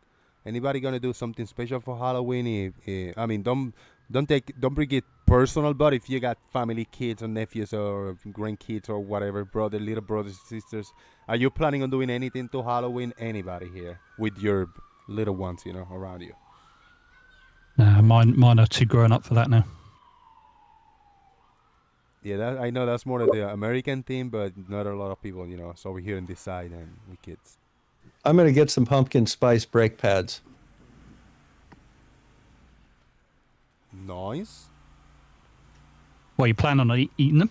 Anybody gonna do something special for Halloween? I mean, don't Don't bring it personal, but if you got family, kids or nephews or grandkids or whatever, little brothers, sisters, are you planning on doing anything to Halloween? Anybody here with your little ones, around you? Nah, mine are too grown up for that now. Yeah, I know that's more of the American thing, but not a lot of people, so we're here on this side and we kids. I'm going to get some pumpkin spice brake pads. Nice. Well, you plan on eating them?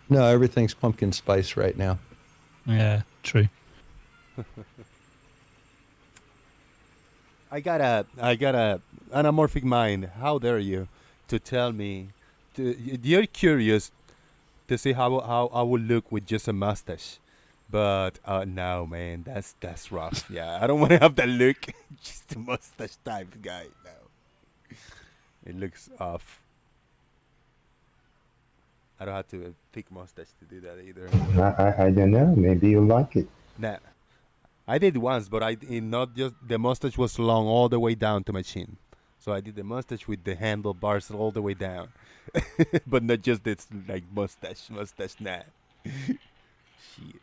No, everything's pumpkin spice right now. Yeah, true. I got a anamorphic mind. How dare you to tell me? You're curious to see how I would look with just a mustache, but no, man, that's rough. Yeah, I don't want to have that look. Just a mustache type guy. No, it looks off. I don't have to thick mustache to do that either. I don't know. Maybe you like it. Nah, I did once, but not just the mustache was long all the way down to my chin. So I did the mustache with the handlebars all the way down, but not just this like mustache. Nah. Shit.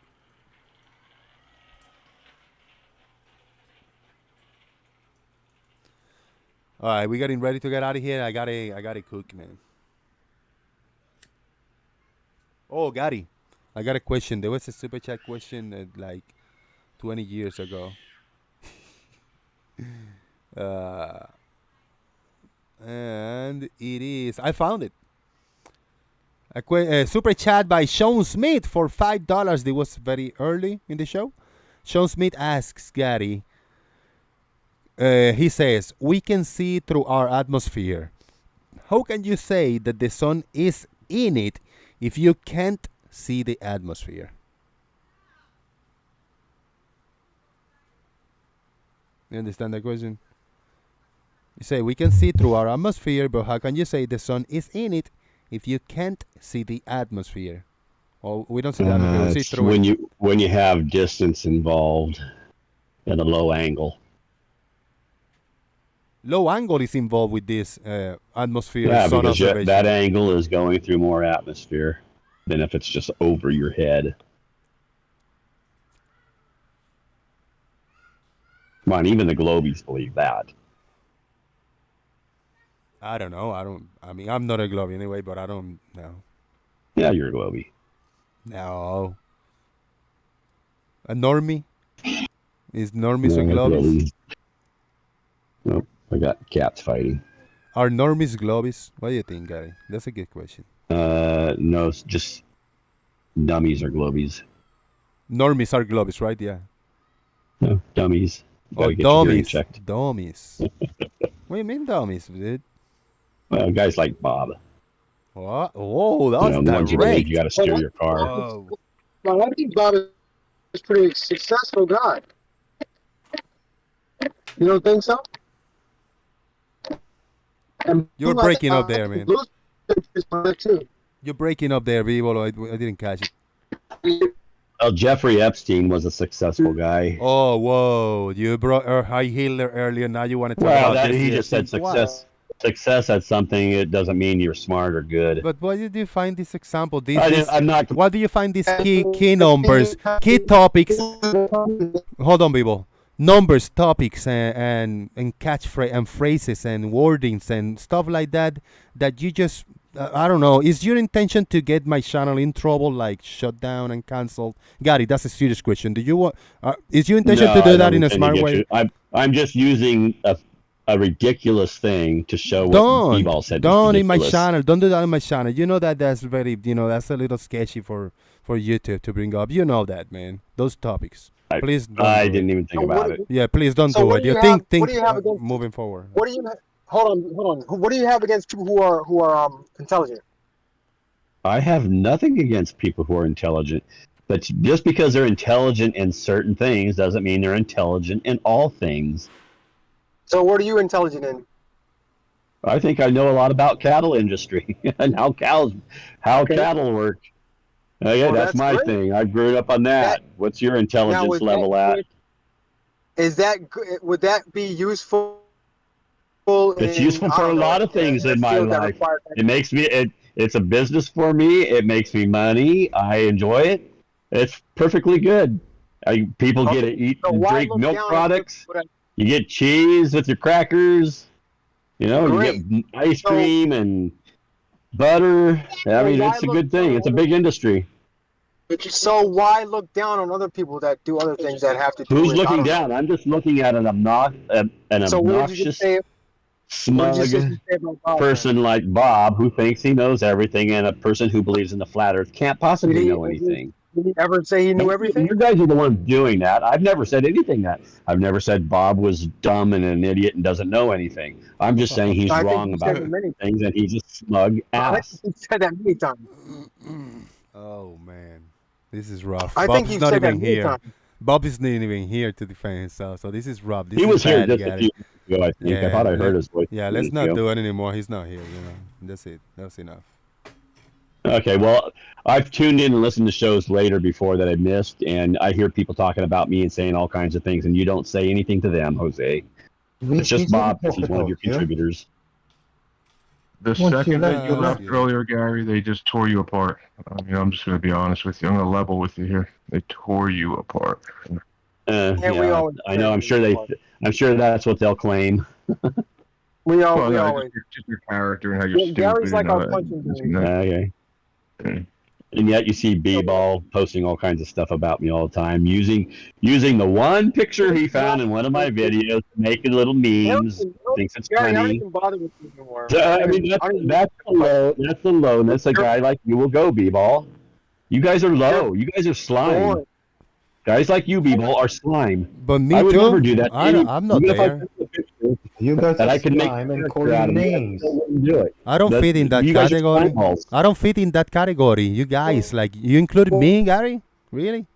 All right, we getting ready to get out of here. I gotta cook, man. Oh, Gary, I got a question. There was a super chat question like 20 years ago. And it is, I found it. A super chat by Sean Smith for $5. It was very early in the show. Sean Smith asks Gary, he says, we can see through our atmosphere. How can you say that the sun is in it if you can't see the atmosphere? You understand the question? You say we can see through our atmosphere, but how can you say the sun is in it if you can't see the atmosphere? Well, we don't see the atmosphere. We see It's through when it. you have distance involved and a low angle. Low angle is involved with this atmosphere. Yeah, sun because observation. that angle is going through more atmosphere than if it's just over your head. Come on, even the globies believe that. I don't know. I mean, I'm not a globie anyway, but I don't know. Yeah, you're a globie. No. A normie? Is normies No, or globies? globies. Nope, I got cats fighting. Are normies globies? What do you think, Gary? That's a good question. No, it's just dummies or globies. Normies are globies, right? Yeah. No, dummies. Oh, Gotta get your hearing dummies. checked. Dummies. What do you mean dummies, dude? Well, guys like Bob. What? Oh, that was the ones you believe direct. you got to steer your car. Whoa. Well, I think Bob is a pretty successful guy. You don't think so? And You're breaking up there, man. Too. You're breaking up there, Vivo. I didn't catch it. Well, Jeffrey Epstein was a successful guy. Oh, whoa. You brought High Hitler earlier. Now you want to talk Well, about this. he just said success. Success at something, it doesn't mean you're smart or good. But why did you find this example? I'm not. Why do you find these key numbers, key topics? Hold on, people. Numbers, topics, and catchphrase and phrases and wordings and stuff like that you just I don't know. Is your intention to get my channel in trouble, like shut down and canceled? Gary, that's a serious question. Do you want? Is your intention to do that in a smart way? I'm just using a ridiculous thing to show what Bebal said. Don't in my channel. Don't do that in my channel. You know that's very. That's a little sketchy for YouTube to bring up. You know that, man. Those topics. Please. I didn't even think about it. Yeah, please don't do it. You think moving forward. What do you? Hold on. What do you have against people who are intelligent? I have nothing against people who are intelligent, but just because they're intelligent in certain things doesn't mean they're intelligent in all things. So what are you intelligent in? I think I know a lot about cattle industry and how cattle work. Yeah, that's my thing. I grew up on that. What's your intelligence level at? Is that would that be useful It's useful for a lot of things in my life. It makes me it's a business for me. It makes me money. I enjoy it. It's perfectly good. People get to eat and drink milk products. You get cheese with your crackers. You know, you get ice cream and butter. I mean, it's a good thing. It's a big industry. So why look down on other people that do other things that have to do Who's with? looking down? I'm just looking at an obnoxious, smug person like Bob who thinks he knows everything, and a person who believes in the flat Earth can't possibly know anything. Did he ever say he knew everything? You guys are the ones doing that. I've never said anything that. I've never said Bob was dumb and an idiot and doesn't know anything. I'm just saying he's wrong about things, and he's a smug ass. He said that many times. Oh man, this is rough. I think Bob's you've not said that even many here. times. Bob is not even here to defend himself, so this is rough. This He is was here bad, just a guys. few minutes ago, I think. I thought I heard his voice. Yeah, a let's minute not ago. do it anymore. He's not here. You know, that's it. That's enough. Okay, well, I've tuned in and listened to shows later before that I missed, and I hear people talking about me and saying all kinds of things, and you don't say anything to them, Jose. It's just Bob, because he's one of your contributors. The second that you left earlier, Gary, they just tore you apart. I mean, I'm just going to be honest with you. I'm going to level with you here. They tore you apart. Yeah, I know. I'm sure that's what they'll claim. We all, well, we no, always. just your character and how you're stupid. Gary's like and our all that. punching bag. Okay. And yet you see B-Ball posting all kinds of stuff about me all the time, using the one picture he found in one of my videos to make little memes. Thinks it's Gary, I don't funny. even bother with you anymore. I mean, that's the low. That's the lowness a guy like you will go, B-Ball. You guys are low. You guys are slime. Guys like you, B-Ball, are slime. But me I would too. never do that. I'm not Even if I there. took a picture You guys that are I could make slime and a call picture you out of it, I names. still wouldn't do it. I don't fit in that you guys are category. slime balls. I don't fit in that category. You guys, like, you included me, Gary? Really?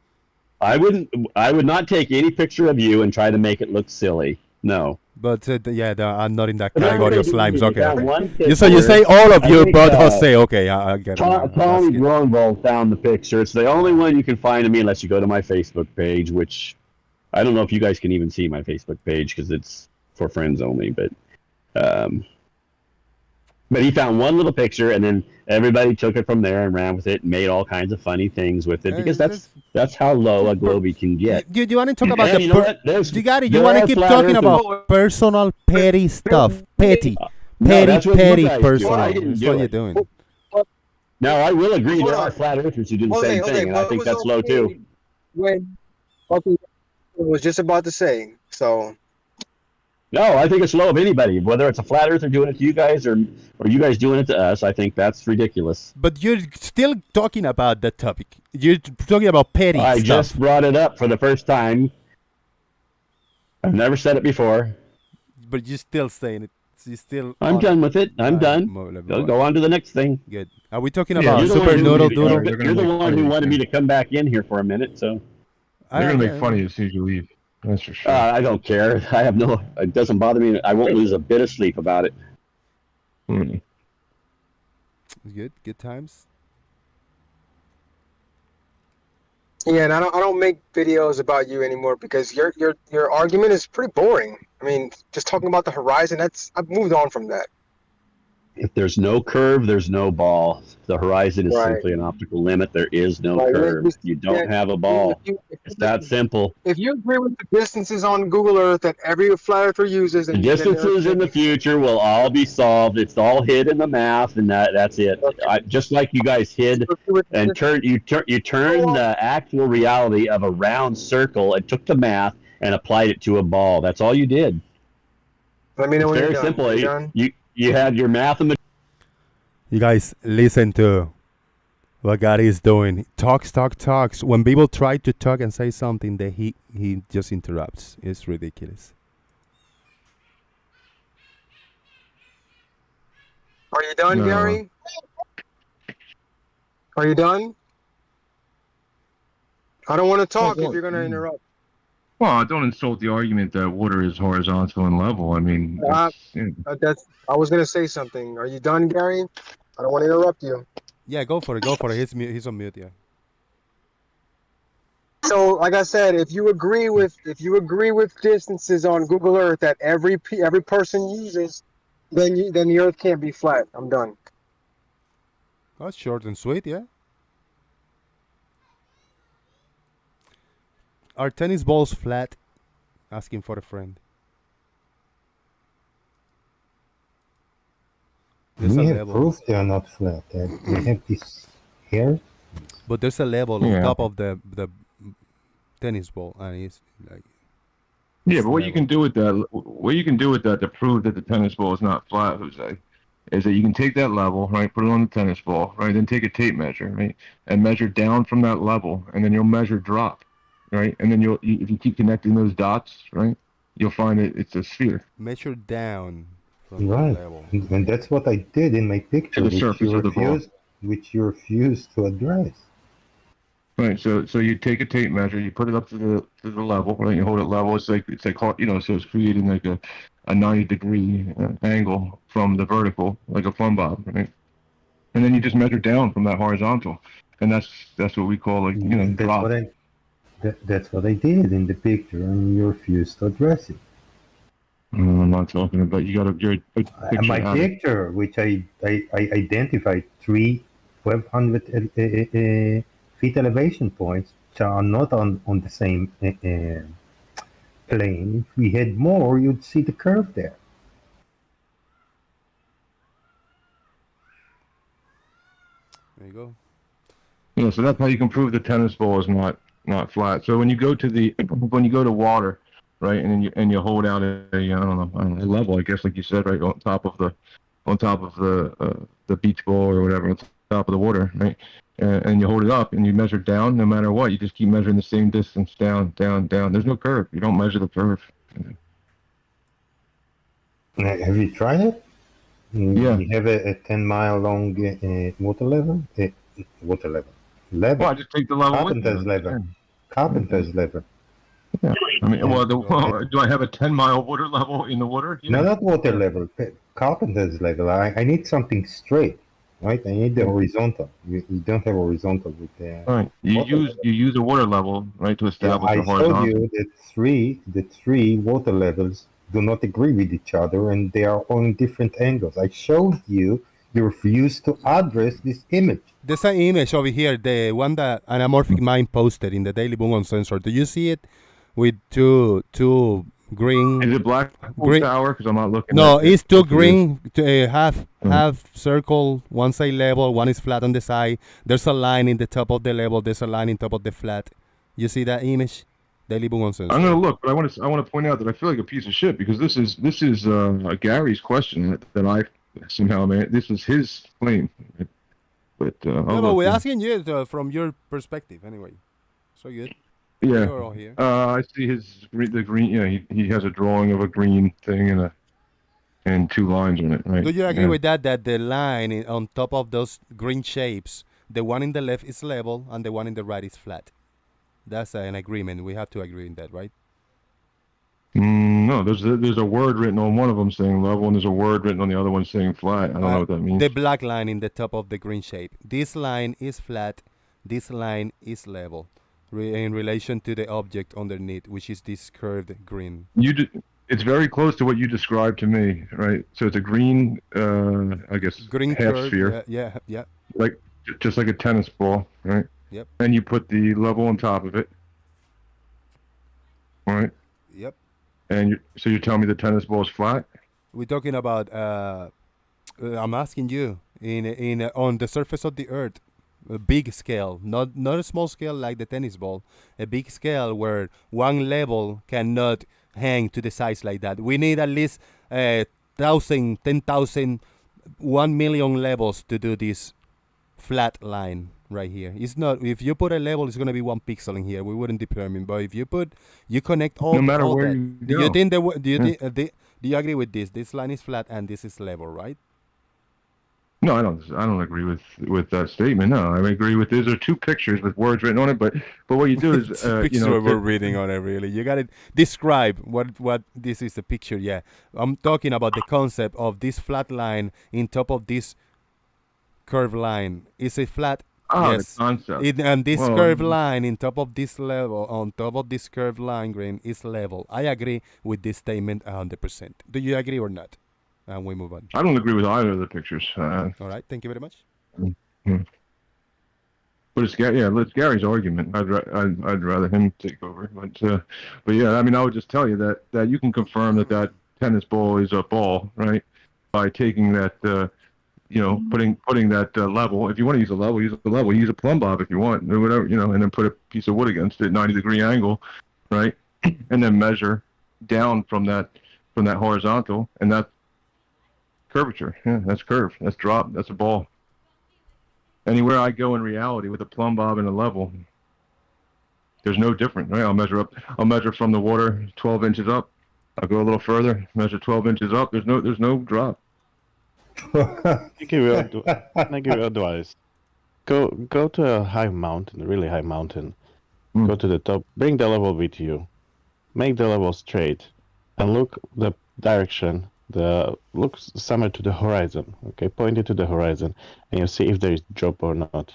I would not take any picture of you and try to make it look silly. No. But I'm not in that category of slimes. Okay. That one okay. You say picture, all of I you, think, but Jose. Okay, I get it. now. Tommy Grunwald found the picture. It's the only one you can find of me unless you go to my Facebook page, which I don't know if you guys can even see my Facebook page because it's for friends only. But he found one little picture, and then everybody took it from there and ran with it and made all kinds of funny things with it because that's how low a Globey can get. Do you want to talk about And you know what? you want to keep talking about personal petty stuff, petty that's what you petty guys do. personal. I didn't That's do what it. you're doing. Now I will agree there are flat earthers who do the same thing, and I think that's low too. When I was just about to say, so. No, I think it's low of anybody, whether it's a flat earther doing it to you guys or you guys doing it to us. I think that's ridiculous. But you're still talking about that topic. You're talking about petty I stuff. just brought it up for the first time. I've never said it before. But you're still saying it. You're still. I'm done with it. I'm done. Go on to the next thing. Good. Are we talking about you're the Super one who- Noodle You're Doodle? the one who wanted me to come back in here for a minute, so. They're going to make fun of you as soon as you leave. That's for sure. I don't care. I have no. It doesn't bother me. I won't lose a bit of sleep about it. Good. Good times. Yeah, and I don't make videos about you anymore because your argument is pretty boring. I mean, just talking about the horizon, I've moved on from that. If there's no curve, there's no ball. The horizon is Right. simply an optical limit. There is no Right. curve. You don't have a ball. It's that simple. If you agree with the distances on Google Earth that every flat earther uses, The and distances in the future will all be solved. It's all hid in the math, and that's it. Just like you guys hid and turned the actual reality of a round circle and took the math and applied it to a ball. That's all you did. Let me know It's when very you're done. simple. You done? You had your mathematics. You guys listen to what Gary is doing. He talks. When people try to talk and say something, that he just interrupts. It's ridiculous. Are you done, No. Gary? Are you done? I don't want to talk if you're going to interrupt. Well, don't insult the argument that water is horizontal and level. I mean, I was going to say something. Are you done, Gary? I don't want to interrupt you. Yeah, go for it. He's on mute. Yeah. So like I said, if you agree with distances on Google Earth that every person uses, then the Earth can't be flat. I'm done. That's short and sweet, yeah. Are tennis balls flat? Asking for a friend. There's We a have level. proof they are not flat. They have this hair. But there's a level on top of the tennis ball, and it's like. Yeah, but what you can do with that, to prove that the tennis ball is not flat, Jose, is that you can take that level, right, put it on the tennis ball, right, then take a tape measure, right, and measure down from that level, and then you'll measure drop, right, and then if you keep connecting those dots, right, you'll find it's a sphere. Measure down from Right, the level. and that's what I did in my picture, To the surface of the ball. which you refused to address. Right, so you take a tape measure, you put it up to the level, right? You hold it level. It's like so it's creating like a 90-degree angle from the vertical, like a plumb bob, right? And then you just measure down from that horizontal, and that's what we call drop. That's what I did in the picture, and you refused to address it. I'm not talking about your picture. My picture, which I identified 3 1,200 feet elevation points, which are not on the same plane. If we had more, you'd see the curve there. There you go. Yeah, so that's how you can prove the tennis ball is not flat. So when you go to water, right, and you hold out a level, I guess, like you said, right, on top of the beach ball or whatever, on top of the water, right, and you hold it up and you measure down. No matter what, you just keep measuring the same distance down. There's no curve. You don't measure the curve. Have you tried it? Yeah. You have a 10-mile long water level. Level. Well, I just take the level Carpenter's with me. level. Carpenter's level. Yeah. I mean, do I have a 10-mile water level in the water? No, not water level. Carpenter's level. I need something straight, right? I need the horizontal. You don't have horizontal with the. Right. You use a water level, right, to establish a horizontal. I showed you that the three water levels do not agree with each other, and they are on different angles. I showed you. You refuse to address this image. There's an image over here, the one that Anamorphic Mind posted in the Daily Boom on Sensor. Do you see it? With two green. Is it black green tower? Because I'm not looking. No, it's two green, half circle. One side level, one is flat on the side. There's a line in the top of the level. There's a line in top of the flat. You see that image? Daily Boom on Sensor. I'm gonna look, but I want to point out that I feel like a piece of shit because this is Gary's question that I somehow made. This is his claim. But we're asking you from your perspective anyway. So good. Yeah. You're all here. I see the green. Yeah, he has a drawing of a green thing and 2 lines on it. Right. Do you agree with that? That the line on top of those green shapes, the one in the left is level and the one in the right is flat. That's an agreement. We have to agree on that, right? No, there's a word written on one of them saying level, and there's a word written on the other one saying flat. I don't know what that means. The black line in the top of the green shape. This line is flat. This line is level. In relation to the object underneath, which is this curved green. It's very close to what you described to me, right? So it's a green, I guess, green half curve, sphere. Yeah. Like just like a tennis ball, right? Yep. And you put the level on top of it, right? Yep. And so you're telling me the tennis ball is flat? We're talking about. I'm asking you on the surface of the Earth. A big scale, not a small scale like the tennis ball, a big scale where one level cannot hang to the sides like that. We need at least 1,000, 10,000, 1 million levels to do this flat line right here. It's not, if you put a level, it's going to be 1 pixel in here. We wouldn't determine, but if you connect all, no matter all where that. you Do go. you think do you agree with this? This line is flat and this is level, right? No, I don't agree with that statement. No, I agree with these are 2 pictures with words written on it. But what you do is we're reading on it. Really, you got to describe what this is a picture. Yeah, I'm talking about the concept of this flat line in top of this curved line. Is a flat Oh, Yes. the concept. And this Well, curved line in top of this level, on top of this curved line, Green, is level. I agree with this statement 100%. Do you agree or not? And we move on. I don't agree with either of the pictures. All right. Thank you very much. But it's Gary's argument. I'd rather him take over. But yeah, I mean, I would just tell you that you can confirm that tennis ball is a ball, right? By taking that, putting that level. If you want to use a level, use a level. Use a plumb bob if you want, or whatever, and then put a piece of wood against it, 90-degree angle, right? And then measure down from that horizontal, and that's curvature. Yeah, that's curve. That's drop. That's a ball. Anywhere I go in reality with a plumb bob and a level, there's no different. Right? I'll measure from the water 12 inches up. I'll go a little further, measure 12 inches up. There's no drop. I give you advice. Go to a high mountain, a really high mountain. Go to the top. Bring the level with you. Make the level straight, and look the direction. Look somewhere to the horizon. Okay, point it to the horizon, and you see if there is drop or not.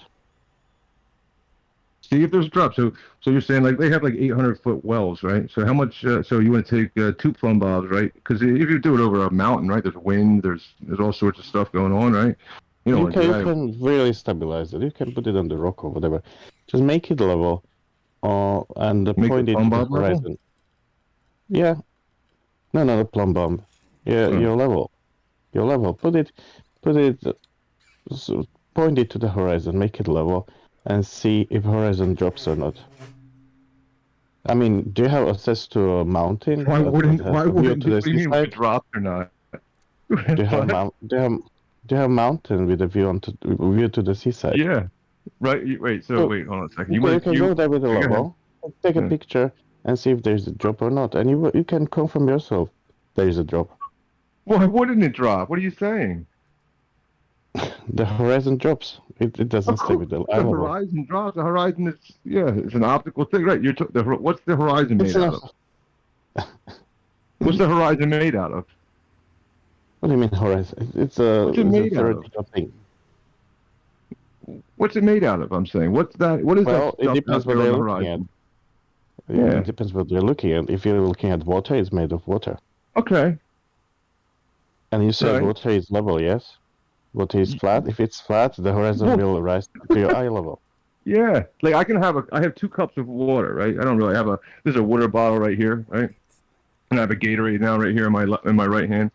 See if there's a drop. So you're saying like they have like 800-foot wells, right? So how much? So you want to take 2 plumb bobs, right? Because if you do it over a mountain, right? There's wind. There's all sorts of stuff going on, right? You can really stabilize it. You can put it on the rock or whatever. Just make it level, and point it to the horizon. Level? Yeah. No, the plumb bob. Yeah, your level. Put it. Point it to the horizon. Make it level. And see if horizon drops or not. I mean, do you have access to a mountain? Why wouldn't it drop or not? Do you have mountain with a view to the seaside? Yeah. Right. Wait. So wait. Hold on a second. You can go there with a level. Take a picture and see if there's a drop or not, and you can confirm yourself there is a drop. Why wouldn't it drop? What are you saying? The horizon drops. It doesn't stay with the eye level. The horizon drops. The horizon is it's an optical thing, right? What's the horizon made out of? What's the horizon made out of? What do you mean horizon? What's it made out of? Thing. What's it made out of? I'm saying. What is that? Well, it depends what they're looking at. Yeah. It depends what they're looking at. If you're looking at water, it's made of water. Okay. And you said water is level, yes? Water is flat. If it's flat, the horizon will rise to your eye level. Yeah, like I have 2 cups of water, right? I don't really have there's a water bottle right here, right? And I have a Gatorade now right here in my right hand.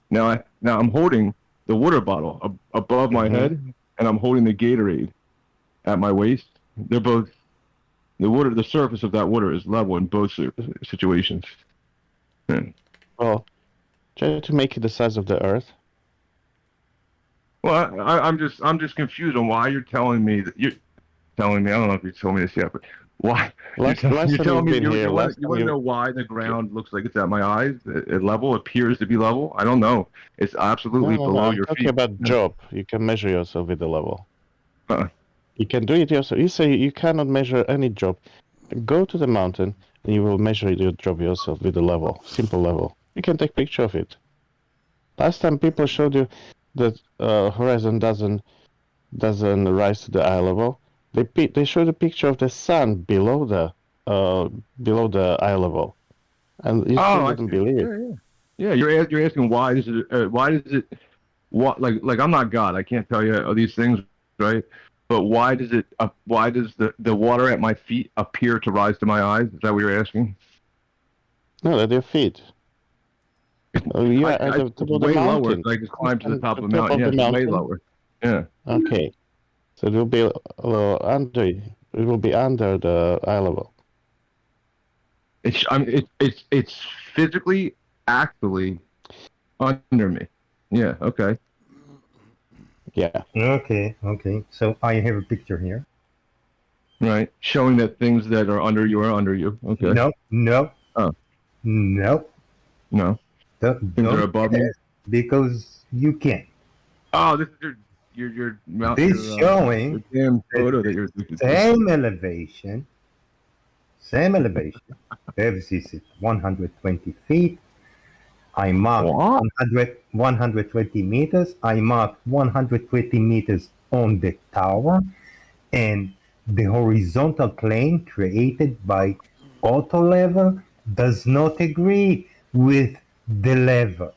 Now I'm holding the water bottle above my head, and I'm holding the Gatorade at my waist. They're both the surface of that water is level in both situations. Yeah. Well, try to make it the size of the Earth. Well, I'm just confused on why you're telling me that you're telling me. I don't know if you told me this yet, but why you're telling me you want to know why the ground looks like it's at my eyes at level, appears to be level. I don't know. It's absolutely below your feet. I'm talking about drop. You can measure yourself with the level. You can do it yourself. You say you cannot measure any drop. Go to the mountain and you will measure your drop yourself with the level, simple level. You can take picture of it. Last time people showed you that horizon doesn't rise to the eye level. They showed a picture of the sun below the eye level, and you still didn't believe it. Yeah. You're asking why does it like I'm not God, I can't tell you these things, right? But why does the water at my feet appear to rise to my eyes? Is that what you're asking? No, at your feet. Way lower. I just climbed to the top of the mountain. Yeah, way lower. Yeah. Okay. So it will be a little under. It will be under the eye level. It's physically, actually under me. Yeah. Okay. Yeah. Okay. So I have a picture here. Right, showing that things that are under you are under you. Okay. No. Oh. No. They're above me because you can't. Oh, this is your mountain. This showing damn photo that you're same elevation. This is at 120 feet. I marked 120 meters. I marked 120 meters on the tower, And the horizontal plane created by auto level does not agree with the level.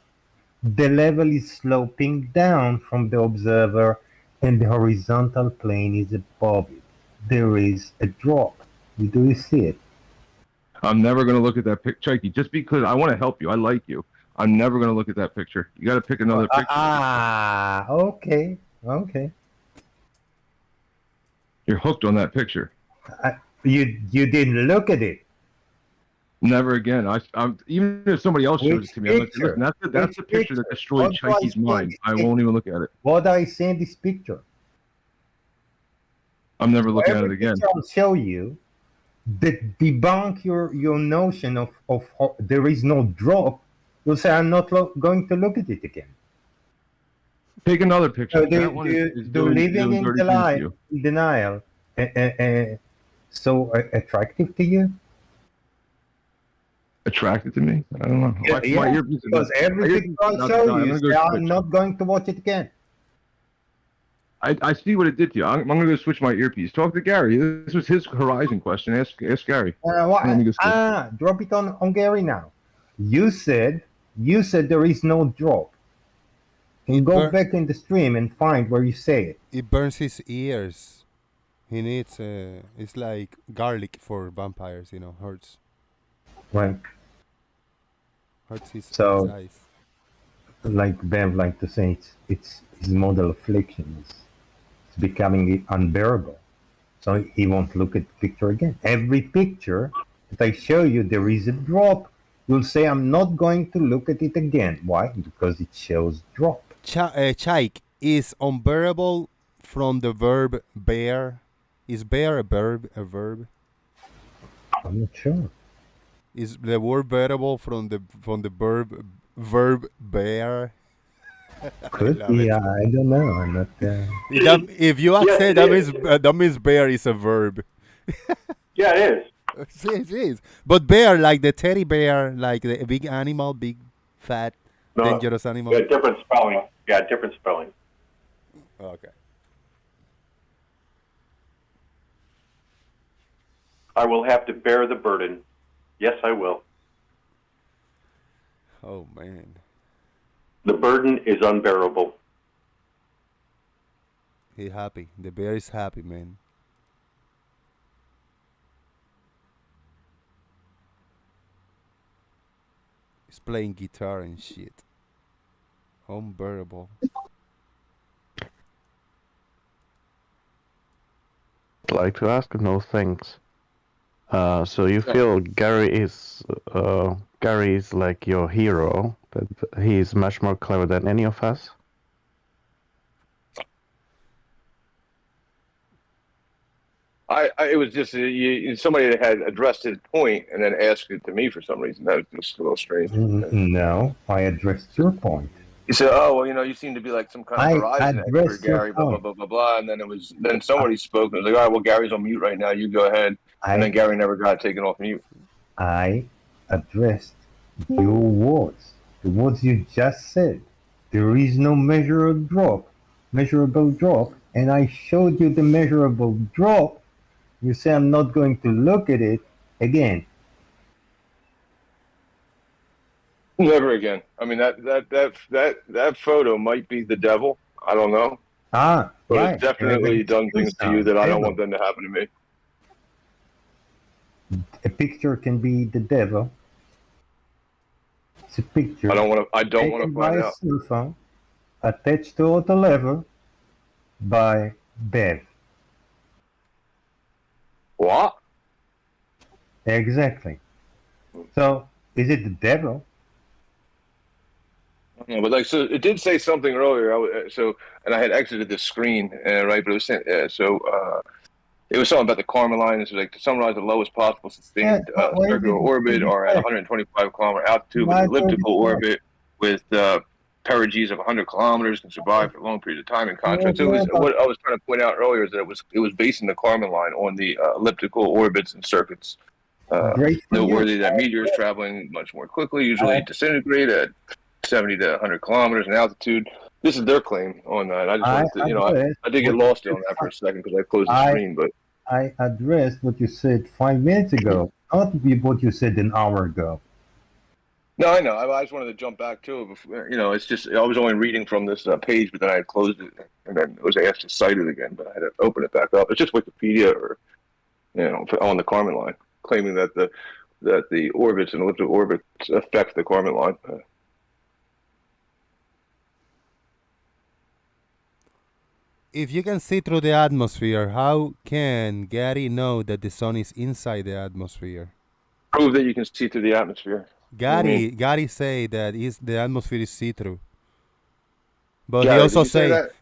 The level is sloping down from the observer and the horizontal plane is above it. There is a drop. Do you see it? I'm never going to look at that picture, Chikey, just because I want to help you. I like you. I'm never going to look at that picture. You got to pick another picture. Okay. Okay. You're hooked on that picture. You didn't look at it. Never again. I'm even if somebody else shows it to me, I'm like, listen, that's the picture that destroyed Chikey's mind. I won't even look at it. What I say in this picture? I'm never looking at it again. I'll show you that debunk your notion of there is no drop. You'll say I'm not going to look at it again. Take another picture. Living in denial so attractive to you? Attracted to me? I don't know. Yeah, because every picture I show you, I'm not going to watch it again. I see what it did to you. I'm going to go switch my earpiece. Talk to Gary. This was his Horizon question. Ask Gary. Drop it on Gary now. You said there is no drop. And go back in the stream and find where you say it. It burns his ears. He needs it's like garlic for vampires, hurts. Right. Hurts his eyes. Like Bev like to say, it's his model affliction. It's becoming unbearable. So he won't look at the picture again. Every picture that I show you, there is a drop. You'll say, I'm not going to look at it again. Why? Because it shows drop. Chike, is unbearable from the verb bear? Is bear a verb? I'm not sure. Is the word bearable from the verb bear? Could be. I don't know. I'm not. If you accept that means bear is a verb. Yeah, it is. It is. But bear, like the teddy bear, like the big animal, big, fat, dangerous animal. Yeah, different spelling. Yeah, different spelling. Okay. I will have to bear the burden. Yes, I will. Oh, man. The burden is unbearable. He's happy. The bear is happy, man. He's playing guitar and shit. Unbearable. I'd like to ask no thanks. So you feel Gary is like your hero, but he's much more clever than any of us? It was just somebody that had addressed his point and then asked it to me for some reason. That was just a little strange. No, I addressed your point. He said, "Oh, well, you seem to be like some kind of Horizon expert, Gary." Blah blah blah blah blah. And then somebody spoke and was like, "All right, well, Gary's on mute right now. You go ahead." And then Gary never got taken off mute. I addressed your words, the words you just said. There is no measurable drop, and I showed you the measurable drop. You say I'm not going to look at it again. Never again. I mean, that photo might be the devil. I don't know. But right. It's definitely done things to you that I don't want them to happen to me. A picture can be the devil. It's a picture. I don't want to find out. Cell phone attached to auto level by Bev. What? Exactly. So, is it the devil? No, but so it did say something earlier. And I had exited the screen, right? But it was saying, it was something about the Karma line. This was like to summarize the lowest possible sustained circular orbit, or at 125 kilometer altitude with elliptical orbit with perigees of 100 kilometers can survive for a long period of time. In contrast, what I was trying to point out earlier is that it was basing the Karma line on the elliptical orbits and circuits. Noteworthy that meteors traveling much more quickly usually disintegrate at 70 to 100 kilometers in altitude. This is their claim on that. I just wanted to, I did get lost on that for a second because I closed the screen, but I addressed what you said 5 minutes ago, not what you said an hour ago. no, I know. I just wanted to jump back to it. Before, it's just I was only reading from this page, but then I had closed it, and then I was asked to cite it again, but I had to open it back up. It's just Wikipedia, or on the Kármán line, claiming that the orbits and elliptical orbits affect the Kármán line. If you can see through the atmosphere, how can Gary know that the sun is inside the atmosphere? Prove that you can see through the atmosphere. Gary say that the atmosphere is see-through. But Gary,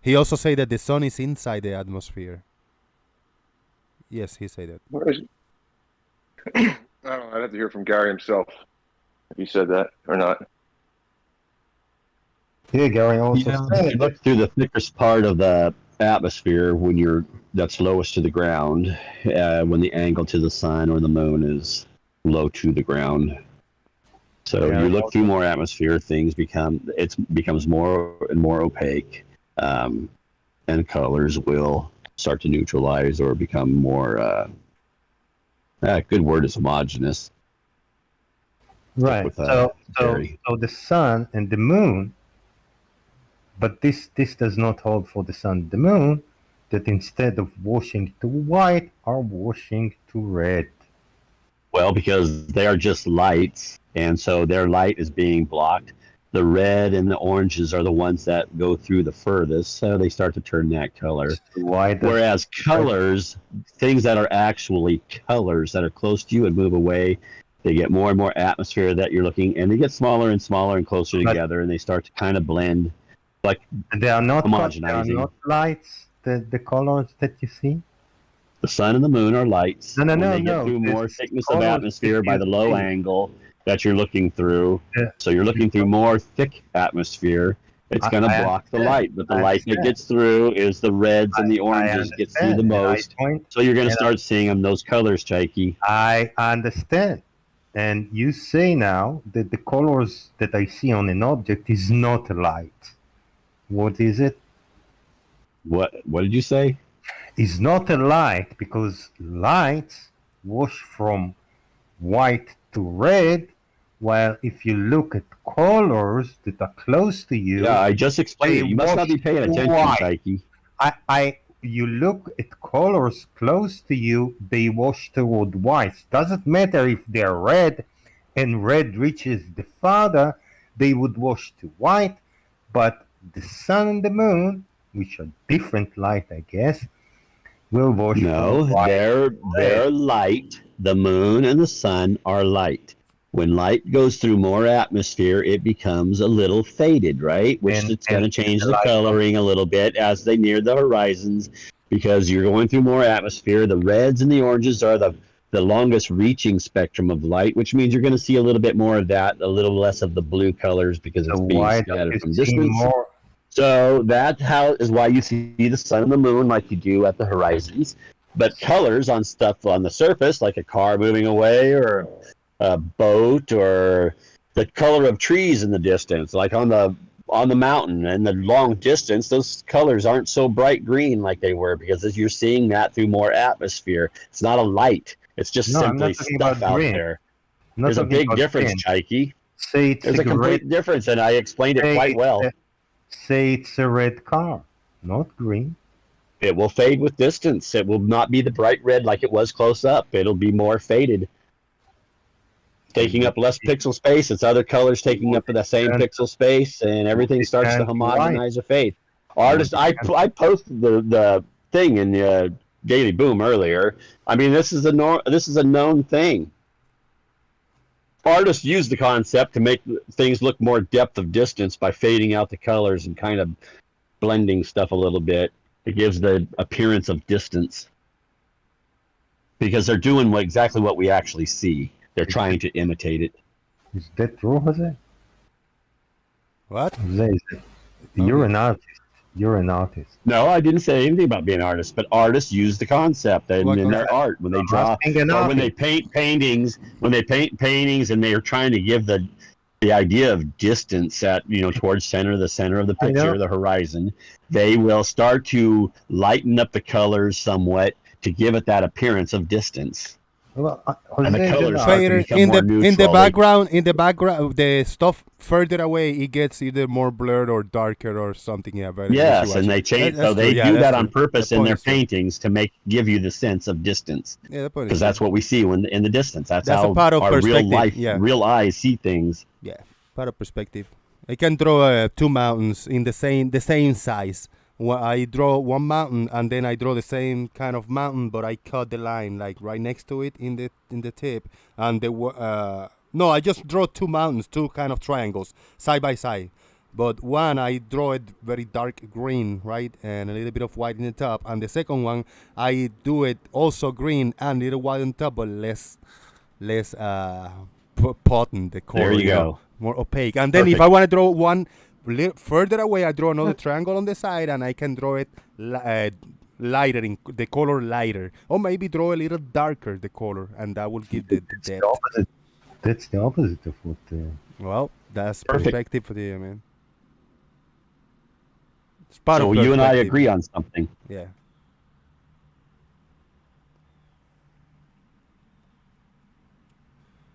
he also say that the sun is inside the atmosphere. Yes, he say that. Where is it? I don't know. I'd have to hear from Gary himself if he said that or not. Yeah, Gary also said, look through the thickest part of the atmosphere when that's lowest to the ground, when the angle to the sun or the moon is low to the ground. So you look through more atmosphere, things becomes more and more opaque, and colors will start to neutralize or become more. Good word is homogeneous. Right. So the sun and the moon. But this does not hold for the sun and the moon, that instead of washing to white, are washing to red. Well, because they are just lights, and so their light is being blocked. The red and the oranges are the ones that go through the furthest, so they start to turn that color. Whereas colors, things that are actually colors that are close to you and move away, they get more and more atmosphere that you're looking, and they get smaller and smaller and closer together, and they start to kind of blend. Like they are not lights, the colors that you see. The sun and the moon are lights. No. They get through more thickness of atmosphere by the low angle that you're looking through. Yeah. So you're looking through more thick atmosphere. It's going to block the light, but the light that gets through is the reds and the oranges gets through the most. So you're going to start seeing them those colors, Chaiki. I understand. And you say now that the colors that I see on an object is not light. What is it? What did you say? It's not a light, because lights wash from white to red, while if you look at colors that are close to you... Yeah, I just explained it. You must not be paying attention, Chaiki. You look at colors close to you, they wash toward white. Doesn't matter if they're red, and red reaches the farther, they would wash to white, but the sun and the moon, which are different light, I guess, will wash. No, they're light. The moon and the sun are light. When light goes through more atmosphere, it becomes a little faded, right? Which it's going to change the coloring a little bit as they near the horizons, because you're going through more atmosphere. The reds and the oranges are the longest reaching spectrum of light, which means you're going to see a little bit more of that, a little less of the blue colors, because it's being scattered from distance. So that is why you see the sun and the moon like you do at the horizons. But colors on stuff on the surface, like a car moving away or a boat, or the color of trees in the distance, like on the mountain and the long distance, those colors aren't so bright green like they were, because as you're seeing that through more atmosphere. It's not a light. It's just simply stuff out there. There's a big difference, Chaiki. There's a complete difference, and I explained it quite well. Say it's a red car, not green. It will fade with distance. It will not be the bright red like it was close up. It'll be more faded, taking up less pixel space. It's other colors taking up the same pixel space, and everything starts to homogenize or fade. Artists, I posted the thing in Daily Boom earlier. I mean, this is a known thing. Artists use the concept to make things look more depth of distance by fading out the colors and kind of blending stuff a little bit. It gives the appearance of distance, because they're doing exactly what we actually see. They're trying to imitate it. Is that true, Jose? What? Jose, you're an artist. You're an artist. No, I didn't say anything about being an artist, but artists use the concept in their art when they draw, or when they paint paintings. When they paint paintings and they are trying to give the the idea of distance at, towards the center of the picture, the horizon, they will start to lighten up the colors somewhat to give it that appearance of distance. Well, and the colors start to Fader, become in more the neutral. background, the stuff further away, it gets either more blurred or darker or something. Yeah, very Yes, and they change. So they do that on purpose in their paintings to give you the sense of distance. Yeah, that point is because that's what we see when in the distance. That's a how part of our real perspective. life, real eyes see things. Yeah, part of perspective. I can draw two mountains in the same size. Well, I draw one mountain and then I draw the same kind of mountain, but I cut the line like right next to it in the tip. And no, I just draw two mountains, two kind of triangles side by side. But one I draw it very dark green, right, and a little bit of white in the top. And the second one I do it also green and a little white on top, but less potent the color. There you go. More opaque. And then if I want to draw one further away, I draw another triangle on the side, and I can draw it lighter, in the color lighter, or maybe draw a little darker the color, and that will give the depth. That's the opposite of what. Well, that's perspective for the man. It's part so of you and I agree on something. Yeah.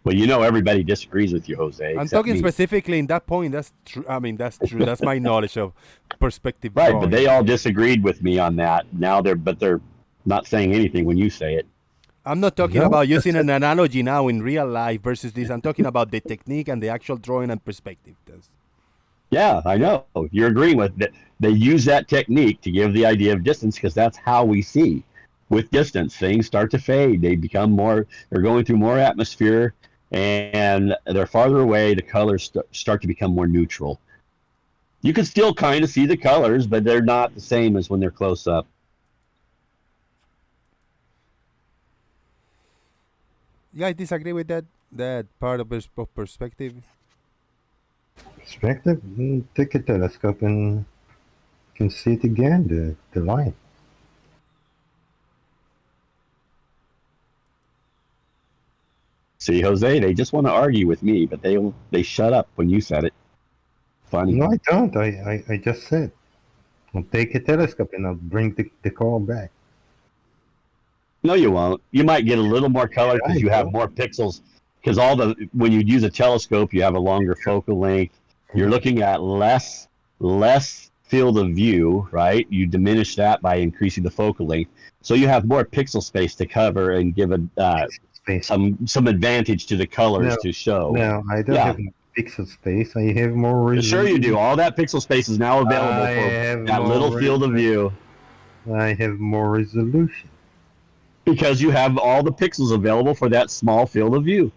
Well, everybody disagrees with you, Jose. I'm talking specifically in that point. That's true. I mean, that's true. That's my knowledge of perspective. Right, drawing. But they all disagreed with me on that. Now they're not saying anything when you say it. I'm not talking about using an analogy now in real life versus this. I'm talking about the technique and the actual drawing and perspective. Yeah, I know. You're agreeing with that. They use that technique to give the idea of distance because that's how we see. With distance, things start to fade. They become they're going through more atmosphere. And they're farther away, the colors start to become more neutral. You can still kind of see the colors, but they're not the same as when they're close up. Yeah, I disagree with that part of perspective. Perspective? Take a telescope and you can see it again, the line. See, Jose, they just want to argue with me, but they shut up when you said it. Funny. No, I don't. I just said, I'll take a telescope and I'll bring the color back. No, you won't. You might get a little more color because you have more pixels. Because when you use a telescope, you have a longer focal length. You're looking at less field of view, right? You diminish that by increasing the focal length, so you have more pixel space to cover and give some advantage to the colors to show. No, I don't have pixel space. I have more resolution. Sure you do. All that pixel space is now available for that little field of view. I have more resolution. Because you have all the pixels available for that small field of view.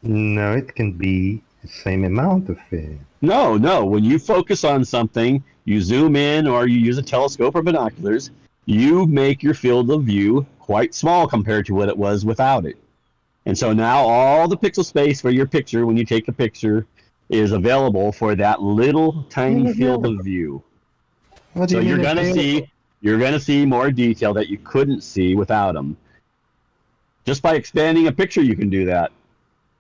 No, it can be the same amount of it. No. When you focus on something, you zoom in or you use a telescope or binoculars, you make your field of view quite small compared to what it was without it. And so now all the pixel space for your picture, when you take a picture, is available for that little tiny field of view. So you're going to see more detail that you couldn't see without them. Just by expanding a picture, you can do that.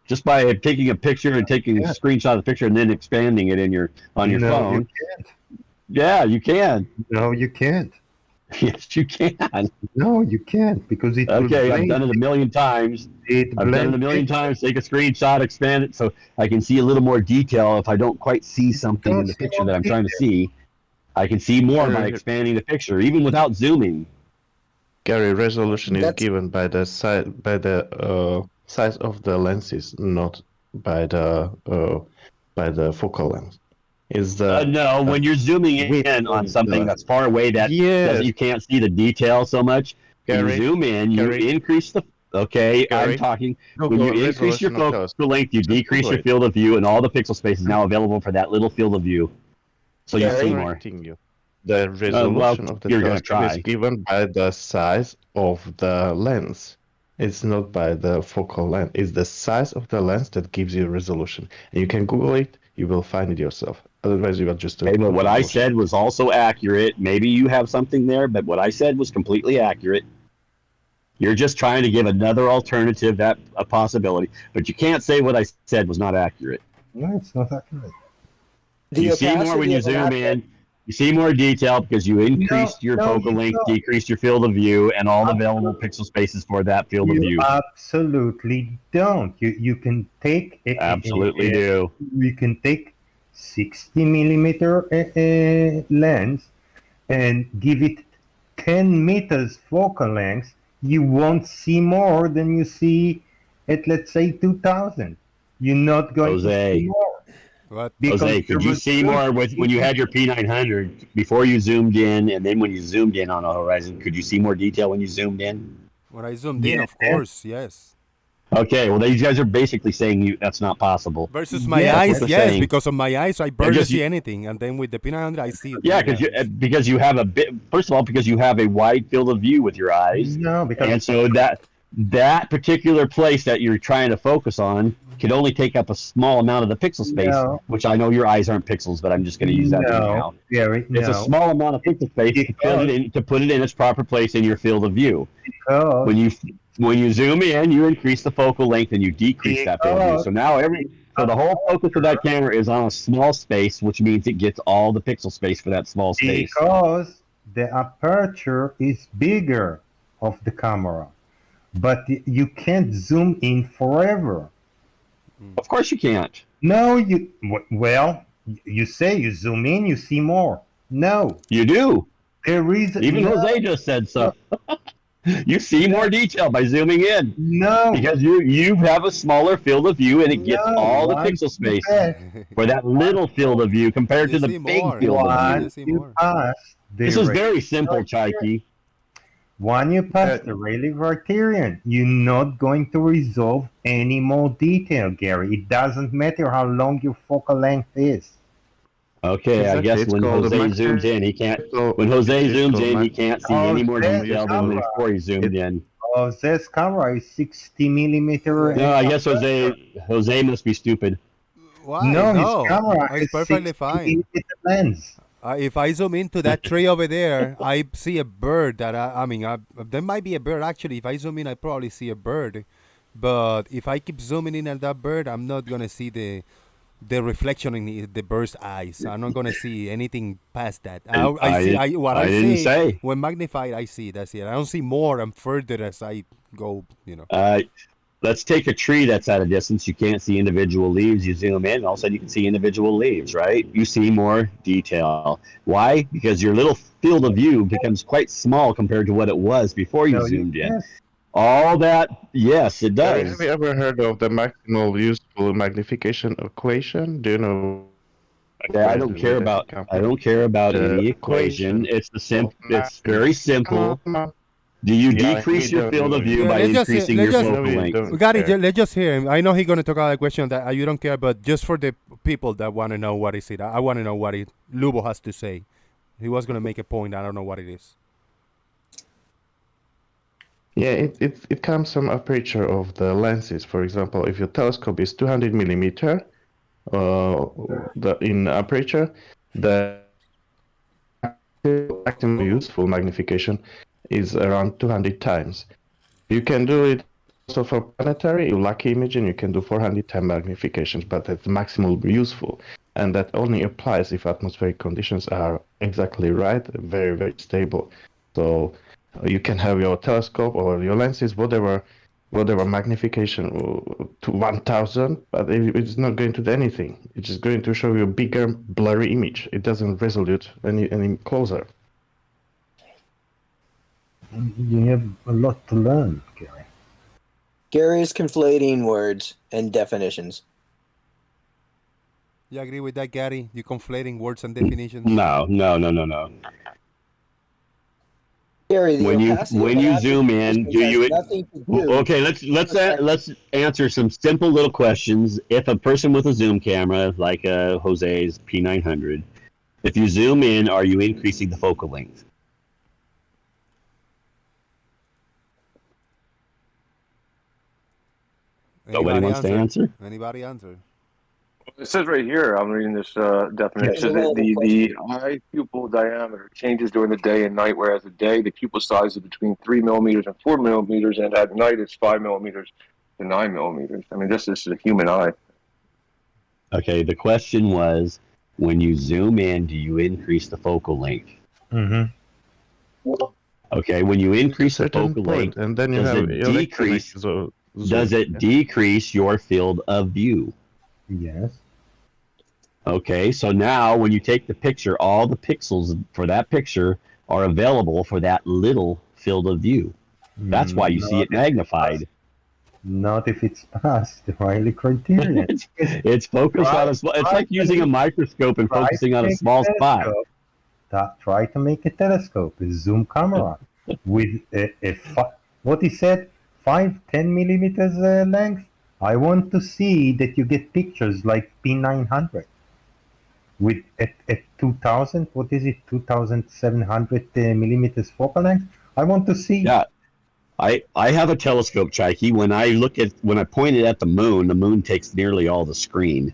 Just by taking a picture and taking a screenshot of the picture and then expanding it on your phone. You can't. Yeah, you can. No, you can't. Yes, you can. No, you can't because it. Okay, I've done it a million times. Take a screenshot, expand it, so I can see a little more detail. If I don't quite see something in the picture that I'm trying to see, I can see more by expanding the picture, even without zooming. Gary, resolution is given by the size of the lenses, not by the focal length. No, when you're zooming in on something that's far away that you can't see the detail so much, Gary, you zoom in, you increase the. Okay, Gary, I'm talking. When you increase your focal length, you decrease your field of view, and all the pixel space is now available for that little field of view. So you see more. The resolution of the telescope is given by the size of the lens. It's not by the focal length. It's the size of the lens that gives you resolution. And you can Google it. You will find it yourself. Otherwise, you are just. Okay, but what I said was also accurate. Maybe you have something there, but what I said was completely accurate. You're just trying to give another alternative, a possibility, but you can't say what I said was not accurate. No, it's not accurate. You see more when you zoom in. You see more detail because you increased your focal you length, don't. decreased your field of view, and all the available pixel spaces for that field of You view. absolutely don't. You can take Absolutely do. You can take 60 millimeter lens and give it 10 meters focal length. You won't see more than you see at, let's say, 2000. You're not going to see more. What? Jose, could you see more when you had your P900 before you zoomed in, and then when you zoomed in on the horizon? Could you see more detail when you zoomed in? When I zoomed in, of course, yes. Okay, well, these guys are basically saying that's not possible. Versus my eyes, yes, because of my eyes, I barely see anything, and then with the P900, I see it. Yeah, because you have a bit. First of all, because you have a wide field of view with your eyes. No, because and so that particular place that you're trying to focus on can only take up a small amount of the pixel space. No. Which I know your eyes aren't pixels, but I'm just going to use that now. Gary, It's a small amount of pixel space to put it in its proper place in your field of view. When you zoom in, you increase the focal length and you decrease that field of view. So now the whole focus of that camera is on a small space, which means it gets all the pixel space for that small space. Because the aperture is bigger of the camera, but you can't zoom in forever. Of course you can't. No, you say you zoom in, you see more. No, you do. There is even Jose just said so. You see more detail by zooming in. No, because you have a smaller field of view and it gets all the pixel space for that little field of view compared to the big field of view. This is very simple, Chaiki. When you pass the Rayleigh criterion, you're not going to resolve any more detail, Gary. It doesn't matter how long your focal length is. Okay, I guess when Jose zooms in, he can't. When Jose zooms in, he can't see any more detail than before he zoomed in. Jose's camera is 60 millimeter. No, I guess Jose must be stupid. Why? No, his camera it's is perfectly 60 fine. millimeter lens. If I zoom into that tree over there, I see a bird that there might be a bird actually. If I zoom in, I probably see a bird. But if I keep zooming in at that bird, I'm not gonna see the reflection in the bird's eyes. I'm not gonna see anything past that. I didn't say. When magnified, I see. That's it. I don't see more and further as I go. You know. Let's take a tree that's at a distance. You can't see individual leaves. You zoom in, and all of a sudden you can see individual leaves, right? You see more detail. Why? Because your little field of view becomes quite small compared to what it was before you zoomed in. All that, yes, it does. Have you ever heard of the maximal useful magnification equation? Do you know? Yeah, I don't care about any equation. It's It's very simple. Do you decrease your field of view by increasing your focal length? We got it. Let's just hear him. I know he's going to talk about a question that you don't care, but just for the people that want to know what is it, I want to know what Lubo has to say. He was going to make a point. I don't know what it is. Yeah, it comes from aperture of the lenses. For example, if your telescope is 200 millimeter in aperture, the maximum useful magnification is around 200 times. You can do it also for planetary, lucky imaging, you can do 400 times magnifications, but that's maximal useful. And that only applies if atmospheric conditions are exactly right, very, very stable. So you can have your telescope or your lenses, whatever magnification to 1000, but it's not going to do anything. It's just going to show you a bigger, blurry image. It doesn't resolute any closer. You have a lot to learn, Gary. Gary is conflating words and definitions. You agree with that, Gary? You conflating words and definitions? No. Gary, when you zoom in, okay? Let's answer some simple little questions. If a person with a zoom camera, like Jose's P900, if you zoom in, are you increasing the focal length? Nobody wants to answer? Anybody answer? It says right here, I'm reading this definition, it says that the eye pupil diameter changes during the day and night, whereas the day, the pupil size is between 3 millimeters and 4 millimeters, and at night it's 5 millimeters to 9 millimeters. I mean, this is a human eye. Okay, the question was, when you zoom in, do you increase the focal length? Okay, when you increase the certain focal point, length, and then you does have it electronic decrease? zoom. Does it decrease your field of view? Yes. Okay, so now when you take the picture, all the pixels for that picture are available for that little field of view. That's why you see it magnified. Not if it's past the Riley criterion. It's focused on a small. It's like using a microscope and focusing on a small spot. Try to make a telescope, a zoom camera, with what he said, 5-10 millimeters length. I want to see that you get pictures like P900 with at 2000. What is it? 2700 millimeters focal length. I want to see. Yeah. I have a telescope, Chikey. When I point it at the moon takes nearly all the screen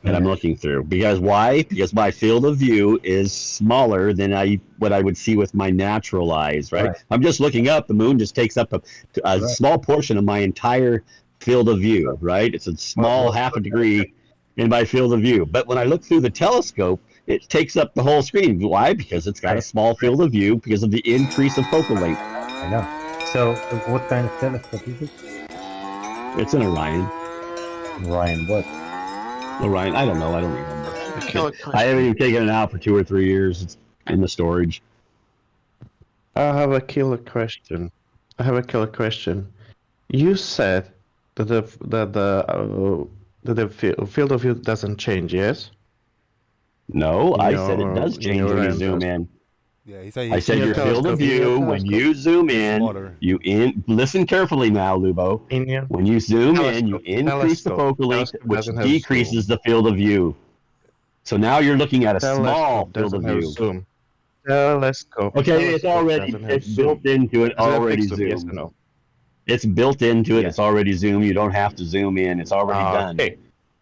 that I'm looking through. Because why? Because my field of view is smaller than what I would see with my natural eyes, right? I'm just looking up. The moon just takes up a small portion of my entire field of view, right? It's a small half a degree in my field of view. But when I look through the telescope, it takes up the whole screen. Why? Because it's got a small field of view because of the increase of focal length. I know. So what kind of telescope is it? It's an Orion. Orion what? Orion, I don't know. I don't remember. I haven't even taken it out for 2 or 3 years. It's in the storage. I have a killer question. You said that the field of view doesn't change, yes? No, I said it does change when you zoom in. Yeah, I said your field of view, when you zoom in, listen carefully now, Lubo. When you zoom in, you increase the focal length, which decreases the field of view. So now you're looking at a small field of view. Telescope. Okay, it's built into it already zoomed. Yes or no? It's built into it. It's already zoomed. You don't have to zoom in. It's already done. Okay.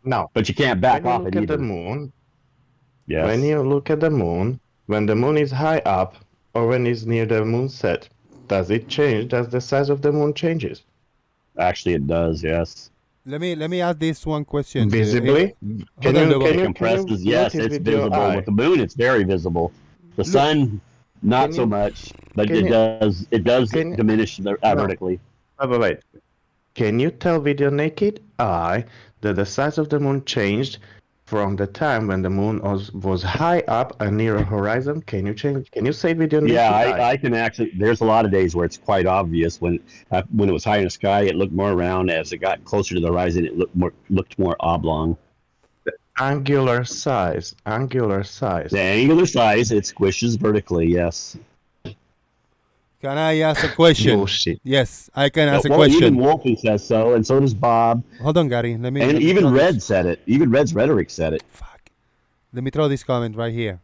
Now, but you can't back off it When you look either. at the moon, Yes. when you look at the moon, when the moon is high up or when it's near the moon set, does it change? Does the size of the moon changes? Actually, it does. Yes. Let me ask this one question. Visibly? It compresses. Yes, it's visible. With the moon, it's very visible. The sun, not so much, but it does diminish vertically. Wait. Can you tell with your naked eye that the size of the moon changed from the time when the moon was high up and near a horizon? Can you say with your naked eye? I can actually. There's a lot of days where it's quite obvious. When it was high in the sky, it looked more round. As it got closer to the horizon, it looked more oblong. The angular size. The angular size, it squishes vertically. Yes. Can I ask a question? Bullshit. Yes, I can ask a Well, question. even Wolfie says so, and so does Bob. Hold on, Gary. Let me even throw Red this. said it. Even Red's rhetoric said it. Let me throw this comment right here.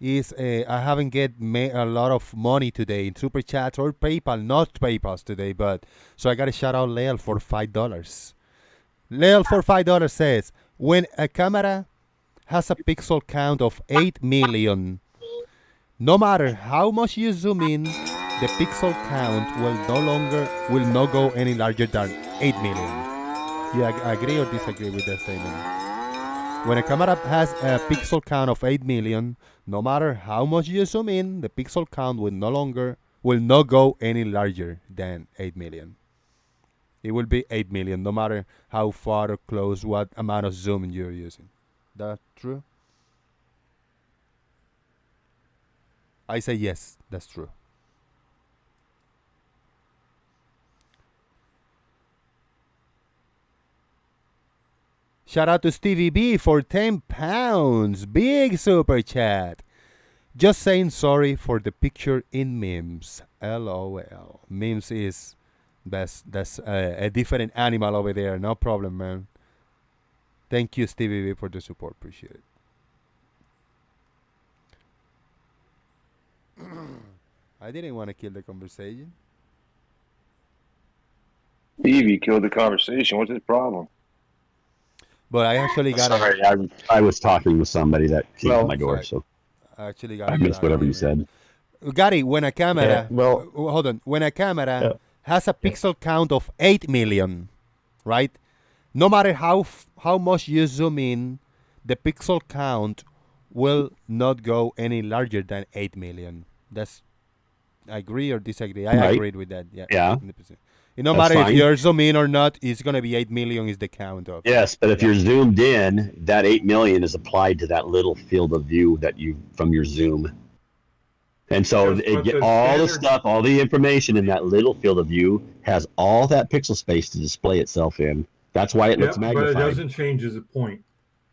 I haven't get a lot of money today in super chats or PayPal, not PayPal's today, but so I got to shout out Leal for $5. Leal for $5 says, when a camera has a pixel count of 8 million, no matter how much you zoom in, the pixel count will not go any larger than 8 million. You agree or disagree with that statement? When a camera has a pixel count of 8 million, no matter how much you zoom in, the pixel count will not go any larger than 8 million. It will be 8 million, no matter how far or close, what amount of zoom you're using. That true? I say yes, that's true. Shout out to Stevie B for 10 pounds. Big super chat. Just saying sorry for the picture in memes. LOL. Memes is that's a different animal over there. No problem, man. Thank you, Stevie B, for the support. Appreciate it. I didn't want to kill the conversation. Stevie killed the conversation. What's his problem? But I actually got Sorry, I was talking with somebody that came to my door, so I actually got I missed whatever you said. Gary, when a camera hold on, when a camera has a pixel count of 8 million, right? no matter how much you zoom in, the pixel count will not go any larger than 8 million. That's agree or disagree? I Right. agreed with that. Yeah. Yeah. 100%. No That's matter if fine. you're zoom in or not, it's gonna be 8 million is the count of. Yes, but if Yeah. you're zoomed in, that 8 million is applied to that little field of view that you from your zoom. And so Yes, it but get the all the standard- stuff, all the information in that little field of view has all that pixel space to display itself in. That's why it looks but it magnified. doesn't change as a point.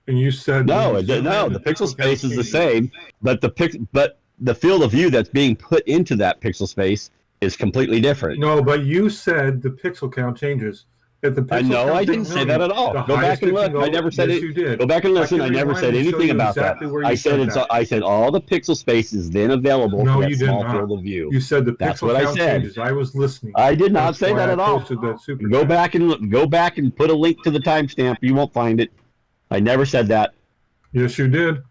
And you said No, when you zoom in, the pixel count space is the changes. same, but the field of view that's being put into that pixel space is completely different. No, but you said the pixel count changes. If the pixel No, count I didn't say that at all. the Go back highest and it look. can go, I never said yes, it. you did. Go back and listen. I can never rewind said and show anything you about that. exactly where you I said said that. I said all the pixel space is then available No, for that you did small not. field of view. You said the That's pixel what I count said. changes. I was listening. I did not That's say why that I at all. posted that super Go chat. back and put a link to the timestamp. You won't find it. I never said that. Yes, you did.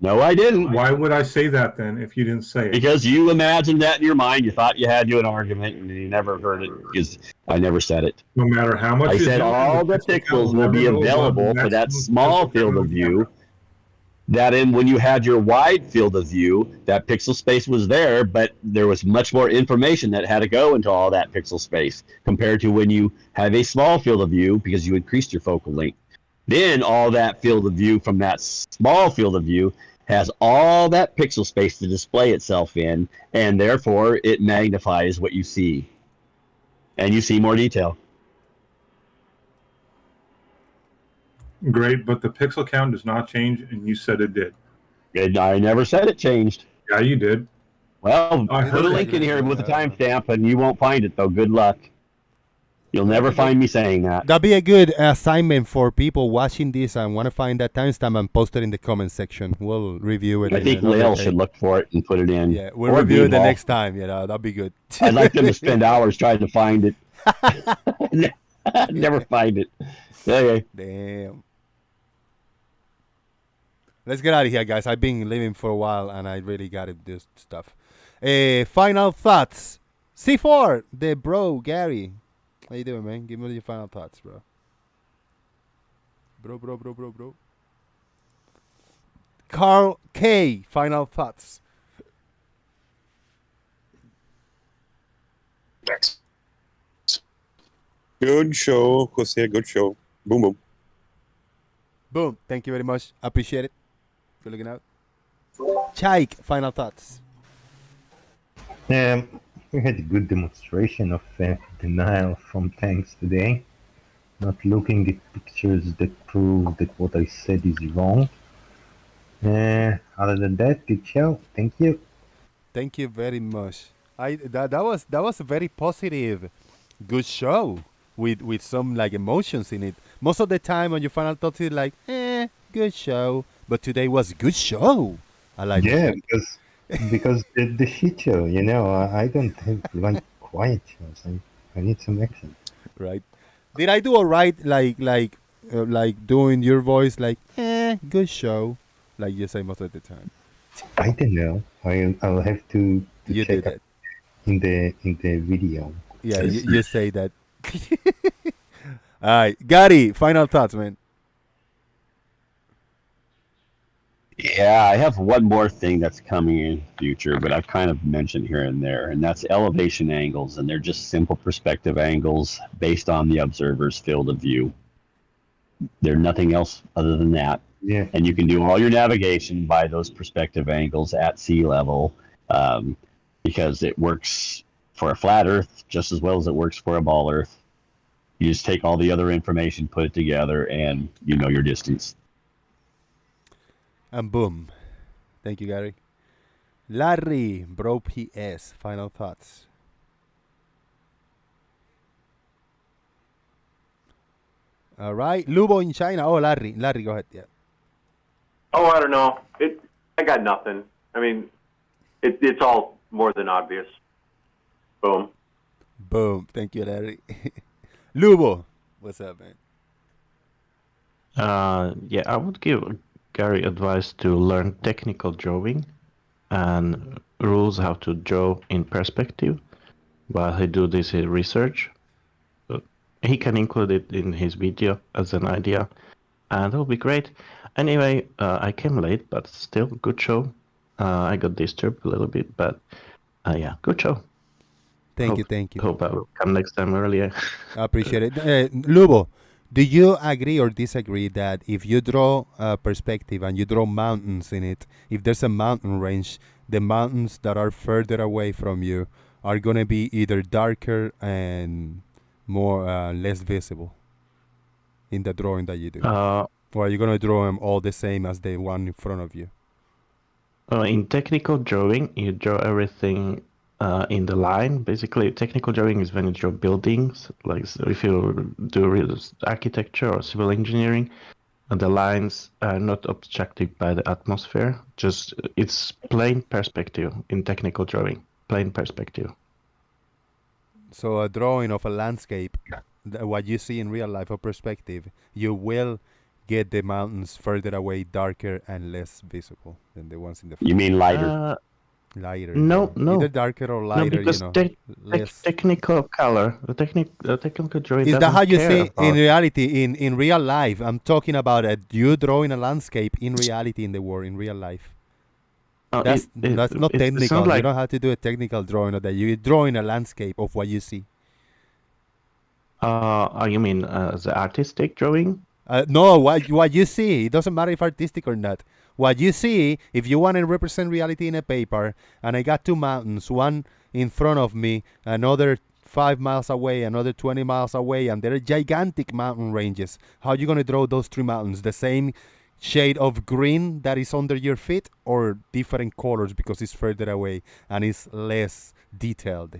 No, I didn't. Why would I say that then if you didn't say it? Because you imagined that in your mind. You thought you had an argument, and you never heard it because I never said it. No matter how much I you said zoom in, all the pixel count pixels will be never go above the available for that maximum small pixel field count of view. That in when you had your wide field of view, that pixel space was there, but there was much more information that had to go into all that pixel space compared to when you have a small field of view because you increased your focal length. Then all that field of view from that small field of view has all that pixel space to display itself in, and therefore it magnifies what you see. And you see more detail. Great, but the pixel count does not change, and you said it did. And I never said it changed. Yeah, you did. Well, I put a heard link it. in here with a timestamp, and you won't find it, though. Good luck. You'll never find me saying that. That'd be a good assignment for people watching this and want to find that timestamp and post it in the comment section. We'll review it. I think Lael should look for it and put it in. Yeah, we'll Or review it the Beanball. next time. That'd be good. I'd like them to spend hours trying to find it. Never find it. Okay. Damn. Let's get out of here, guys. I've been living for a while, and I really got to do stuff. Final thoughts. C4, the bro, Gary. How you doing, man? Give me your final thoughts, bro. Bro. Carl K, final thoughts. Good show, Jose. Good show. Boom, boom. Boom. Thank you very much. Appreciate it. Good looking out. Chaik, final thoughts. We had a good demonstration of denial from tanks today. Not looking at pictures that prove that what I said is wrong. Other than that, good show. Thank you. Thank you very much. That was a very positive, good show with some like emotions in it. Most of the time on your final thoughts, it's like, good show. But today was a good show. I like it. Because the shit show, I don't like quiet shows. I need some action. Right. Did I do all right? Like doing your voice, like, good show, like you say most of the time. I don't know. I'll have to You check do out in the video. Yeah, you say that. All right, Gary, final thoughts, man. Yeah, I have one more thing that's coming in the future, but I've kind of mentioned here and there, and that's elevation angles, and they're just simple perspective angles based on the observer's field of view. They're nothing else other than that. Yeah. And you can do all your navigation by those perspective angles at sea level, because it works for a flat Earth just as well as it works for a ball Earth. You just take all the other information, put it together, and you know your distance. And boom. Thank you, Gary. Larry, bro PS, final thoughts. All right. Lubo in China. Oh, Larry, go ahead. Yeah. Oh, I don't know. I got nothing. I mean, it's all more than obvious. Boom. Boom. Thank you, Larry. Lubo, what's up, man? Yeah, I would give Gary advice to learn technical drawing and rules how to draw in perspective while he do this research. he can include it in his video as an idea, and that would be great. Anyway, I came late, but still good show. I got disturbed a little bit, but yeah, good show. Thank you. Hope I will come next time earlier. I appreciate it. Lubo, do you agree or disagree that if you draw a perspective and you draw mountains in it, if there's a mountain range, the mountains that are further away from you are going to be either darker and more less visible in the drawing that you do? Or are you going to draw them all the same as the one in front of you? In technical drawing, you draw everything in the line. Basically, technical drawing is when you draw buildings, like so if you do architecture or civil engineering, the lines are not obstructed by the atmosphere. Just it's plain perspective in technical drawing. Plain perspective. So a drawing of a landscape, what you see in real life or perspective, you will get the mountains further away, darker and less visible than the ones in the front. You mean lighter? Lighter. No, no. Either darker or lighter, because less. Technical color, the technical drawing. Is that how you see about... in reality, in real life? I'm talking about you drawing a landscape in reality in the world, in real life. That's not technical. You don't have to do a technical drawing of that. You're drawing a landscape of what you see. You mean the artistic drawing? No, what you see. It doesn't matter if artistic or not. What you see, if you want to represent reality in a paper, and I got two mountains, one in front of me, another 5 miles away, another 20 miles away, and there are gigantic mountain ranges. How are you going to draw those three mountains? The same shade of green that is under your feet, or different colors because it's further away and it's less detailed?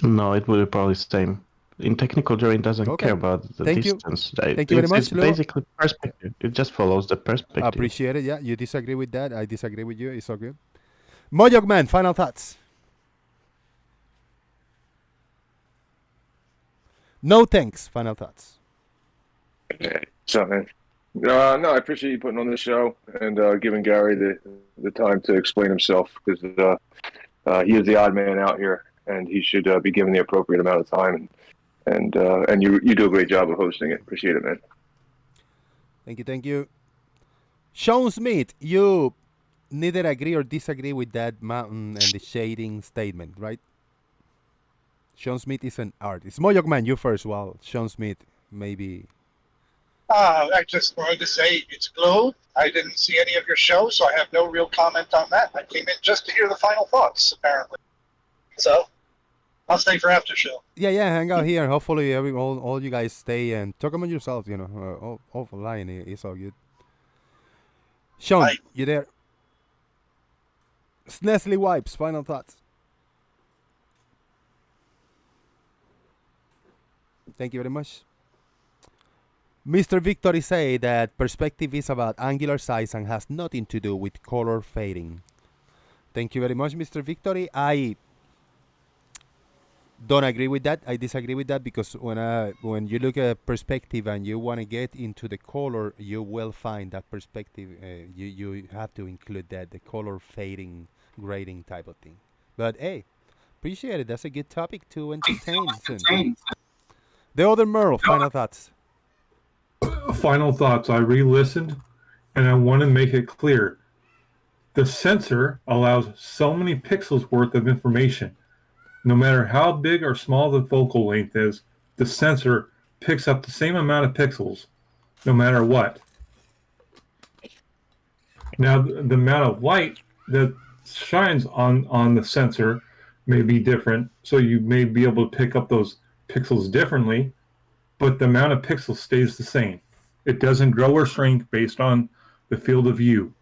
No, it will be probably the same. In technical drawing, doesn't care about the distance. Thank you very much, It's basically perspective. It just follows the perspective. I appreciate it. Yeah, you disagree with that. I disagree with you. It's all good. Mojok Man, final thoughts. No thanks. Final thoughts. So, man. No, I appreciate you putting on this show and giving Gary the time to explain himself, because he is the odd man out here, and he should be given the appropriate amount of time. And you do a great job of hosting it. Appreciate it, man. Thank you. Sean Smith, you neither agree or disagree with that mountain and the shading statement, right? Sean Smith is an artist. Mojok Man, you first. Well, Sean Smith, maybe. I just wanted to say it's glow. I didn't see any of your show, so I have no real comment on that. I came in just to hear the final thoughts, apparently. So I'll stay for after show. Yeah, hang out here. Hopefully, all you guys stay and talk among yourselves. Offline, it's all good. Sean, you there? Snesley Wipes, final thoughts. Thank you very much. Mr. Victory say that perspective is about angular size and has nothing to do with color fading. Thank you very much, Mr. Victory. I don't agree with that. I disagree with that, because when you look at perspective and you want to get into the color, you will find that perspective. You have to include that, the color fading, grading type of thing. But hey, appreciate it. That's a good topic to entertain soon. The other Merle, final thoughts. Final thoughts. I re-listened, and I want to make it clear. The sensor allows so many pixels worth of information. No matter how big or small the focal length is, the sensor picks up the same amount of pixels, no matter what. Now, the amount of light that shines on the sensor may be different, so you may be able to pick up those pixels differently, but the amount of pixels stays the same. It doesn't grow or shrink based on the field of view.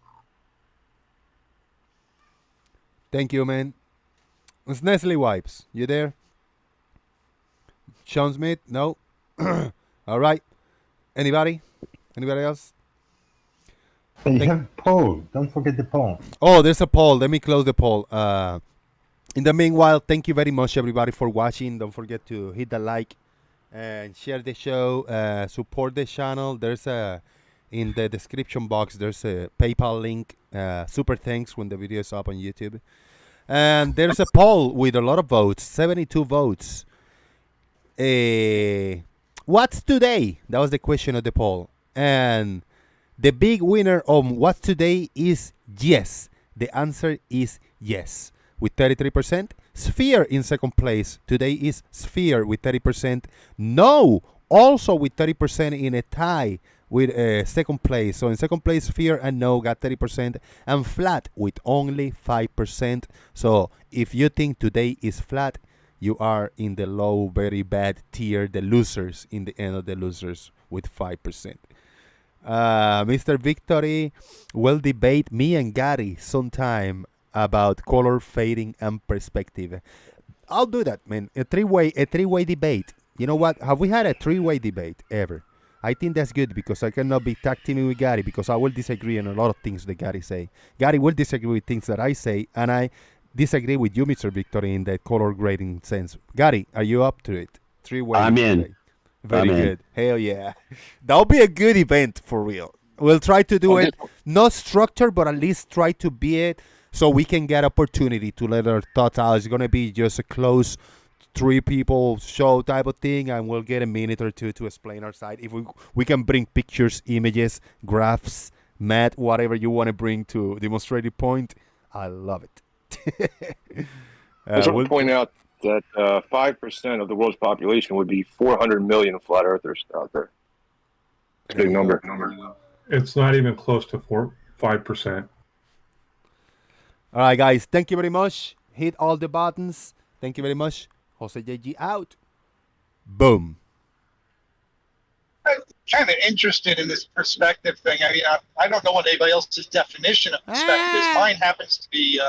Thank you, man. It's Nestle Wipes. You there? Sean Smith? No? All right. Anybody? Anybody else? You have a poll. Don't forget the poll. Oh, there's a poll. Let me close the poll. In the meanwhile, thank you very much, everybody, for watching. Don't forget to hit the like and share the show. Support the channel. There's in the description box, there's a PayPal link. Super thanks when the video is up on YouTube. And there's a poll with a lot of votes, 72 votes. What's today? That was the question of the poll. And the big winner on what's today is yes. The answer is yes, with 33%. Sphere in second place. Today is sphere with 30%. No, also with 30% in a tie with second place. So in second place, sphere and no got 30%. And flat with only 5%. So if you think today is flat, you are in the low, very bad tier, the losers, in the end of the losers with 5%. Mr. Victory will debate me and Gary sometime about color fading and perspective. I'll do that, man. A three-way debate. You know what? Have we had a three-way debate ever? I think that's good because I cannot be tag teaming with Gary because I will disagree on a lot of things that Gary say. Gary will disagree with things that I say, and I disagree with you, Mr. Victory, in the color grading sense. Gary, are you up to it? Three-way I'm in. debate. Very good. Hell yeah. That'll be a good event for real. We'll try to do it, not structured, but at least try to be it so we can get opportunity to let our thoughts out. It's going to be just a close 3 people show type of thing, and we'll get a minute or two to explain our side. If we can bring pictures, images, graphs, math, whatever you want to bring to demonstrate the point, I love it. I just want to point out that 5% of the world's population would be 400 million flat earthers out there. It's a big number. It's not even close to 5%. All right, guys. Thank you very much. Hit all the buttons. Thank you very much. Jose JG out. Boom. I'm kind of interested in this perspective thing. I mean, I don't know what anybody else's definition of perspective is. Mine happens to be